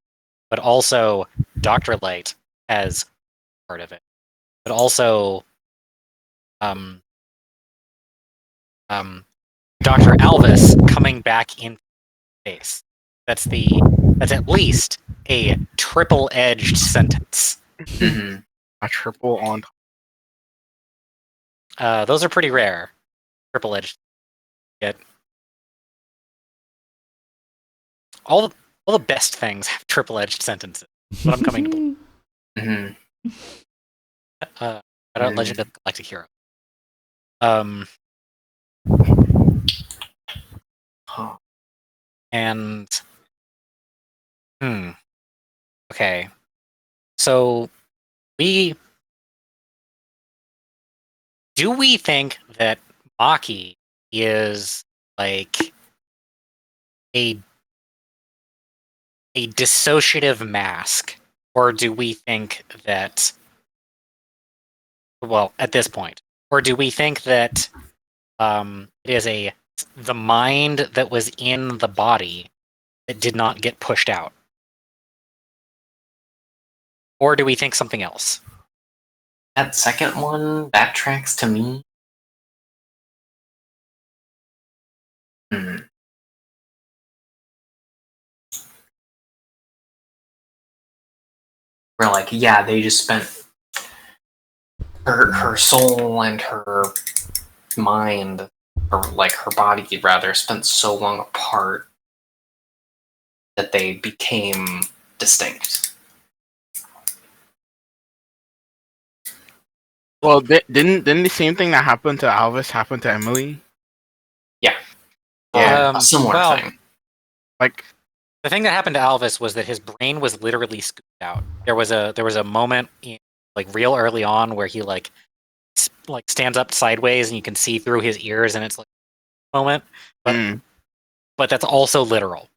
but also Dr. Light as part of it, but also Dr. Alvis coming back in space. That's at least a triple-edged sentence. Mhm. A triple on. Those are pretty rare. Triple-edged. Yet all the best things have triple-edged sentences. What I'm coming to believe. Mhm. I don't Legend of the Galactic Hero. Oh. And okay. So do we think that Maki is like a dissociative mask, or do we think that, well, at this point, or do we think that it is the mind that was in the body that did not get pushed out? Or do we think something else? That second one backtracks to me. We're like, yeah, they just spent her soul and her mind, or like her body rather, spent so long apart that they became distinct. Well, didn't the same thing that happened to Alvis happen to Emily? Yeah. Yeah. A similar thing. Like, the thing that happened to Alvis was that his brain was literally scooped out. There was a moment in, like, real early on where he like stands up sideways and you can see through his ears, and it's like a moment. But that's also literal.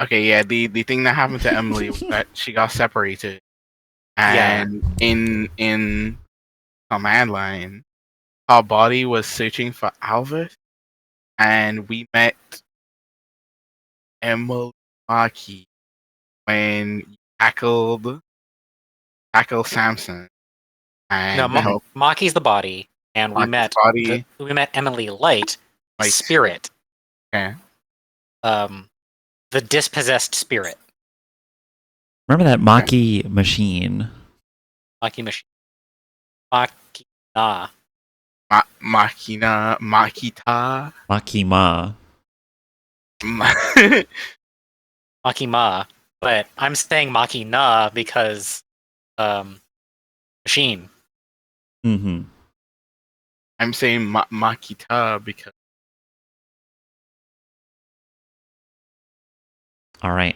Okay, yeah, the thing that happened to Emily was that she got separated, and in command line, our body was searching for Alvis, and we met Emily Maki when you tackled Samson, and No, Maki's the body, and we met body. we met Emily Light, Light. spirit. Okay. The dispossessed spirit. Remember that Maki machine? Maki machine. Makina. Makita. Makima. Makima. But I'm saying Makina because machine. Mm-hmm. I'm saying Makita because All right.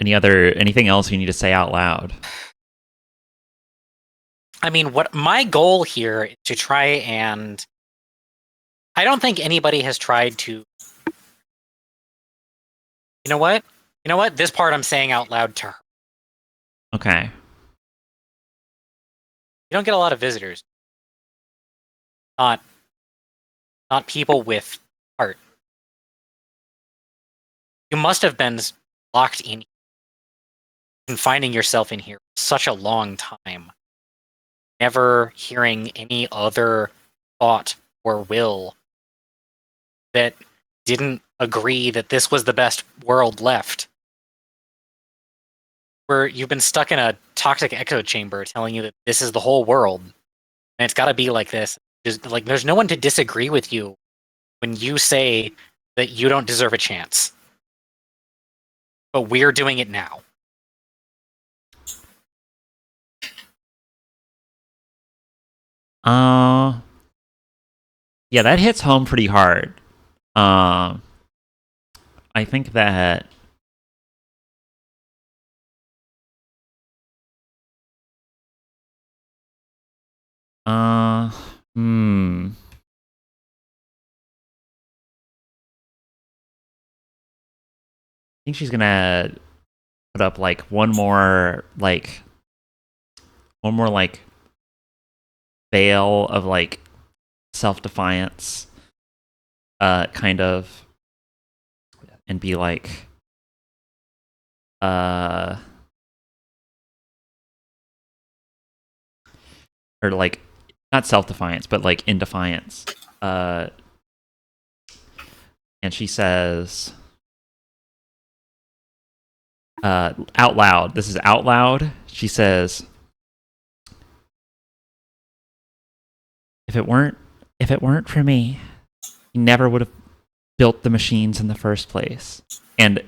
Anything else you need to say out loud? I mean, what my goal here is to try and I don't think anybody has tried to. You know what? You know what? This part I'm saying out loud to her. Okay. You don't get a lot of visitors. Not people with heart. You must have been locked in, confining yourself in here for such a long time, never hearing any other thought or will that didn't agree that this was the best world left. Where you've been stuck in a toxic echo chamber telling you that this is the whole world and it's got to be like this. Like, there's no one to disagree with you when you say that you don't deserve a chance. But we're doing it now. Yeah, that hits home pretty hard. I think that hmm. I think she's gonna put up like one more veil of like self-defiance, kind of, and be like, or like not self-defiance, but like in defiance. And she says, out loud. This is out loud. She says, if it weren't for me, he never would have built the machines in the first place. And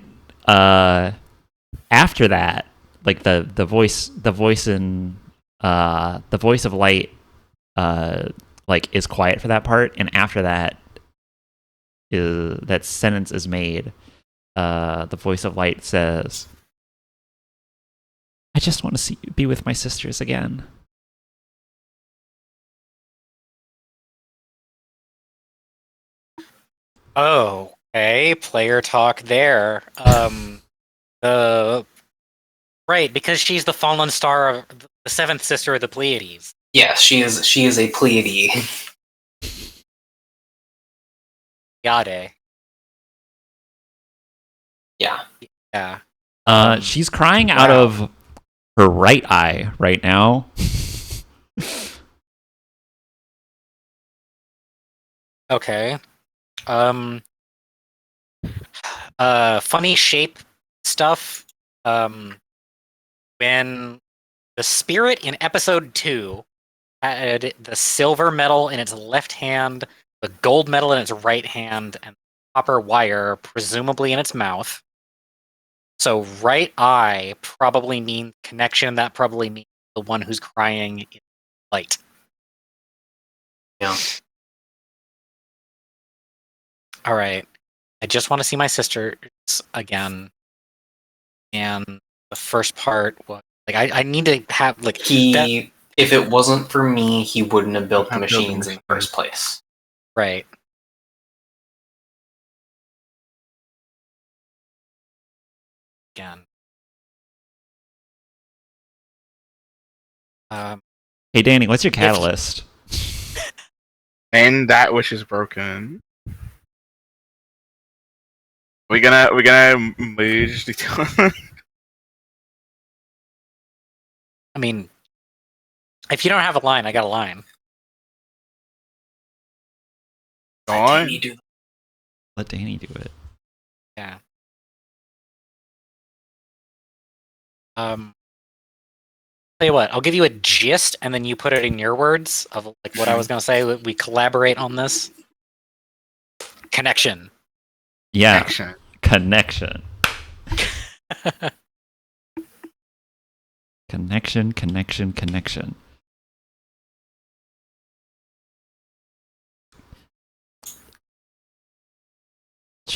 after that, like the voice in the voice of light like is quiet for that part, and after that that sentence is made, the voice of light says, I just want to be with my sisters again. Oh, okay. Player talk there. Right, because she's the fallen star of the seventh sister of the Pleiades. Yes, she is. She is a Pleiade. Yade. Yeah. Yeah. She's crying out of her right eye right now. Okay. Funny shape stuff. When the spirit in episode 2 had the silver medal in its left hand, the gold medal in its right hand, and copper wire presumably in its mouth. So right eye probably means connection. That probably means the one who's crying in light. Yeah. All right. I just want to see my sisters again. And the first part was like I need to have like He, if it wasn't for me, he wouldn't have built the machines in the first place. Right. Again. Hey Danny, what's your catalyst? and that which is broken. We're gonna merge the two. I mean, if you don't have a line, I got a line. Go on. Let Danny do it. Yeah. Tell you what, I'll give you a gist, and then you put it in your words of like what I was gonna say. We collaborate on this. Connection. Yeah. Connection. Connection.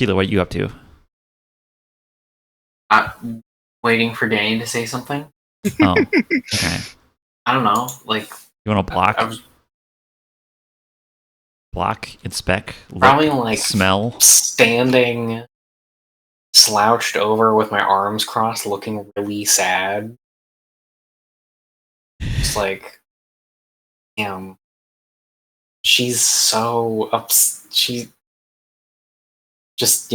Sheila, what are you up to? Waiting for Danny to say something. Oh, okay. I don't know. Like, You want to block, I was inspect, look, probably like smell? standing slouched over with my arms crossed, looking really sad. Just like, damn. She's so she just,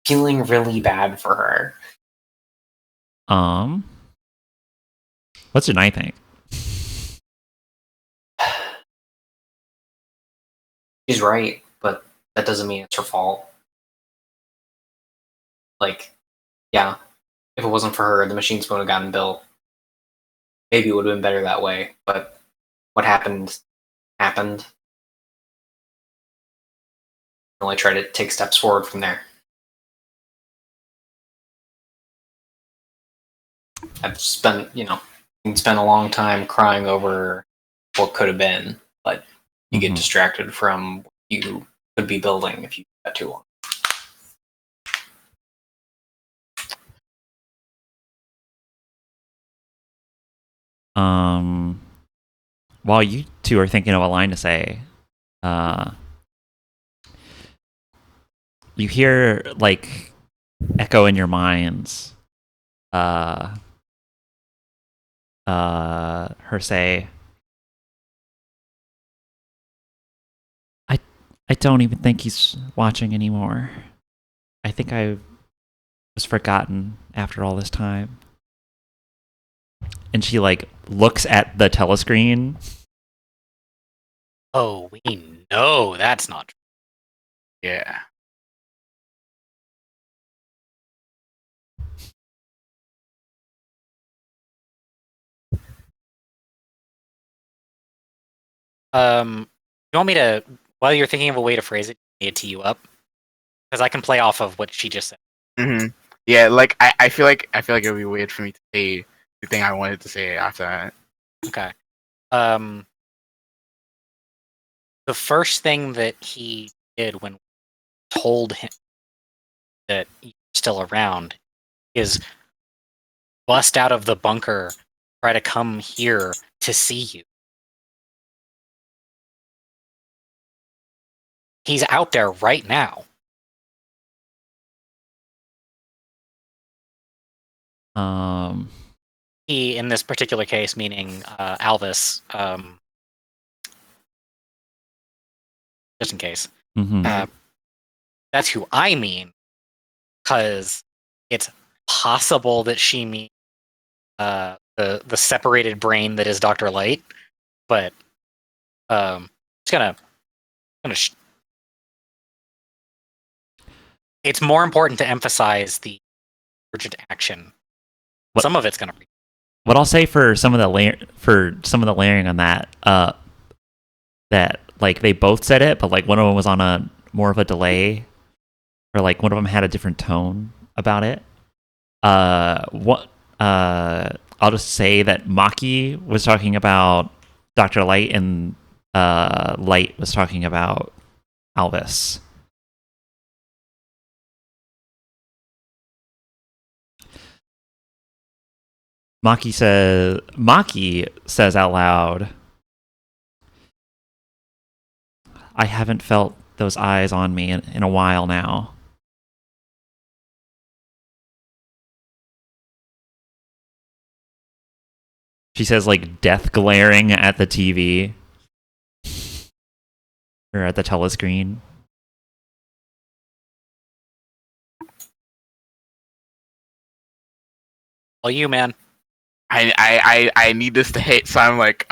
feeling really bad for her. What's your night think? She's right, but that doesn't mean it's her fault. Like, yeah, if it wasn't for her, the machines would have gotten built. Maybe it would have been better that way, but what happened happened. Only try to take steps forward from there. I've spent a long time crying over what could have been, but you get distracted from what you could be building if you do that too long. While you two are thinking of a line to say, you hear like echo in your minds. Her say, I don't even think he's watching anymore. I think I was forgotten after all this time. And she like looks at the telescreen. Oh, we know that's not true. Yeah. You want me to, while you're thinking of a way to phrase it, tee you up? Because I can play off of what she just said. Mm-hmm. Yeah, like I feel like it would be weird for me to say the thing I wanted to say after that. Okay. The first thing that he did when we told him that you're still around is bust out of the bunker, try to come here to see you. He's out there right now. He, in this particular case, meaning Alvis, just in case. That's who I mean, because it's possible that she means the separated brain that is Dr. Light, but it's gonna it's more important to emphasize the urgent action. Some of it's gonna. What I'll say for some of the layering on that, that like they both said it, but like one of them was on a more of a delay, or like one of them had a different tone about it. I'll just say that Maki was talking about Dr. Light and Light was talking about Alvis. Maki says out loud, I haven't felt those eyes on me in a while now. She says, like, death glaring at the TV. Or at the telescreen. Well, you, man. I need this to hit, so I'm like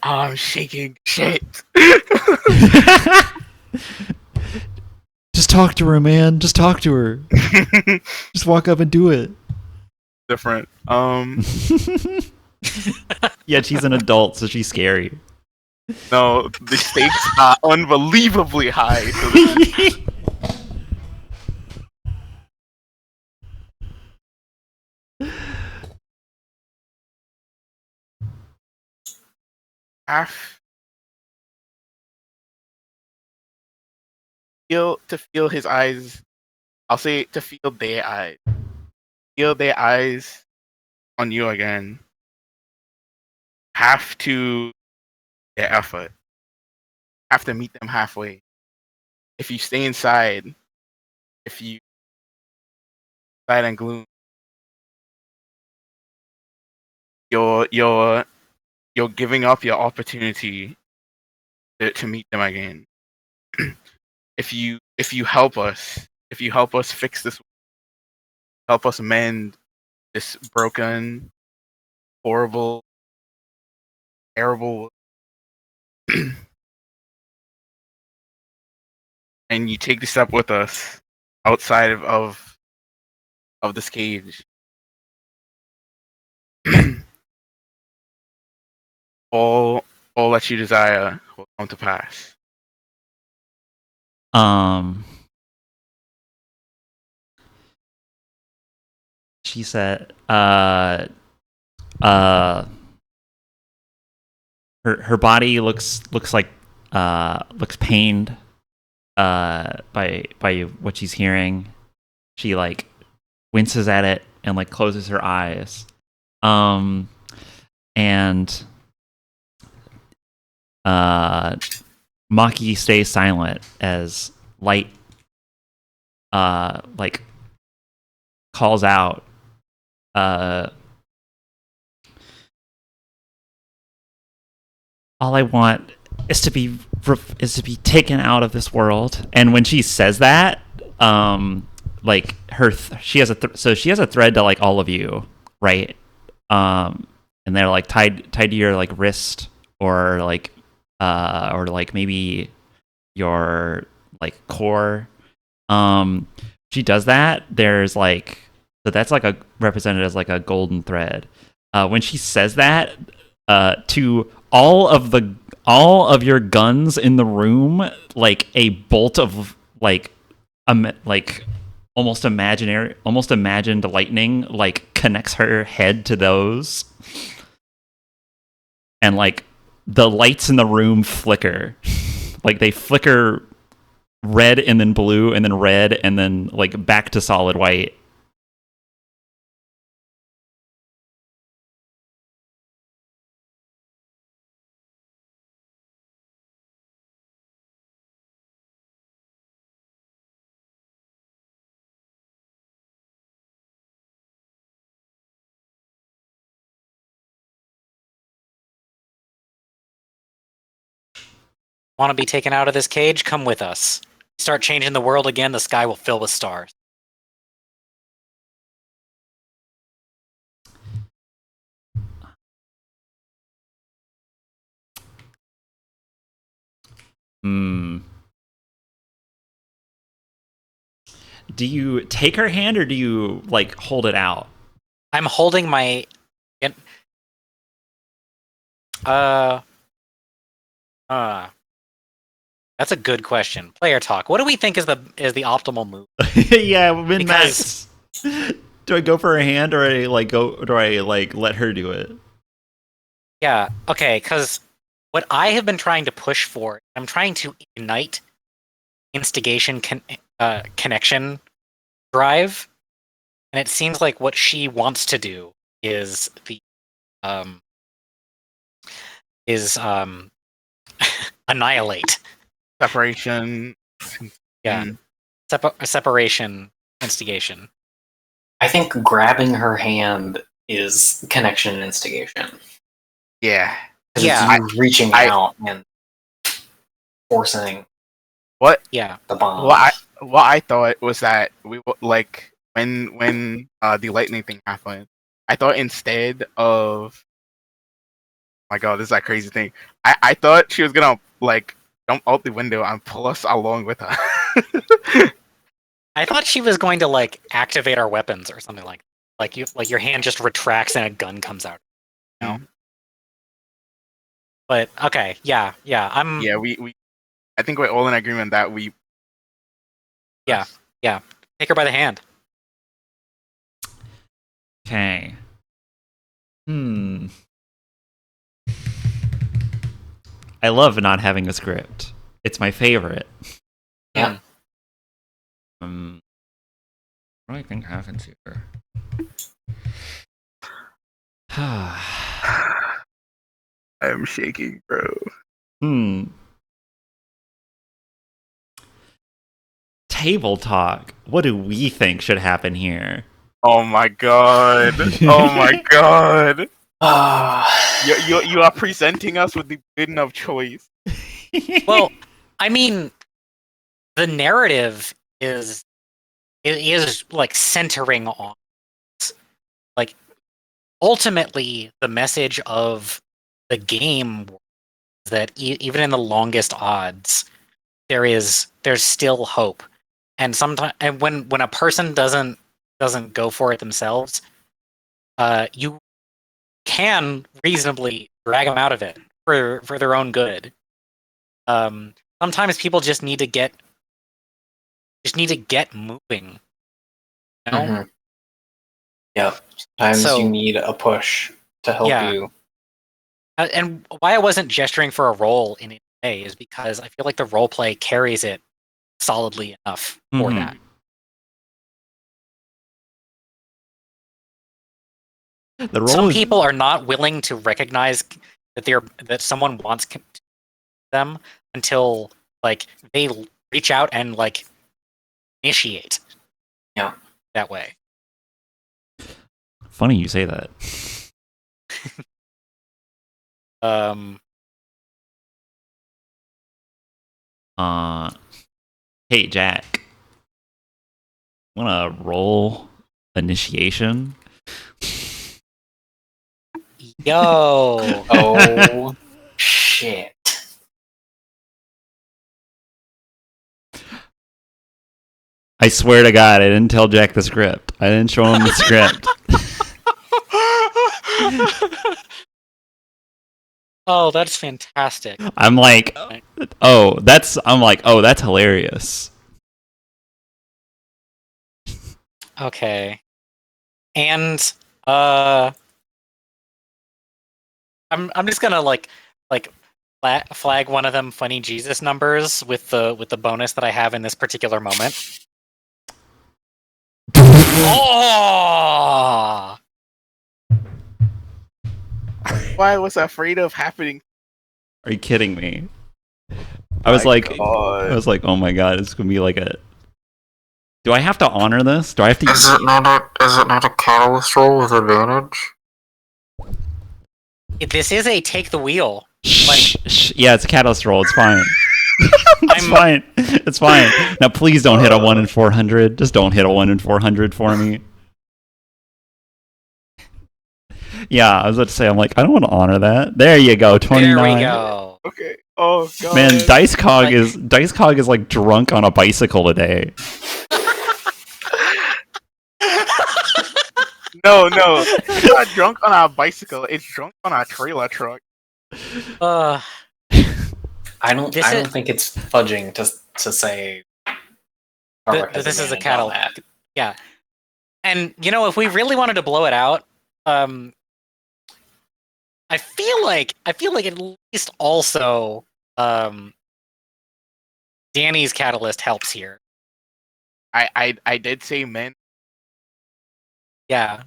I'm shaking. Shit. Just talk to her, man. Just talk to her. Just walk up and do it. Different. Yeah, she's an adult, so she's scary. No, the stakes are unbelievably high. half feel his eyes. I'll say to feel their eyes. Feel their eyes on you again. Have to their effort. Have to meet them halfway. If you stay inside, if you inside and gloom, you're giving up your opportunity to meet them again. if you help us, fix this, help us mend this broken, horrible, terrible, and you take the step with us outside of this cage, all that you desire will come to pass. She said, her body looks like looks pained by what she's hearing. She like winces at it and like closes her eyes. And Maki stays silent as Light like calls out all I want is to be taken out of this world. And when she says that, like she has a thread to like all of you, right? And they're like tied to your like wrist or like maybe your like core. She does that. There's like, so that's like a represented as like a golden thread. When she says that, to all of your guns in the room, like a bolt of like almost imagined lightning like connects her head to those, and like the lights in the room flicker. Like they flicker red and then blue and then red and then like back to solid white. Want to be taken out of this cage? Come with us. Start changing the world again, the sky will fill with stars. Do you take her hand or do you like hold it out? I'm holding my that's a good question. Player talk. What do we think is the optimal move? Yeah, min-max. Do I go for a hand or do I let her do it? Yeah, okay, because what I have been trying to push for, I'm trying to ignite instigation connection drive, and it seems like what she wants to do is annihilate. Separation. Yeah. Separation instigation. I think grabbing her hand is connection and instigation. Yeah. Yeah. It's you reaching out and forcing what? Yeah. The bomb. What I thought was that we like when the lightning thing happened, I thought instead of, oh my god, this is that crazy thing. I thought she was gonna like jump out the window and pull us along with her. I thought she was going to like activate our weapons or something like your hand just retracts and a gun comes out. You know? But okay, yeah. Yeah, we I think we're all in agreement that we. Yeah. Take her by the hand. Okay. I love not having a script. It's my favorite. Yeah. What do I think happens here? I'm shaking, bro. Table talk. What do we think should happen here? Oh my god. Oh my god. You are presenting us with the burden of choice. Well, I mean, the narrative is like centering on, like, ultimately the message of the game is that even in the longest odds, there's still hope. And sometimes, and when a person doesn't go for it themselves, you can reasonably drag them out of it for their own good. Sometimes people just need to get moving. You know? Mhm. Yep. Sometimes So- you need a push to help Yeah. you. And why I wasn't gesturing for a role in A is because I feel like the role play carries it solidly enough for Mhm. that. The role Some is people are not willing to recognize that someone wants them until like they reach out and like initiate. Yeah. That way. funny you say that. Hey Jack. Wanna roll initiation? Yo. Oh shit. I swear to God, I didn't tell Jack the script. I didn't show him the script. Oh, that's fantastic. I'm like, that's hilarious. Okay. And I'm just gonna like flag one of them funny Jesus numbers with the bonus that I have in this particular moment. Oh! Why I was afraid of happening. Are you kidding me? I was like, God. oh my God, it's gonna be like a. Do I have to honor this? Do I have to? Is it not a catalyst roll with advantage? This is a take the wheel. Yeah, it's a catalyst roll. It's fine. It's I'm- fine. It's fine. Now, please don't hit a 1 in 400. Just don't hit a 1 in 400 for me. Yeah, I was about to say, I'm like, I don't want to honor that. There you go, 29. There we go. Okay. Oh god. Man, Dice Cog Like- is like drunk on a bicycle today. No, it's not drunk on our bicycle. It's drunk on our trailer truck. Uh, I don't This is- think it's fudging to say Harvick has this is a advantage on catalyst. that. Yeah. And you know, if we really wanted to blow it out, I feel like at least also Danny's catalyst helps here. I did say men. Yeah.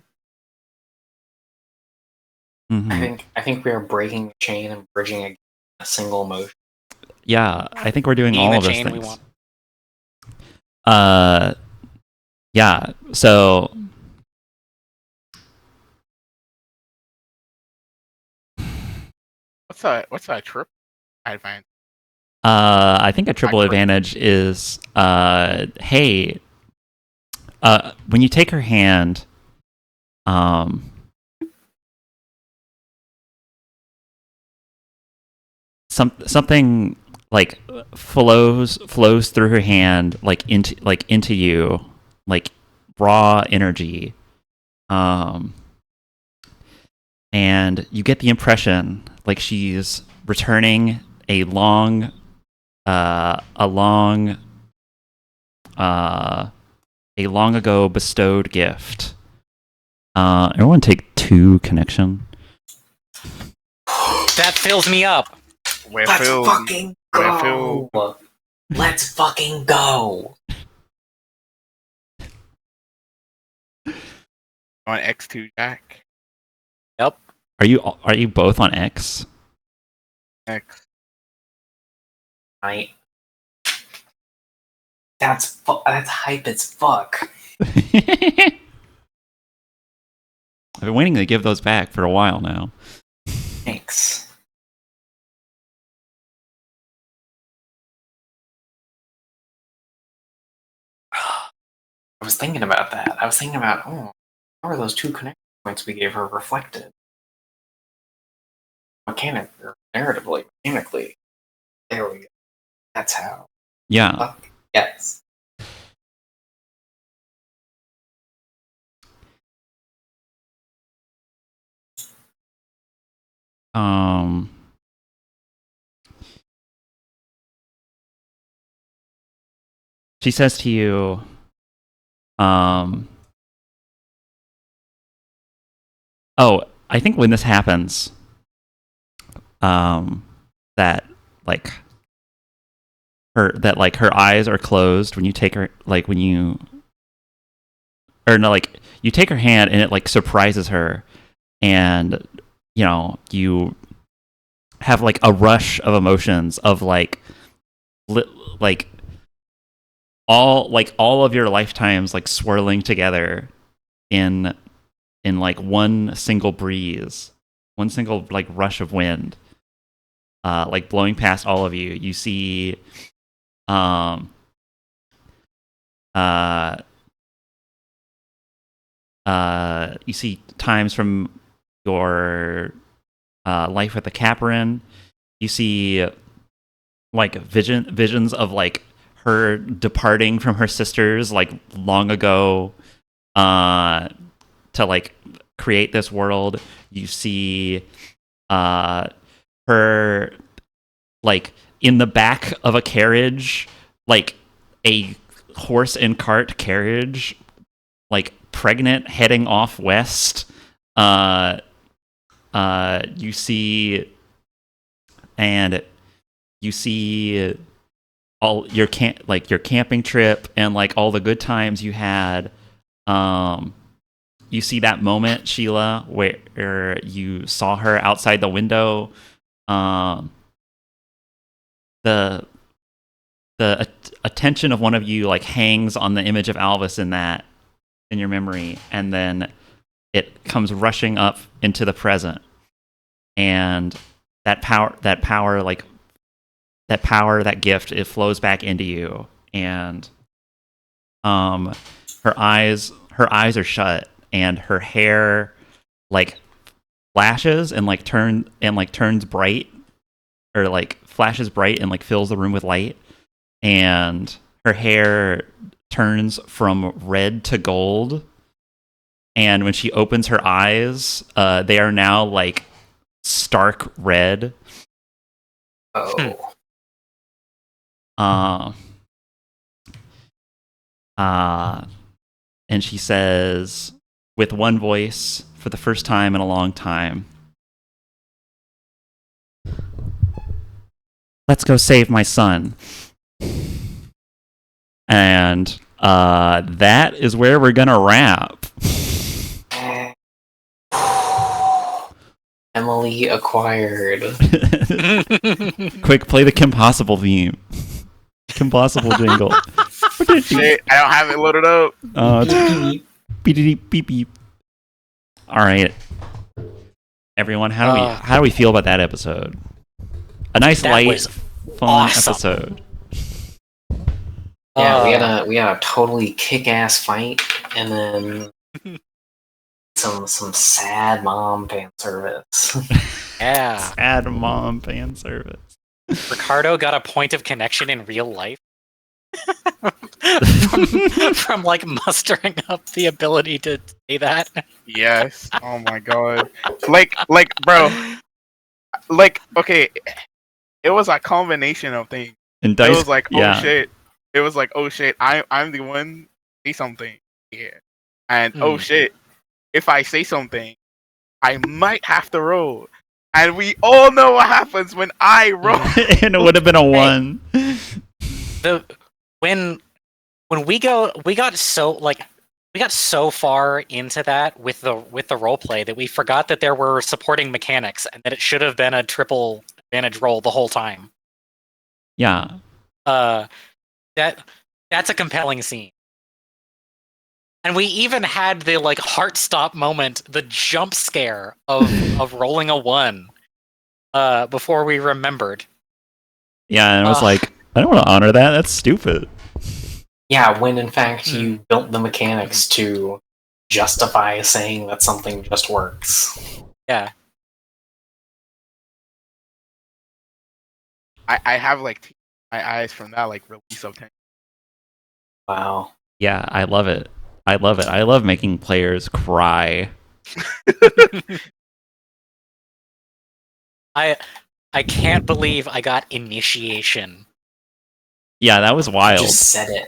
Mhm. I think we are breaking the chain and bridging a single motion. Yeah, I think we're doing Being all the of those chain we things. want. Yeah. So What's a trip advance? I think a triple Actually- advantage is hey, when you take her hand, something like flows through her hand into you, like raw energy, and you get the impression like she's returning a long ago bestowed gift. Everyone take 2 connection. That fills me up. Where Let's Phil, fucking where go. Phil, Let's fucking go. on X2 Jack. Are you both on X? X. Right. That's hype as fuck. I've been waiting to give those back for a while now. Thanks. I was thinking about that. I was thinking about, how are those 2 connection points we gave her reflected? Narratively, mechanically. There we go. That's how. Yeah. Fuck yes. Um. She says to you, oh, I think when this happens, that like her eyes are closed when you take her, like when you, or no, like you take her hand and it like surprises her, and you know you have like a rush of emotions of like all of your lifetimes like swirling together in like one single breeze, one single like rush of wind, like blowing past all of you. You see, you see times from your life with the Caperin. You see like visions of like her departing from her sisters like long ago, to like create this world. You see her like in the back of a carriage, like a horse and cart carriage, like pregnant, heading off west. You see, and you see all your your camping trip and like all the good times you had. You see that moment, Sheila, where you saw her outside the window. The attention of one of you like hangs on the image of Alvis in your memory, and then it comes rushing up into the present, and that gift, it flows back into you, and her eyes are shut, and her hair like flashes and like turns bright, or like flashes bright and like fills the room with light, and her hair turns from red to gold, and when she opens her eyes, they are now like stark red. Oh. And she says with one voice, for the first time in a long time, "Let's go save my son." And that is where we're gonna wrap. Emily acquired. Quick, play the Kim Possible theme. Kim Possible jingle. Shit, I don't have it loaded up. It's beep beep beep. All right, everyone, how do we feel about that episode? A nice, That light, was fun awesome. episode. Yeah, we had a totally kick-ass fight, and then some sad mom fan service. Yeah. Sad mom fan service. Ricardo got a point of connection in real life. from like mustering up the ability to say that. Yes. Oh my god. Like, bro. Like, okay. It was a combination of things. And Dice, It was like, oh yeah. shit. It was like, oh shit. I'm the one say something here, and oh shit. If I say something, I might have to roll. And we all know what happens when I roll. And it would have been a 1. When we got so far into that with the role play that we forgot that there were supporting mechanics and that it should have been a triple advantage roll the whole time. Yeah. That's a compelling scene. And we even had the like heart stop moment, the jump scare of rolling a 1 before we remembered. Yeah, and I was like, I don't want to honor that. That's stupid. Yeah, when in fact you built the mechanics to justify saying that something just works. Yeah. I have like my eyes from that like release of 10. Wow. Yeah, I love it. I love it. I love making players cry. I can't believe I got initiation. Yeah, that was wild. Just said it.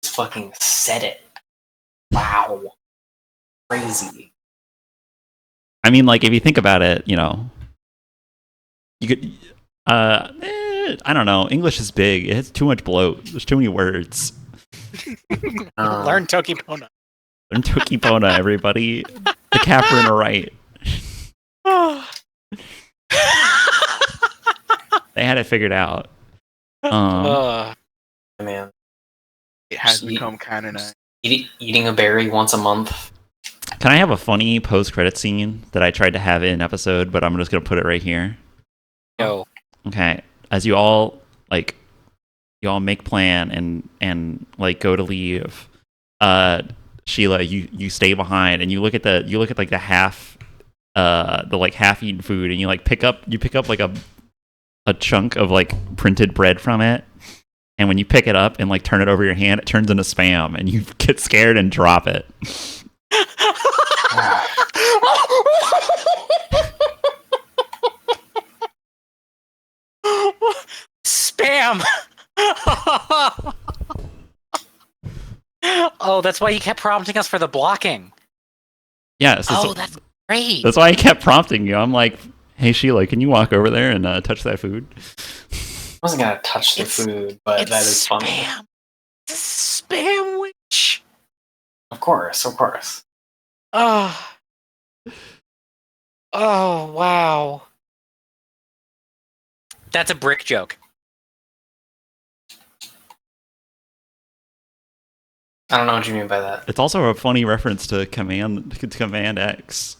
Just fucking said it. Wow. Crazy. I mean, like, if you think about it, you know, you could, I don't know. English is big. It has too much bloat. There's too many words. Learn Tokipona. Learn Tokipona, everybody. The Capra and a right. They had it figured out. Man. It has Just become kind of nice. Eating a berry once a month. Can I have a funny post-credit scene that I tried to have in episode, but I'm just going to put it right here? Yo. Okay. As you all, like, you all make plan and like, go to leave, Sheila, you stay behind, and you look at like the half, the like half-eaten food, and you pick up like a chunk of like printed bread from it, and when you pick it up and like turn it over your hand, it turns into Spam, and you get scared and drop it. Spam. Oh, that's why you kept prompting us for the blocking. Yeah. That's great. That's why I kept prompting you. I'm like, hey Sheila, can you walk over there and touch that food? I wasn't gonna touch the food, but that is funny. Spam. It's Spam witch. Of course. Oh. Oh, wow. That's a brick joke. I don't know what you mean by that. It's also a funny reference to Command X.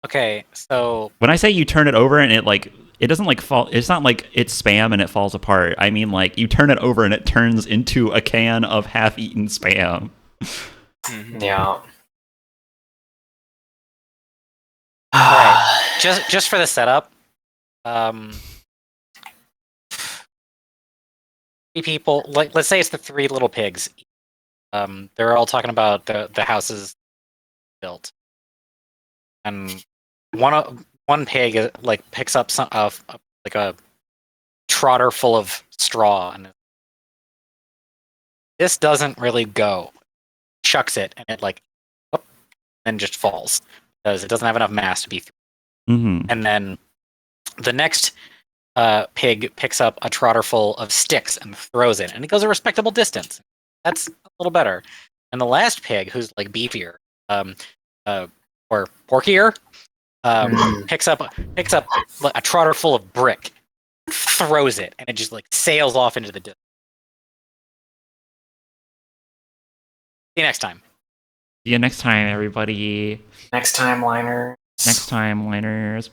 Okay, so When I say you turn it over and it doesn't like fall, it's not like it's Spam and it falls apart. I mean, like, you turn it over and it turns into a can of half-eaten Spam. Yeah. right. Just for the setup, people, like, let's say it's the 3 little pigs. They're all talking about the houses built, and one pig like picks up some like a trotter full of straw, and this doesn't really go. Chucks it, and it like and just falls because it doesn't have enough mass to be through. Mm-hmm. And then the next pig picks up a trotter full of sticks and throws it, and it goes a respectable distance. That's a little better. And the last pig, who's like beefier, or porkier, picks up a trotter full of brick, throws it, and it just like sails off into the distance. See you next time. See you next time, everybody. Next time, Liner. Next time, liners.